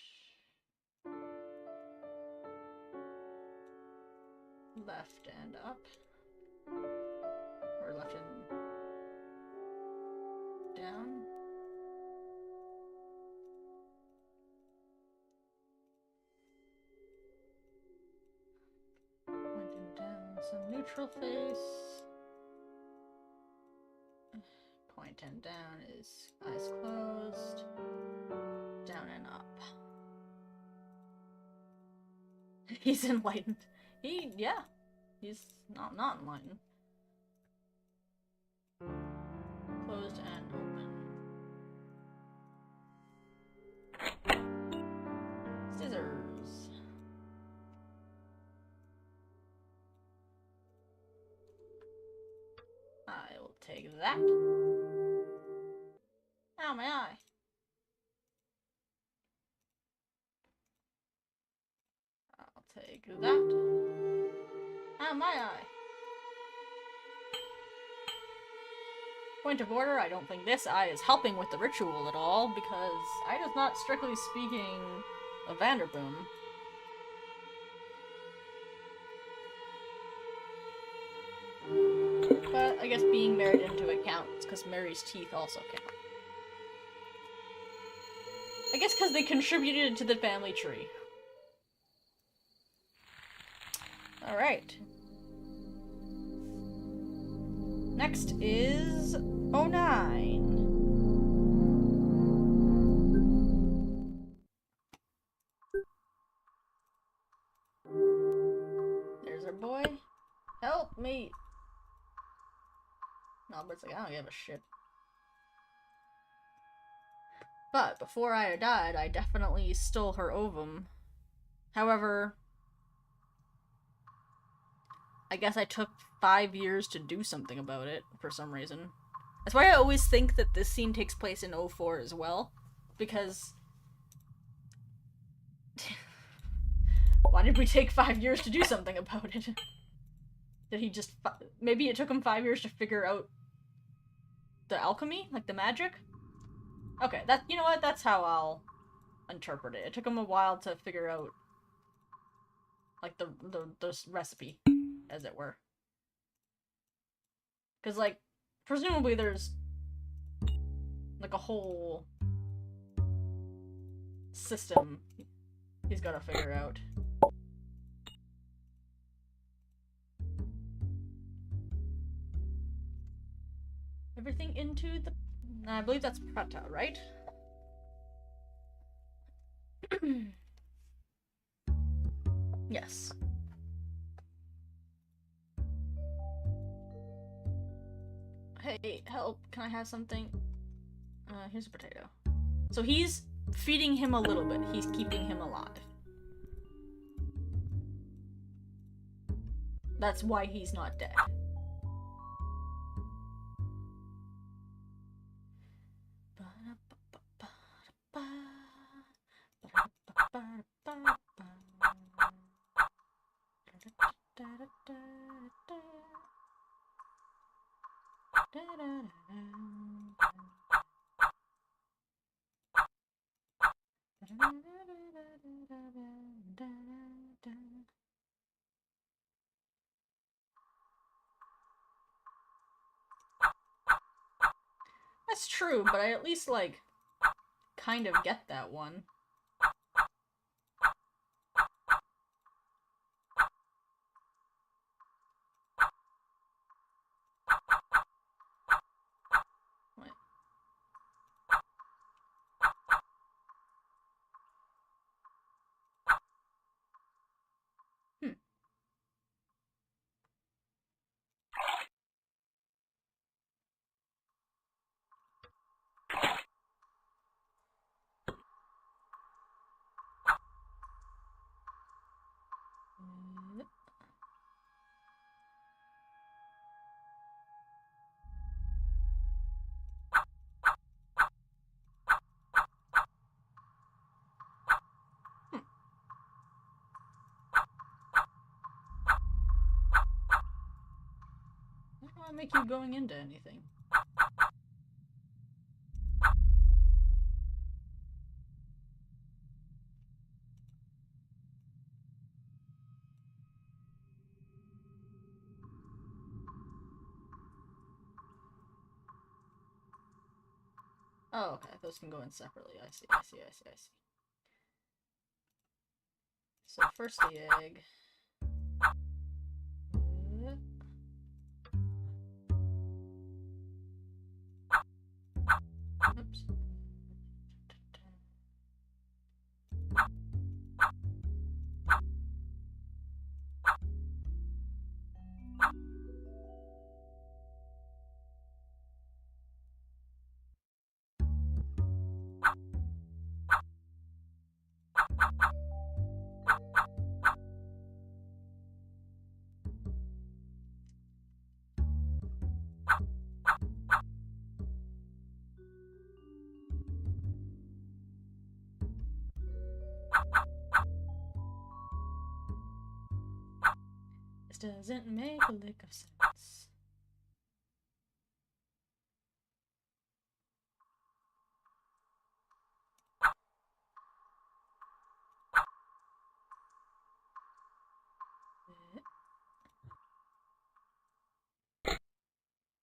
Left and up. Or left and down. Pointing down, some neutral face. Point and down is eyes closed. Down and up. He's enlightened. Yeah. He's not enlightened. Closed and open. Scissors. take that. Ow, my eye. I'll take that. Ow, my eye. Point of order, I don't think this eye is helping with the ritual at all, because eye is not, strictly speaking, a Vanderboom. But I guess being married into it counts, because Mary's teeth also count. I guess because they contributed to the family tree. Alright. Next is 09. There's our boy. Help me! Albert's like, I don't give a shit. But before I died, I definitely stole her ovum. However, I guess I took 5 years to do something about it, for some reason. That's why I always think that this scene takes place in 04 as well. Because... why did we take 5 years to do something about it? Did he just... maybe it took him 5 years to figure out the alchemy? Like, the magic? Okay, that, you know what? That's how I'll interpret it. It took him a while to figure out, like, the recipe, as it were. Because, like, presumably there's, like, a whole system he's gotta figure out. Everything into the... I believe that's Prata, right? Yes. Hey, help. Can I have something? Here's a potato. So he's feeding him a little bit. He's keeping him alive. That's why he's not dead. That's true, but I at least, like, kind of get that one. Wait. I don't want to make you going into anything. Oh, okay. Those can go in separately. I see. So first the egg. Oops. doesn't make a lick of sense.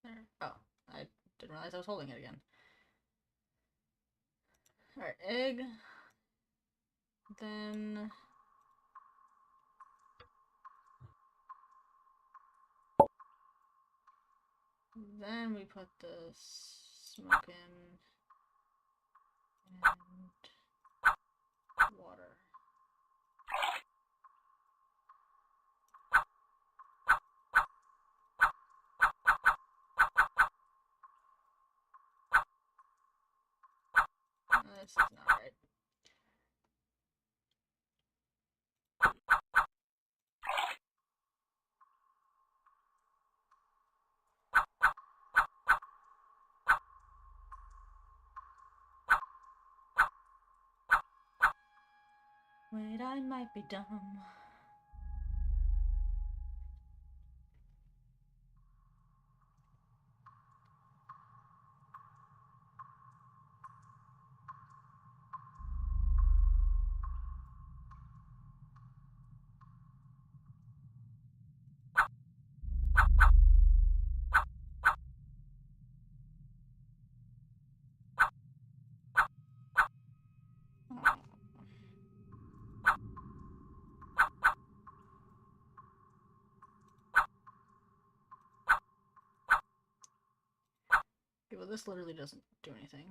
There. Oh, I didn't realize I was holding it again. Alright, egg. Then... Then we put the smoke in. And... water. This is not right. Wait, I might be dumb. Okay, well, this literally doesn't do anything.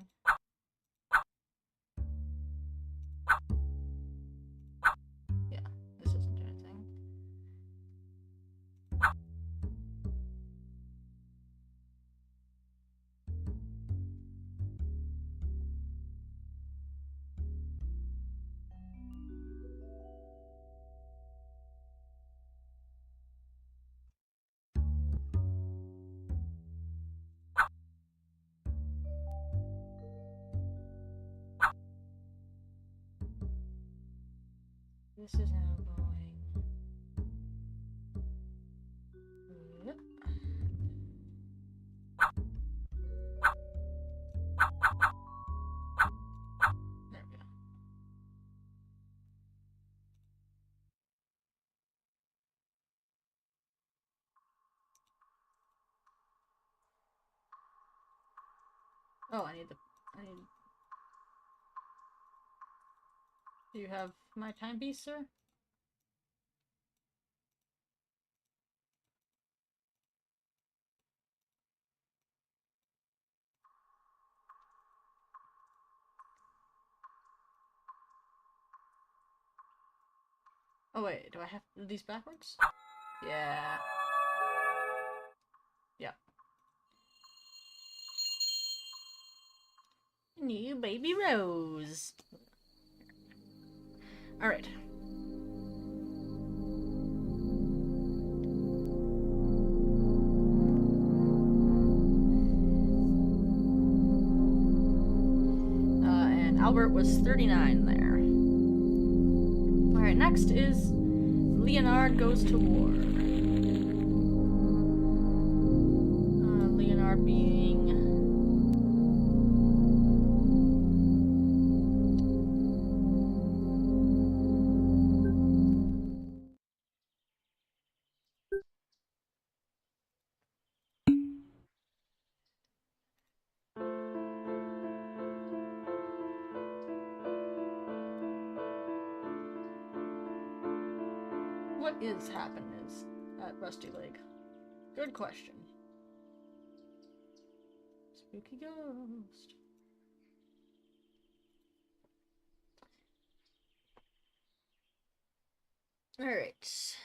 Yeah, this doesn't do anything. This is now going. Yep. There we go. Oh, I need. Do you have my timepiece, sir? Oh wait, do I have these backwards? Yeah. Yeah. New baby Rose. Alright. And Albert was 39 there. Alright, next is Leonard Goes to War. Leonard being... What is happening at Rusty Lake? Good question. Spooky ghost. Alright.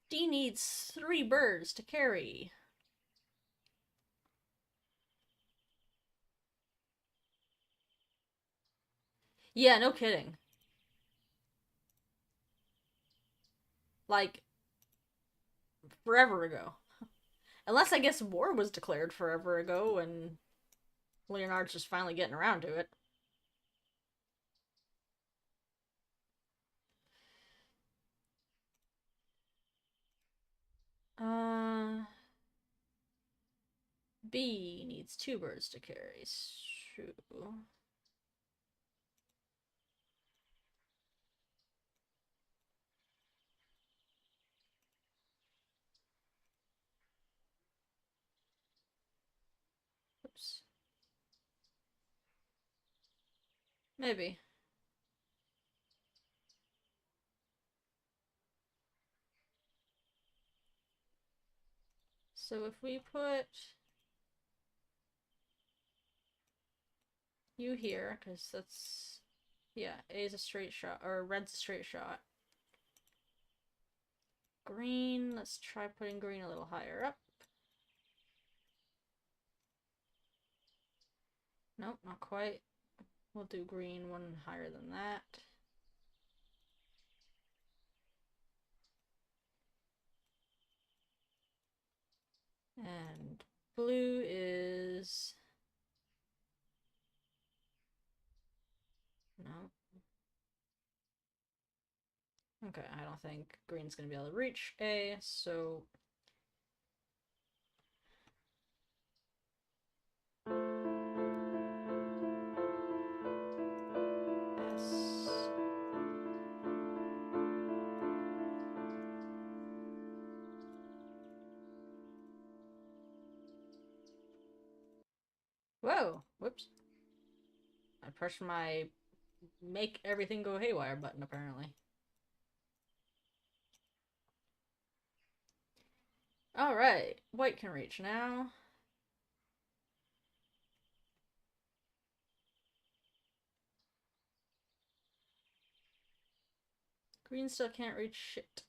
Dee needs 3 birds to carry. Yeah, no kidding. Like, forever ago. Unless I guess war was declared forever ago and Leonard's just finally getting around to it. B needs 2 birds to carry. So... Oops. Maybe. So if we put you here, because that's... Yeah, A is a straight shot, or red's a straight shot. Green, let's try putting green a little higher up. Nope, not quite. We'll do green one higher than that. And blue is... No. Okay, I don't think green's gonna be able to reach A, so... S. Whoa! Whoops. I pressed my make everything go haywire button, apparently. Alright, white can reach now. Green still can't reach shit.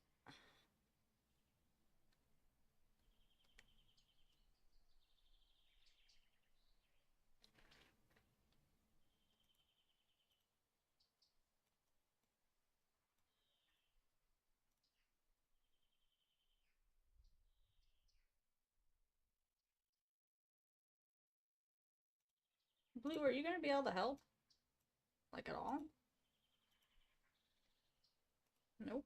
Blue, are you gonna be able to help? Like, at all? Nope.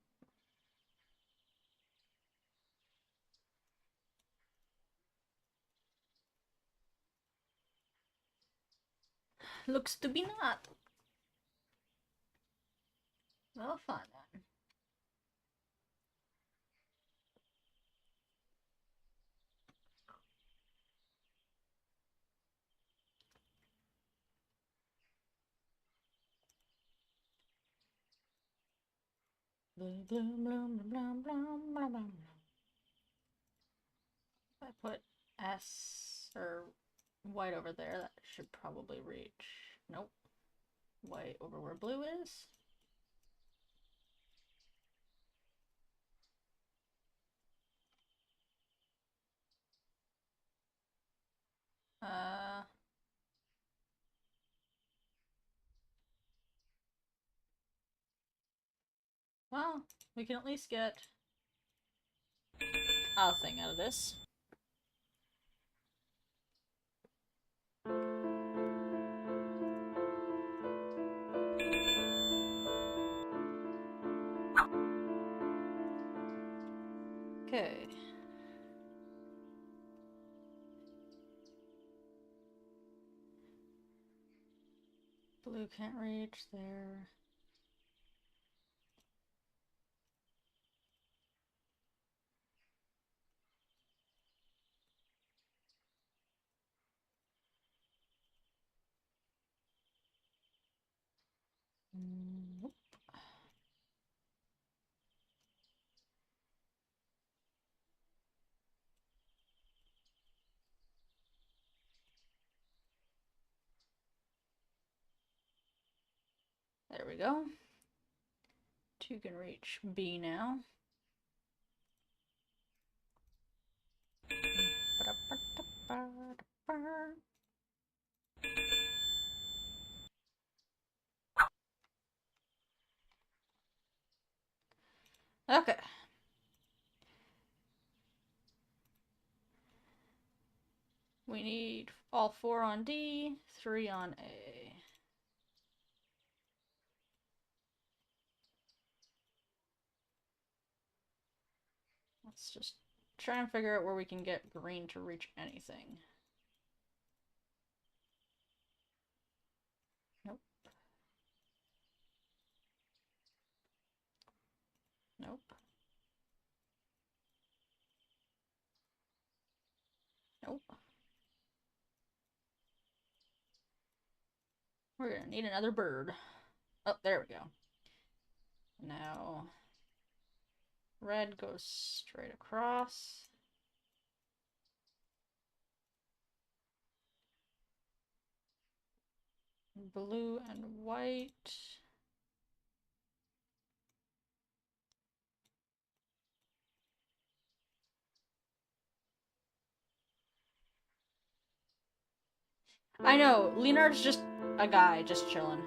Looks to be not. Well, fine then. Bloom, bloom, bloom, bloom, bloom, bloom, bloom. If I put S or white over there, that should probably reach. Nope. White over where blue is. Uh. Well, we can at least get a thing out of this. Okay. Blue can't reach there. Nope. There we go. 2 can reach B now. Okay. We need all 4 on D, 3 on A. Let's just try and figure out where we can get green to reach anything. Nope. Nope. Nope. We're gonna need another bird. Oh, there we go. Now, red goes straight across. Blue and white. I know, Leonard's just a guy, just chilling.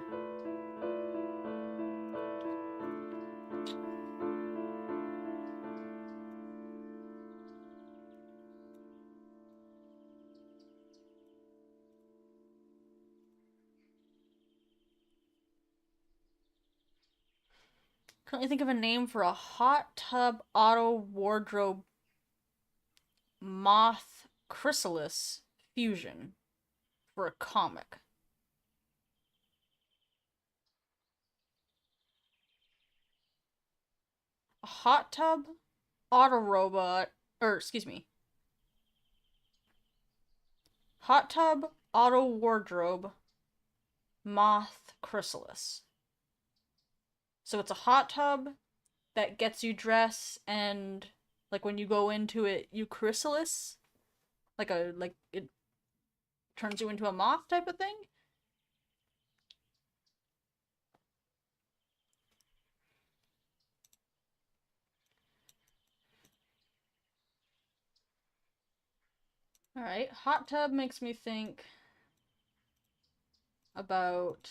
Currently think of a name for a hot tub auto wardrobe moth chrysalis fusion for a comic. A hot tub auto robot, or excuse me, hot tub auto wardrobe moth chrysalis. So it's a hot tub that gets you dressed, and like when you go into it, you chrysalis, like it turns you into a moth type of thing. Alright, hot tub makes me think about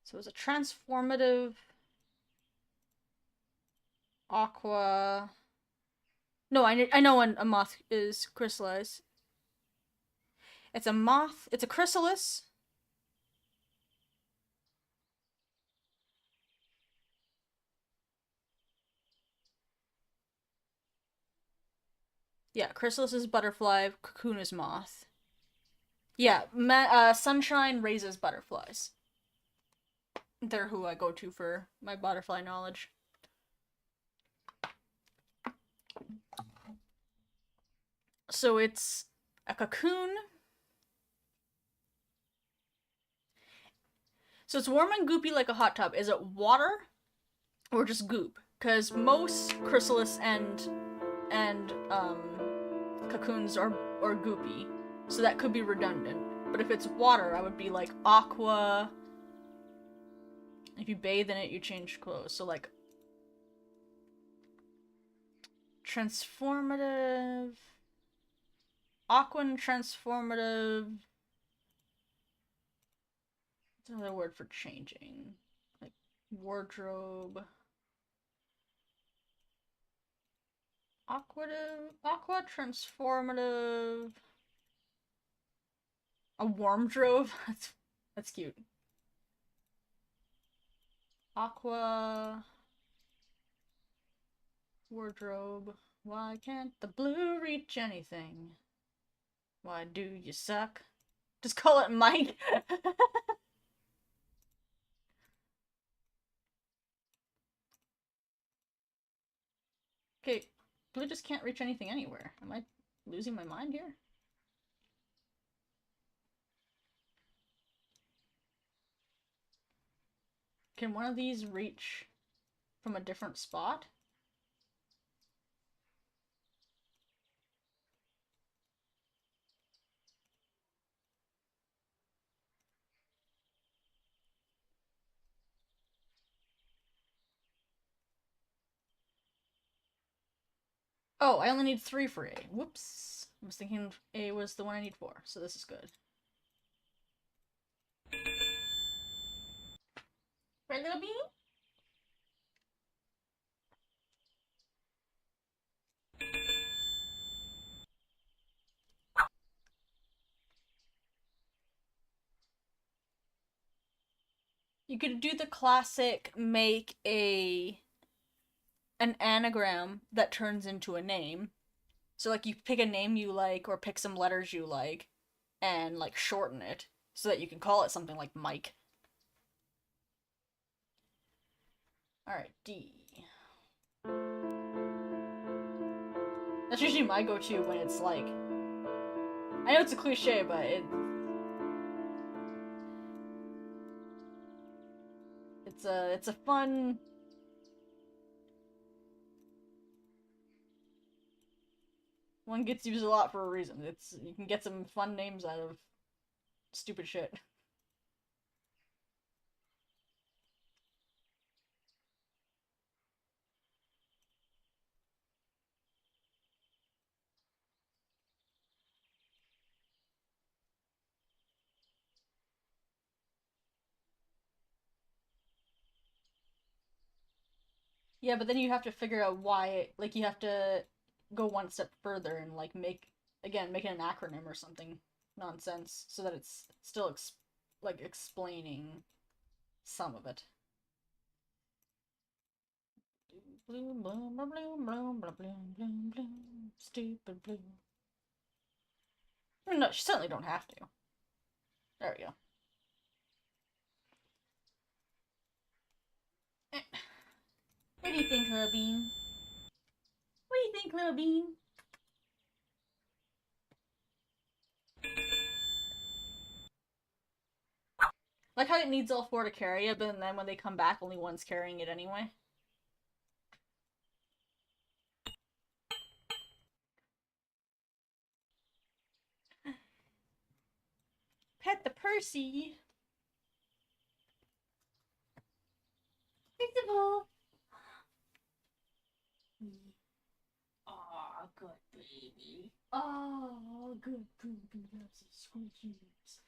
so it's a transformative aqua. No, I know when a moth is crystallized. It's a moth. It's a chrysalis. Yeah, chrysalis is butterfly. Cocoon is moth. Yeah, sunshine raises butterflies. They're who I go to for my butterfly knowledge. So it's a cocoon. So it's warm and goopy like a hot tub. Is it water or just goop? Because most chrysalis and cocoons are goopy, so that could be redundant. But if it's water, I would be like aqua. If you bathe in it, you change clothes. So like transformative, aqua and transformative. What's another word for changing? Like wardrobe. Aqua transformative. A warm drove? That's cute. Aqua wardrobe. Why can't the blue reach anything? Why do you suck? Just call it Mike. Okay, blue just can't reach anything anywhere. Am I losing my mind here? Can one of these reach from a different spot? Oh, I only need 3 for A. Whoops. I was thinking A was the one I need 4, so this is good. Right, little beanie? You could do the classic make an anagram that turns into a name. So like you pick a name you like or pick some letters you like and like shorten it so that you can call it something like Mike. Alright, D. That's usually my go-to when it's like I know it's a cliche, but it's a fun one gets used a lot for a reason. It's you can get some fun names out of stupid shit. Yeah, but then you have to figure out why. Like you have to go one step further and like make it an acronym or something nonsense so that it's still like explaining some of it. Bloom, bloom, bloom, bloom, bloom, bloom, bloom, bloom, stupid bloom. No, you certainly don't have to. There we go. What do you think, Little Bean? What do you think, Little Bean? Like how it needs all four to carry it, but then when they come back, only one's carrying it anyway. Pet the Percy. Fixable. Aw, good baby. Oh, good baby. That's a squeakies.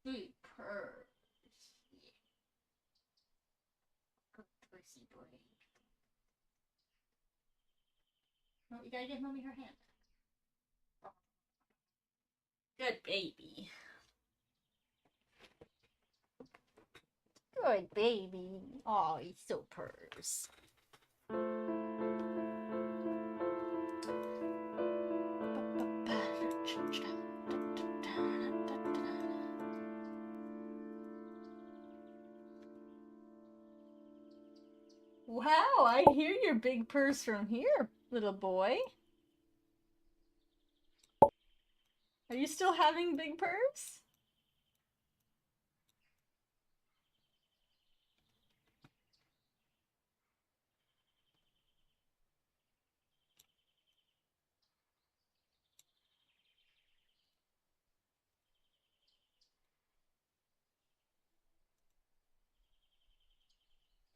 Big purrs. Yeah. Good Percy boy. No, you gotta give mommy her hand. Good baby. Good baby. Oh, he's so purrs. Wow, I hear your big purrs from here, little boy. Are you still having big purrs?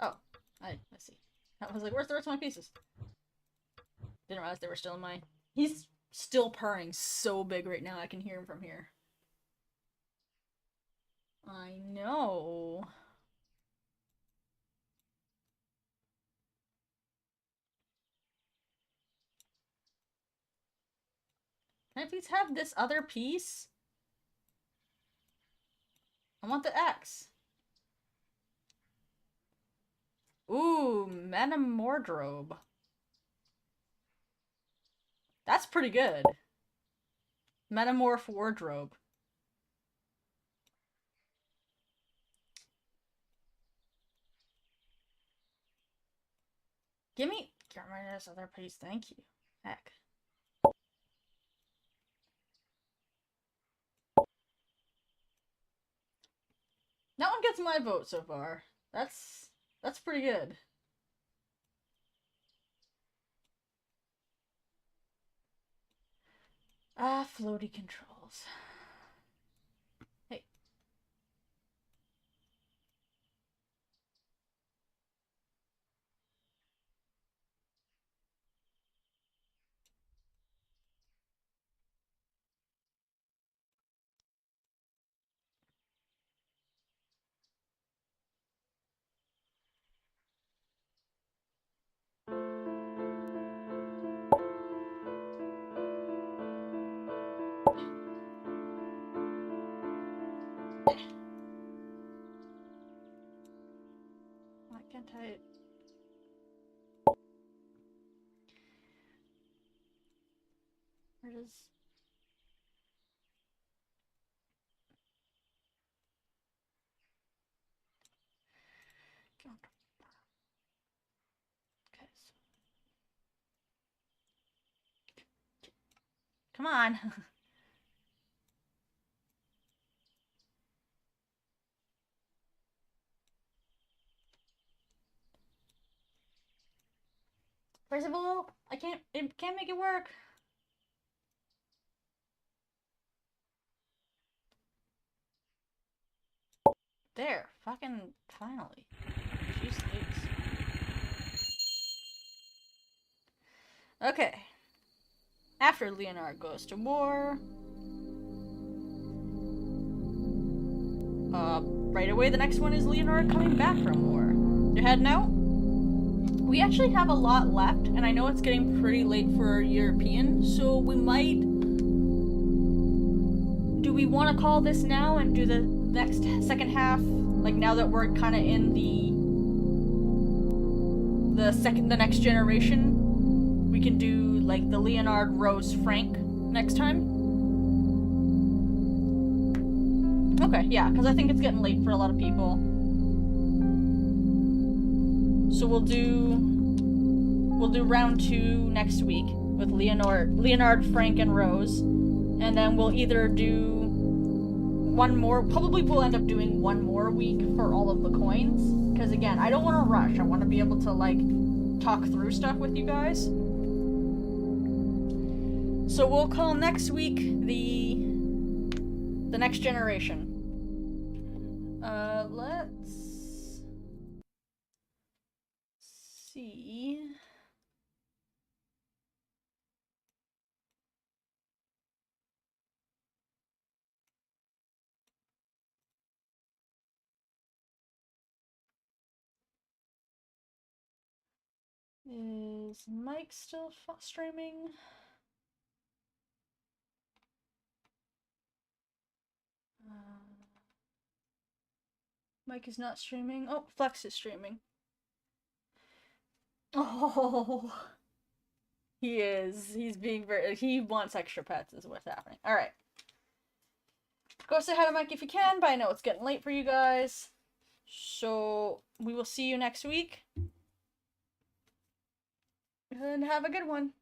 Oh, I see. I was like, where's the rest of my pieces? Didn't realize they were still in mine. He's still purring so big right now, I can hear him from here. I know. Can I please have this other piece? I want the X. Ooh, Metamordrobe. That's pretty good. Metamorph Wardrobe. Get me rid of this other piece, thank you. Heck. That one gets my vote so far. That's pretty good. Ah, floaty controls. Hey. Tight. Where does... Okay, so... Come on! Percival! It can't make it work! There, fucking finally. Jeez Louise. Okay. After Leonard goes to war... right away the next one is Leonard coming back from war. You're heading out? We actually have a lot left, and I know it's getting pretty late for European, so we might... Do we want to call this now and do the next second half? Like, now that we're kind of in the next generation, we can do, like, the Leonard, Rose, Frank next time? Okay, yeah, because I think it's getting late for a lot of people. So we'll do round 2 next week with Leonard, Frank, and Rose, and then we'll either do one more. Probably we'll end up doing one more week for all of the coins, because again, I don't want to rush. I want to be able to like talk through stuff with you guys. So we'll call next week the next generation. Let's see. Is Mike still streaming? Mike is not streaming. Oh, Flex is streaming. Oh, he is. He's being very. He wants extra pets, is what's happening. All right. Go say hi to Mike if you can, but I know it's getting late for you guys. So we will see you next week. And have a good one.